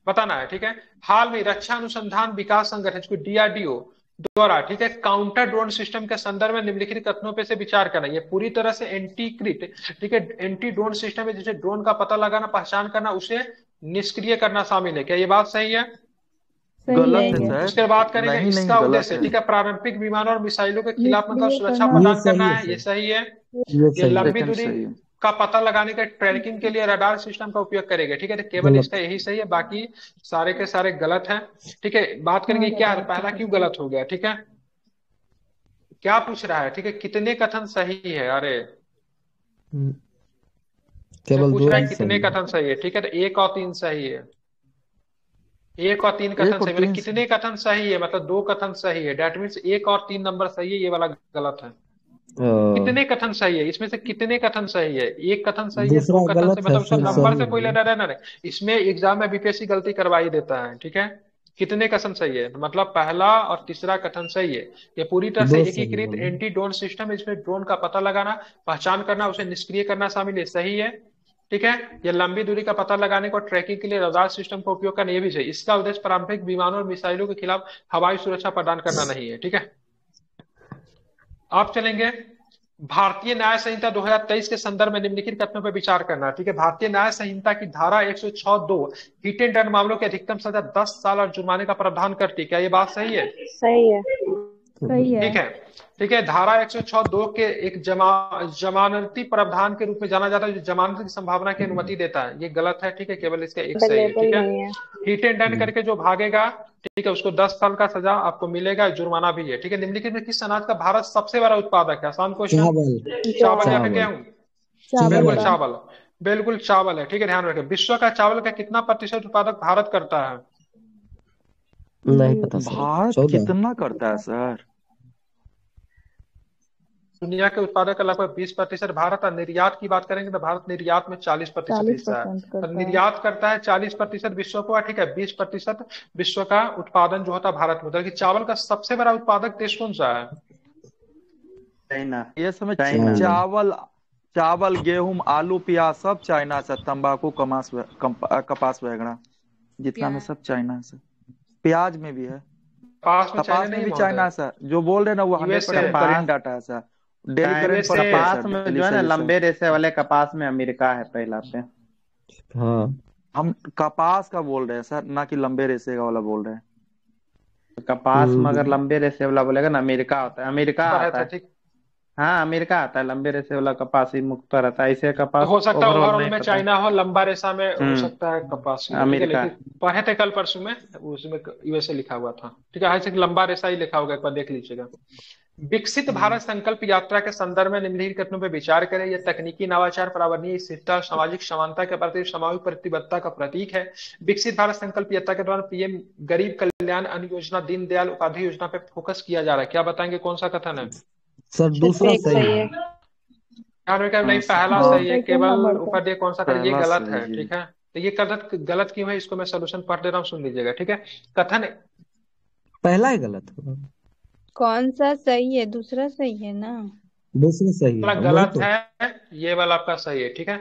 बताना है। ठीक है, हाल में रक्षा अनुसंधान विकास संगठन डीआरडीओ द्वारा, ठीक है, काउंटर ड्रोन सिस्टम के संदर्भ में निम्नलिखित कथनों पे से विचार करना। ये पूरी तरह से एंटीकृत, ठीक है, एंटी ड्रोन सिस्टम है, जिसे ड्रोन का पता लगाना, पहचान करना, उसे निष्क्रिय करना शामिल है। क्या ये बात सही है? गलत है सही है। सर। उसके बाद करेंगे नहीं नहीं, इसका गलत उद्देश्य, है। ठीक है, पारंपरिक विमानों और मिसाइलों के खिलाफ मतलब निष्क्रिय सुरक्षा करना। प्रदान ये करना सही है। है ये सर, सही है। ये ये सही है। लंबी सेकंड दूरी सही है। का पता लगाने के ट्रैकिंग के लिए रडार सिस्टम का उपयोग करेगा। ठीक है, तो केवल गलत इसका यही सही है, बाकी सारे के सारे गलत हैं। ठीक है, बात हाँ करेंगे क्या है, रडार पहला का क्यों पता। गलत हो गया। ठीक है, क्या पूछ रहा है? ठीक है, कितने कथन सही है? अरे हम्म, इसमें केवल पूछ दो रहा है ही कितने सही है। कथन सही है। ठीक है, तो 1 और 3 सही है। 1 और 3 कथन एक और सही, मतलब तीन कितने कथन सही है, मतलब 2 कथन सही है। डेट मीन्स 1 और 3 नंबर सही है, ये वाला गलत है। कितने कथन सही है, इसमें से कितने कथन सही है? 1 कथन सही है, 2 दूसरा कथन सही, गलत है, मतलब उसका फिर नंबर सही से कोई है। लेना देना नहीं। इसमें एग्जाम में बीपीएससी गलती करवा ही देता है। ठीक है, कितने कथन सही है, तो मतलब पहला और तीसरा कथन सही है। ये पूरी तरह से दो सही एकीकृत बोले। एंटी ड्रोन सिस्टम है, इसमें ड्रोन का पता लगाना, पहचान करना, उसे निष्क्रिय करना शामिल है, सही है। ठीक है, ये लंबी दूरी का पता लगाने को ट्रैकिंग के लिए रडार सिस्टम का उपयोग करना, ये भी सही। इसका उद्देश्य पारंपरिक विमानों और मिसाइलों के खिलाफ हवाई सुरक्षा प्रदान करना नहीं है। ठीक है, आप चलेंगे भारतीय न्याय संहिता 2023 के संदर्भ में निम्नलिखित कथनों पर विचार करना। ठीक है, भारतीय न्याय संहिता की धारा 106(2) हिट एंड रन मामलों की अधिकतम सजा 10 साल और जुर्माने का प्रावधान करती है। क्या ये बात सही है? सही है। सही है। ठीक है, ठीक है, धारा 106(2) के एक जमानती प्रावधान के रूप में जाना जाता है, जो जमानत की संभावना की अनुमति देता है। ये गलत है। ठीक है, केवल इसका एक सही है। अवेलेबल ठीक है, नहीं है। हिट एंड रन करके जो भागेगा, ठीक है, उसको 10 साल का सजा आपको मिलेगा, जुर्माना भी है। ठीक है, निम्नलिखित में किस अनाज का भारत सबसे बड़ा उत्पादक है? आसान क्वेश्चन। चावल। चावल या फिर चावल। गेहूं? चावल बिल्कुल का। चावल, बिल्कुल चावल है। ठीक है, ध्यान रखें, विश्व का चावल का कितना प्रतिशत उत्पादक भारत करता है? नहीं पता सर। भारत 14। कितना करता है सर? दुनिया के उत्पादक का लगभग 20%। भारत और निर्यात की बात करेंगे तो भारत निर्यात में 40% हिस्सा है। 40% तो करता है। निर्यात करता है 40% विश्व को, ठीक है, 20% विश्व का उत्पादन जो होता है भारत में होता है। कि चावल का सबसे बड़ा उत्पादक देश कौन सा है? चाइना। ये समय चाइना। चावल, चावल, गेहूं, आलू, प्याज सब चाइना से। तंबाकू, कपास वगैरह जितना में सब चाइना से। प्याज में भी है, कपास में चाइना कपास में नहीं भी महोदय, चाइना से। जो बोल रहे ना वो 100% यूएसए। करेंट डाटा है सर। Daily current USA. पर है कपास सर, में डेली जो है ना, सजेशन। लंबे रेशे वाले कपास में अमेरिका है पहला पे। हाँ हम कपास का बोल रहे हैं सर, ना कि लंबे रेशे का वाला बोल रहे हैं। कपास में अगर लंबे रेशे वाला बोलेगा ना, अमेरिका होता है, अमेरिका पर है आता है। ठीक, हाँ, अमेरिका आता है। लंबे रेशे वाला कपास ही मुक्त रहता है, ऐसे कपास हो सकता है ओवरऑल ओवरऑल नहीं में पता। चाइना हो, लंबा रेशा में हो सकता है कपास की, ठीक है, अमेरिका। लेकिन पढ़े थे कल परसों में, उसमें यूएसए लिखा हुआ था। ठीक है, ऐसे लंबा रेशा ही लिखा होगा, एक बार देख लीजिएगा। विकसित भारत संकल्प यात्रा के संदर्भ में निम्नलिखित कथनों पर विचार करें। यह तकनीकी नवाचार, पर्यावरणीय स्थिरता और सामाजिक समानता के प्रति सामूहिक प्रतिबद्धता का प्रतीक है। विकसित भारत संकल्प यात्रा के दौरान पीएम गरीब कल्याण अन्न योजना, दीनदयाल उपाध्याय योजना पे फोकस किया जा रहा है। क्या बताएंगे कौन सा कथन है? सर दूसरा एक सही सही है। है। नहीं, पहला दो सही है, सेकंड केवल नंबर ऊपर पे। दिए कौन सा करें, ये पहला गलत सही है। है। ठीक है, तो ये गलत गलत क्यों है, इसको मैं सोल्यूशन पढ़ दे रहा हूँ, सुन लीजिएगा। ठीक है, कथन पहला ही गलत होगा, कौन सा सही है? दूसरा सही है ना। दूसरा सही वाला है वही गलत तो। है, ये वाला आपका सही है। ठीक है,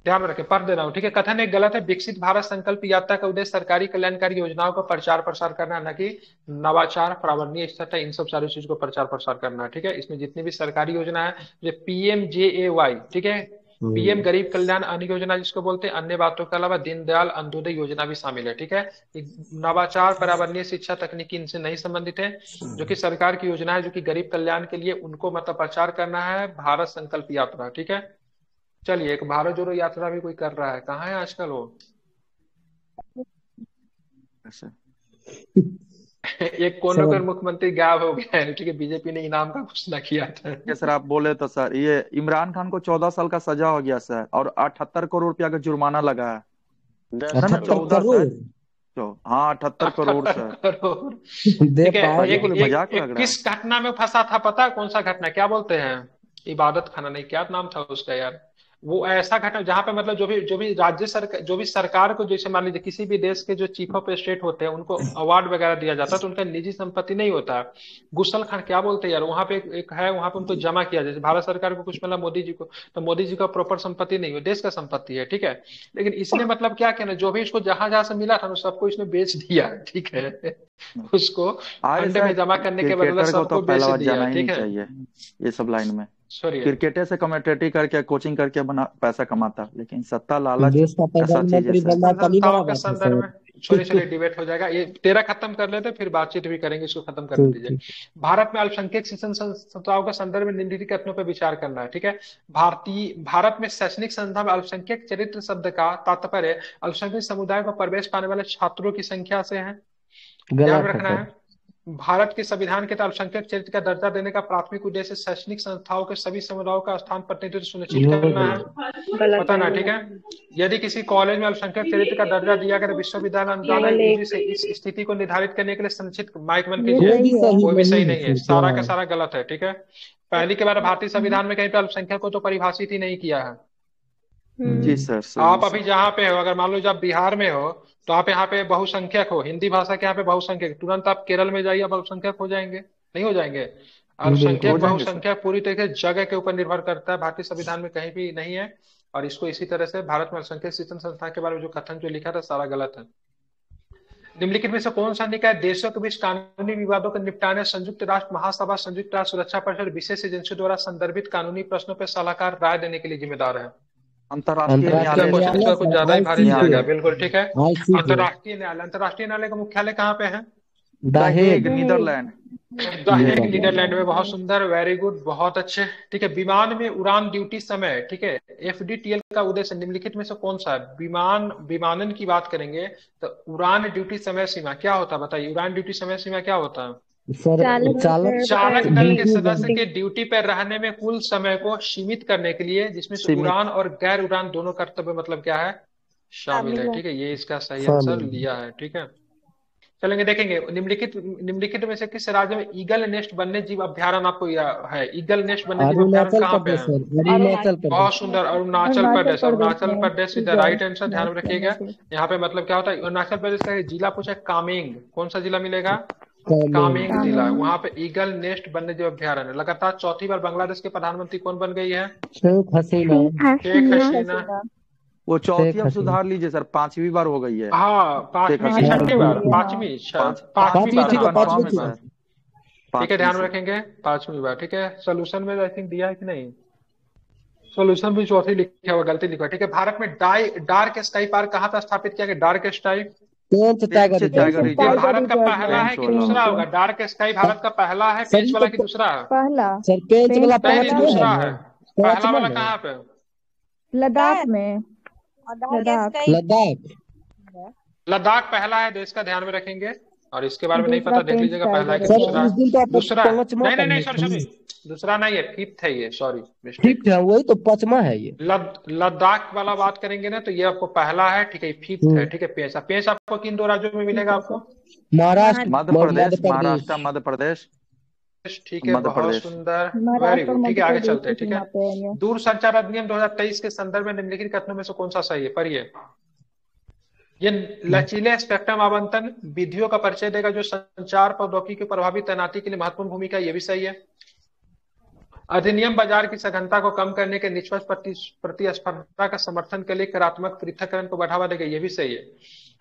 ध्यान रखें, पढ़ दे रहा हूँ। ठीक है, कथन एक गलत है। विकसित भारत संकल्प यात्रा का उद्देश्य सरकारी कल्याणकारी योजनाओं का प्रचार प्रसार करना, न कि नवाचार, पर्यावरणीय स्थिरता, इन सब सारी चीजों को प्रचार प्रसार करना है। ठीक है, इसमें जितनी भी सरकारी योजना है, जो PMJAY, ठीक है, पीएम गरीब कल्याण अन्न योजना जिसको बोलते हैं, अन्य बातों के अलावा दीनदयाल अंत्योदय योजना भी शामिल है। ठीक है, नवाचार, पर्यावरणीय शिक्षा, तकनीकी इनसे नहीं संबंधित है, जो कि सरकार की योजना है, जो कि गरीब कल्याण के लिए उनको मतलब प्रचार करना है, भारत संकल्प यात्रा। ठीक है, चलिए, एक भारत जोड़ो यात्रा भी कोई कर रहा है, कहाँ है आजकल वो? सर। एक कोने का मुख्यमंत्री गायब हो गया है, ठीक है, बीजेपी ने इनाम का घोषणा किया था। सर आप बोले तो सर ये इमरान खान को 14 साल का सजा हो गया सर, और 78 करोड़ रुपया का जुर्माना लगा है। 78 करोड़? हाँ 78 करोड़ सर। ठीक है, मजाक लग रहा है। किस घटना में फंसा था पता है? कौन सा घटना, क्या बोलते हैं, इबादत खाना नहीं, क्या नाम था उसका यार, वो ऐसा घटना जहां पे मतलब जो भी राज्य सरकार, जो भी सरकार को, जैसे मान लीजिए किसी भी देश के जो चीफ ऑफ स्टेट होते हैं उनको अवार्ड वगैरह दिया जाता है, तो उनका निजी संपत्ति नहीं होता है। गुसल खान क्या बोलते हैं यार, वहां पे एक है, वहां पे उनको जमा किया, जैसे भारत सरकार को कुछ मिला मोदी जी को, तो मोदी जी का प्रॉपर संपत्ति नहीं है, देश का संपत्ति है, ठीक है। लेकिन इसने मतलब क्या कहना, जो भी इसको जहां जहां से मिला था सबको इसने बेच दिया, ठीक है, उसको अंडे में जमा करने के बदले सबको बेच दिया, ठीक है। ये सब लाइन में सॉरी, क्रिकेटर से कमेंटेटरी करके कोचिंग करके बना पैसा कमाता, लेकिन सत्ता लालच देश का प्रधानमंत्री बनना कभी बड़ा बात है सर। चलिए डिबेट हो जाएगा, ये 13 खत्म कर लेते फिर बातचीत भी करेंगे, इसको खत्म कर दीजिए। भारत में अल्पसंख्यक शिक्षण संस्थाओं के संदर्भ में निम्नलिखित कथनों पर विचार करना है, ठीक है। भारत में शैक्षणिक संस्था में अल्पसंख्यक चरित्र शब्द का तात्पर्य अल्पसंख्यक समुदाय को प्रवेश पाने वाले छात्रों की संख्या से है, ध्यान रखना है। भारत के संविधान के तहत अल्पसंख्यक चरित्र का दर्जा देने का प्राथमिक उद्देश्य शैक्षणिक संस्थाओं के सभी समुदायों का स्थान प्रतिनिधित्व सुनिश्चित करना है, पता ना, ठीक है। यदि किसी कॉलेज में अल्पसंख्यक चरित्र का दर्जा दिया गया, विश्वविद्यालय अनुदान से इस स्थिति को निर्धारित करने के लिए संचित माइक बन कीजिए, वो भी सही नहीं है, सारा का सारा गलत है, ठीक है। पहली के बार भारतीय संविधान में कहीं पे अल्पसंख्यक को तो परिभाषित ही नहीं किया है। जी सर। आप अभी जहाँ पे हो, अगर मान लो जब बिहार में हो तो आप यहाँ पे बहुसंख्यक हो, हिंदी भाषा के यहाँ पे बहुसंख्यक, तुरंत आप केरल में जाइए, आप अल्पसंख्यक हो जाएंगे, नहीं हो जाएंगे। अल्पसंख्यक बहुसंख्यक पूरी तरीके से जगह के ऊपर निर्भर करता है, भारतीय संविधान में कहीं भी नहीं है। और इसको इसी तरह से भारत में अल्पसंख्यक शिक्षण संस्था के बारे में जो कथन जो लिखा था सारा गलत है। निम्नलिखित में से कौन सा निकाय देशों के बीच कानूनी विवादों को निपटाने संयुक्त राष्ट्र महासभा, संयुक्त राष्ट्र सुरक्षा परिषद, विशेष एजेंसियों द्वारा संदर्भित कानूनी प्रश्नों पर सलाहकार राय देने के लिए जिम्मेदार है? अंतर्राष्ट्रीय न्यायालय। कुछ ज्यादा ही भारी जाएगा, बिल्कुल ठीक है। अंतर्राष्ट्रीय न्यायालय, अंतर्राष्ट्रीय न्यायालय का मुख्यालय कहाँ पे है? The Hague, Netherland. The Hague Netherland में, बहुत सुंदर, वेरी गुड, बहुत अच्छे, ठीक है। विमान में उड़ान ड्यूटी समय, ठीक है, FDTL का उद्देश्य निम्नलिखित में से कौन सा है? विमानन की बात करेंगे तो उड़ान ड्यूटी समय सीमा क्या होता है, बताइए, उड़ान ड्यूटी समय सीमा क्या होता है? चालक दल के सदस्य के ड्यूटी पर रहने में कुल समय को सीमित करने के लिए, जिसमें से उड़ान और गैर उड़ान दोनों कर्तव्य मतलब क्या है, शामिल है, ठीक है। ये इसका सही आंसर लिया है, ठीक है। चलेंगे देखेंगे निम्नलिखित में से किस राज्य में ईगल नेस्ट वन्य जीव अभ्यारण्य आपको है? ईगल नेस्ट वन्य जीव अभ्यारण्य कहाँ पे है? बहुत सुंदर, Arunachal Pradesh. Arunachal Pradesh is the right answer, ध्यान रखिएगा। यहाँ पे मतलब क्या होता है, अरुणाचल प्रदेश का जिला पूछा कामेंग, कौन सा जिला मिलेगा? कामेंग जिला। वहाँ पे ईगल नेस्ट वन्य जीव अभ्यारण्य। लगातार चौथी बार बांग्लादेश के प्रधानमंत्री कौन बन गई है? शेख हसीना। शेख हसीना। वो चौथी अब सुधार लीजिए सर, 5वीं बार हो गई है। हाँ, 5वीं की 6वीं बार, 5वीं बार, ठीक है, ध्यान रखेंगे, 5वीं बार, ठीक है। सोल्यूशन में आई थिंक दिया है कि नहीं? सोल्यूशन भी चौथी लिखा हुआ, गलती लिखा, ठीक है। भारत में डार्क स्काई पार्क कहाँ पर स्थापित किया गया? डार्क स्काई भारत का पहला है कि दूसरा होगा? डार्क स्काई भारत का पहला है, पेंच वाला की दूसरा है? पहला दूसरा है, पहला वाला कहाँ पे? लद्दाख में। लद्दाख पहला है देश का, ध्यान में रखेंगे। और इसके बारे में नहीं पता, देख लीजिएगा पहला है कि दूसरा। नहीं सॉरी, दूसरा नहीं है, फिफ्थ है ये, सॉरी फिफ्थ है, वही तो 5वां है ये। लद्दाख वाला बात करेंगे ना तो ये आपको पहला है, ठीक है, फिफ्थ है, ठीक है। पेश आपको किन 2 राज्यों में मिलेगा आपको? महाराष्ट्र, मध्य प्रदेश, ठीक है, बहुत सुंदर, वेरी गुड, ठीक है, आगे चलते हैं, ठीक है। दूरसंचार अधिनियम 2023 के संदर्भ में निम्नलिखित कथनों में से कौन सा सही है? पढ़िए। ये लचीले स्पेक्ट्रम आवंटन विधियों का परिचय देगा जो संचार प्रौद्योगिकी की प्रभावी तैनाती के लिए महत्वपूर्ण भूमिका, ये भी सही है। अधिनियम बाजार की सघनता को कम करने के निष्पक्ष प्रतिस्पर्धा का समर्थन के लिए करात्मक पृथक्करण को बढ़ावा देगा, ये भी सही है।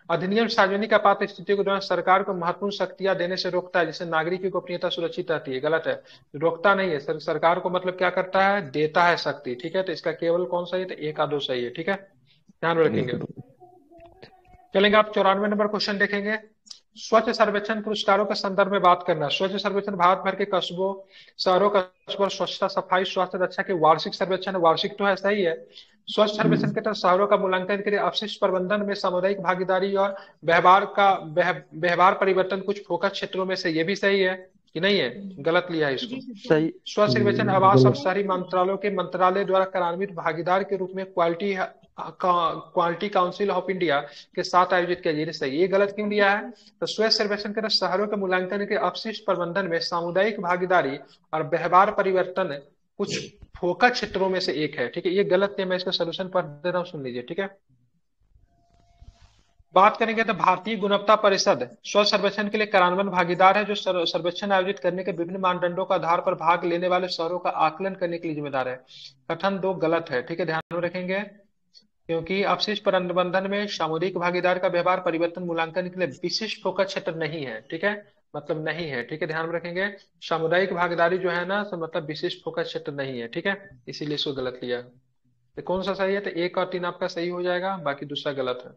अधिनियम सार्वजनिक आपात स्थितियों के दौरान सरकार को महत्वपूर्ण शक्तियां देने से रोकता है, जिससे नागरिक की गोपनीयता सुरक्षित रहती है, गलत है। रोकता नहीं है सरकार को, मतलब क्या करता है, देता है शक्ति, ठीक है। तो इसका केवल कौन सा है? तो 1 या 2 सही है, ठीक है, ध्यान रखेंगे। चलेंगे, आप 94 नंबर क्वेश्चन देखेंगे। स्वच्छ सर्वेक्षण पुरस्कारों के संदर्भ में बात करना। स्वच्छ सर्वेक्षण भारत भर के कस्बों, शहरों, कस्बों, स्वच्छता, सफाई, स्वास्थ्य, रक्षा के वार्षिक सर्वेक्षण, वार्षिक तो है, सही है। स्वच्छ सर्वेक्षण के तहत शहरों का मूल्यांकन के लिए अपशिष्ट प्रबंधन में सामुदायिक भागीदारी और व्यवहार परिवर्तन कुछ फोकस क्षेत्रों में से, ये भी सही है कि नहीं है? गलत लिया है इसको। सही। स्वच्छ सर्वेक्षण आवास और शहरी मंत्रालयों के मंत्रालय द्वारा कार्यान्वित भागीदार के रूप में क्वालिटी काउंसिल ऑफ इंडिया के साथ आयोजित किया जाए, सही। ये गलत क्यों लिया है? तो स्वच्छ सर्वेक्षण के तहत शहरों के मूल्यांकन के अपशिष्ट प्रबंधन में सामुदायिक भागीदारी और व्यवहार परिवर्तन कुछ फोकस क्षेत्रों में से एक है, ठीक है। ये गलत है, मैं इसका सोल्यूशन पढ़ दे रहा हूँ, सुन लीजिए, ठीक है। बात करेंगे तो भारतीय गुणवत्ता परिषद स्वच्छ सर्वेक्षण के लिए कार्यान्वयन भागीदार है, जो सर्वेक्षण आयोजित करने के विभिन्न मानदंडों के आधार पर भाग लेने वाले शहरों का आकलन करने के लिए जिम्मेदार है। कथन 2 गलत है, ठीक है, ध्यान में रखेंगे, क्योंकि अपशिष्ट प्रबंधन में सामुदायिक भागीदार का व्यवहार परिवर्तन मूल्यांकन के लिए विशिष्ट फोकस क्षेत्र नहीं है, ठीक है, मतलब नहीं है, ठीक है, ध्यान में रखेंगे। सामुदायिक भागीदारी जो है ना, मतलब विशिष्ट फोकस क्षेत्र नहीं है, ठीक है, इसीलिए इसको गलत लिया। तो कौन सा सही है? तो 1 और 3 आपका सही हो जाएगा, बाकी दूसरा गलत है।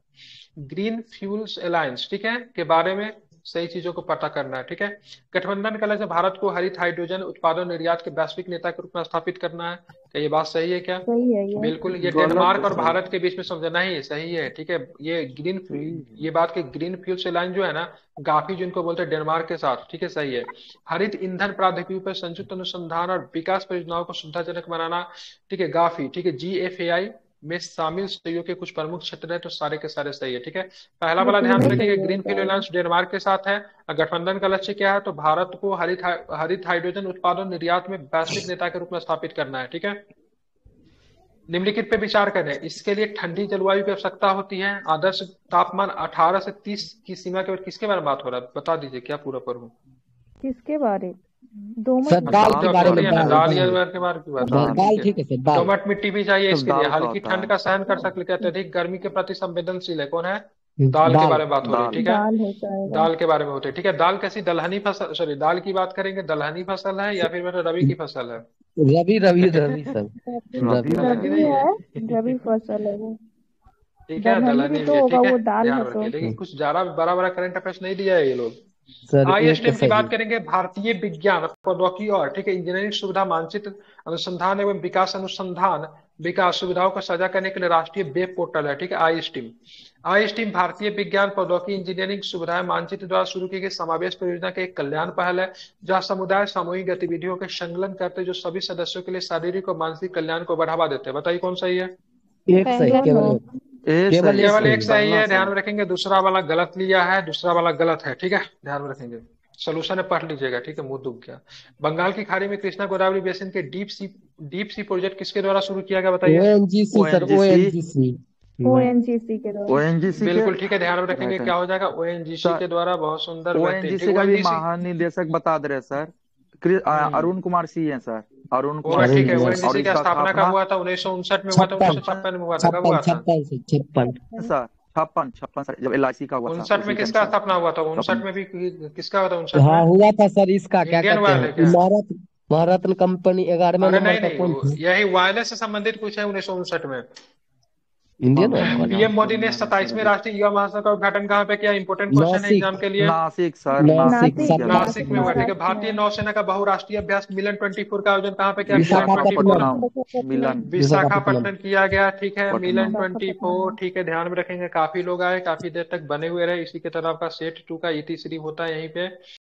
ग्रीन फ्यूल्स अलायंस, ठीक है, के बारे में सही चीजों को पता करना है, ठीक है। गठबंधन का लक्ष्य भारत को हरित हाइड्रोजन उत्पादन निर्यात के वैश्विक नेता के रूप में स्थापित करना है। क्या ये बात सही है? क्या सही है ये? बिल्कुल, ये डेनमार्क और भारत के बीच में समझना ही सही है, ठीक है। ये बात की ग्रीन फ्यूल्स अलायंस जो है ना, गाफी जिनको बोलते हैं, डेनमार्क के साथ, ठीक है, सही है। हरित ईंधन प्रौद्योगिकी पर संयुक्त अनुसंधान और विकास परियोजनाओं को सुविधाजनक बनाना, ठीक है, गाफी, ठीक है, GFAI में शामिल सहयोग के कुछ प्रमुख क्षेत्र है, तो सारे के सारे सही है, ठीक है। पहला वाला ध्यान रखिए, ग्रीन फील्ड अलायंस डेनमार्क के साथ है। गठबंधन का लक्ष्य क्या है? तो भारत को हरित हाइड्रोजन उत्पादन निर्यात में वैश्विक नेता के रूप में स्थापित करना है, ठीक है। निम्नलिखित पे विचार करें, इसके लिए ठंडी जलवायु की आवश्यकता होती है। आदर्श तापमान 18 से 30 की सीमा के किसके बारे में बात हो रहा है? बता दीजिए, क्या पूरा पढ़ूं? किसके बारे? दाल के बारे में, दाल या के बारे की बात, दाल, ठीक है सर, दाल। दोमट मिट्टी भी चाहिए इसके लिए, हल्की ठंड का सहन कर सकते, अत्यधिक गर्मी के प्रति संवेदनशील है। कौन है? दाल के बारे में बात हो रही है, ठीक है, दाल के बारे में होते हैं, ठीक है। दाल कैसी? दलहनी फसल, सॉरी, दाल की बात करेंगे, दलहनी फसल है या फिर रबी की फसल है? रबी सर, रबी फसल है वो, ठीक है, दलहनी भी है, ठीक है, ध्यान रखिए। लेकिन कुछ ज्यादा बड़ा करंट अफेयर्स नहीं दिया है ये लोग। ISTM की बात करेंगे, भारतीय विज्ञान प्रौद्योगिकी और, ठीक है, इंजीनियरिंग सुविधा मानचित्र अनुसंधान एवं विकास अनुसंधान विकास सुविधाओं को साझा करने के लिए राष्ट्रीय वेब पोर्टल है, ठीक है, ISTM भारतीय विज्ञान प्रौद्योगिकी इंजीनियरिंग सुविधाएं मानचित्र द्वारा शुरू की गई समावेश परियोजना के एक कल्याण पहल है, जहां समुदाय सामूहिक गतिविधियों के संकलन करते हैं, जो सभी सदस्यों के लिए शारीरिक और मानसिक कल्याण को बढ़ावा देते हैं। बताइए कौन सही है? एक सही, केवल एक सही है, ध्यान में रखेंगे। दूसरा वाला गलत लिया है, दूसरा वाला गलत है, ठीक है, ध्यान में रखेंगे। सोल्यूशन है, पढ़ लीजिएगा, ठीक है, मुंह दुख गया। बंगाल की खाड़ी में कृष्णा गोदावरी बेसिन के डीप सी प्रोजेक्ट किसके द्वारा शुरू किया गया? बताइए। ONGC सर, ONGC के द्वारा। बिल्कुल ठीक है, ध्यान में रखेंगे, क्या हो जाएगा? ONGC के द्वारा। बहुत सुंदर। ONGC का भी महानिदेशक बता दे रहे सर, अरुण कुमार सिंह है सर, अरुण कुमार, ठीक है। ONGC की स्थापना कब हुआ था? 1959 में हुआ था, 1956 में हुआ था, कब हुआ था? 56 सर, जब LIC का हुआ था। 59 में किसका स्थापना हुआ था? 59 में भी किसका हुआ था? 59 हाँ हुआ था सर, इसका क्या कहते हैं, महारत्न कंपनी 11वें नंबर का कौन? यही वायरलेस से संबंधित कुछ है 1959 में। इंडियन पीएम मोदी ने 27वें राष्ट्रीय युवा महोत्सव का उद्घाटन कहाँ पे किया? इंपोर्टेंट क्वेश्चन है एग्जाम के लिए। नासिक सर, नासिक में हुआ, ठीक है। भारतीय नौसेना का बहुराष्ट्रीय अभ्यास मिलन 24 का आयोजन कहाँ पे किया? विशाखापट्टनम किया गया, ठीक है, मिलन 24, ठीक है, ध्यान में रखेंगे। काफी लोग आए, काफी देर तक बने हुए रहे। इसी के तरह आपका सेट 2 का ET3 होता है यहीं पे।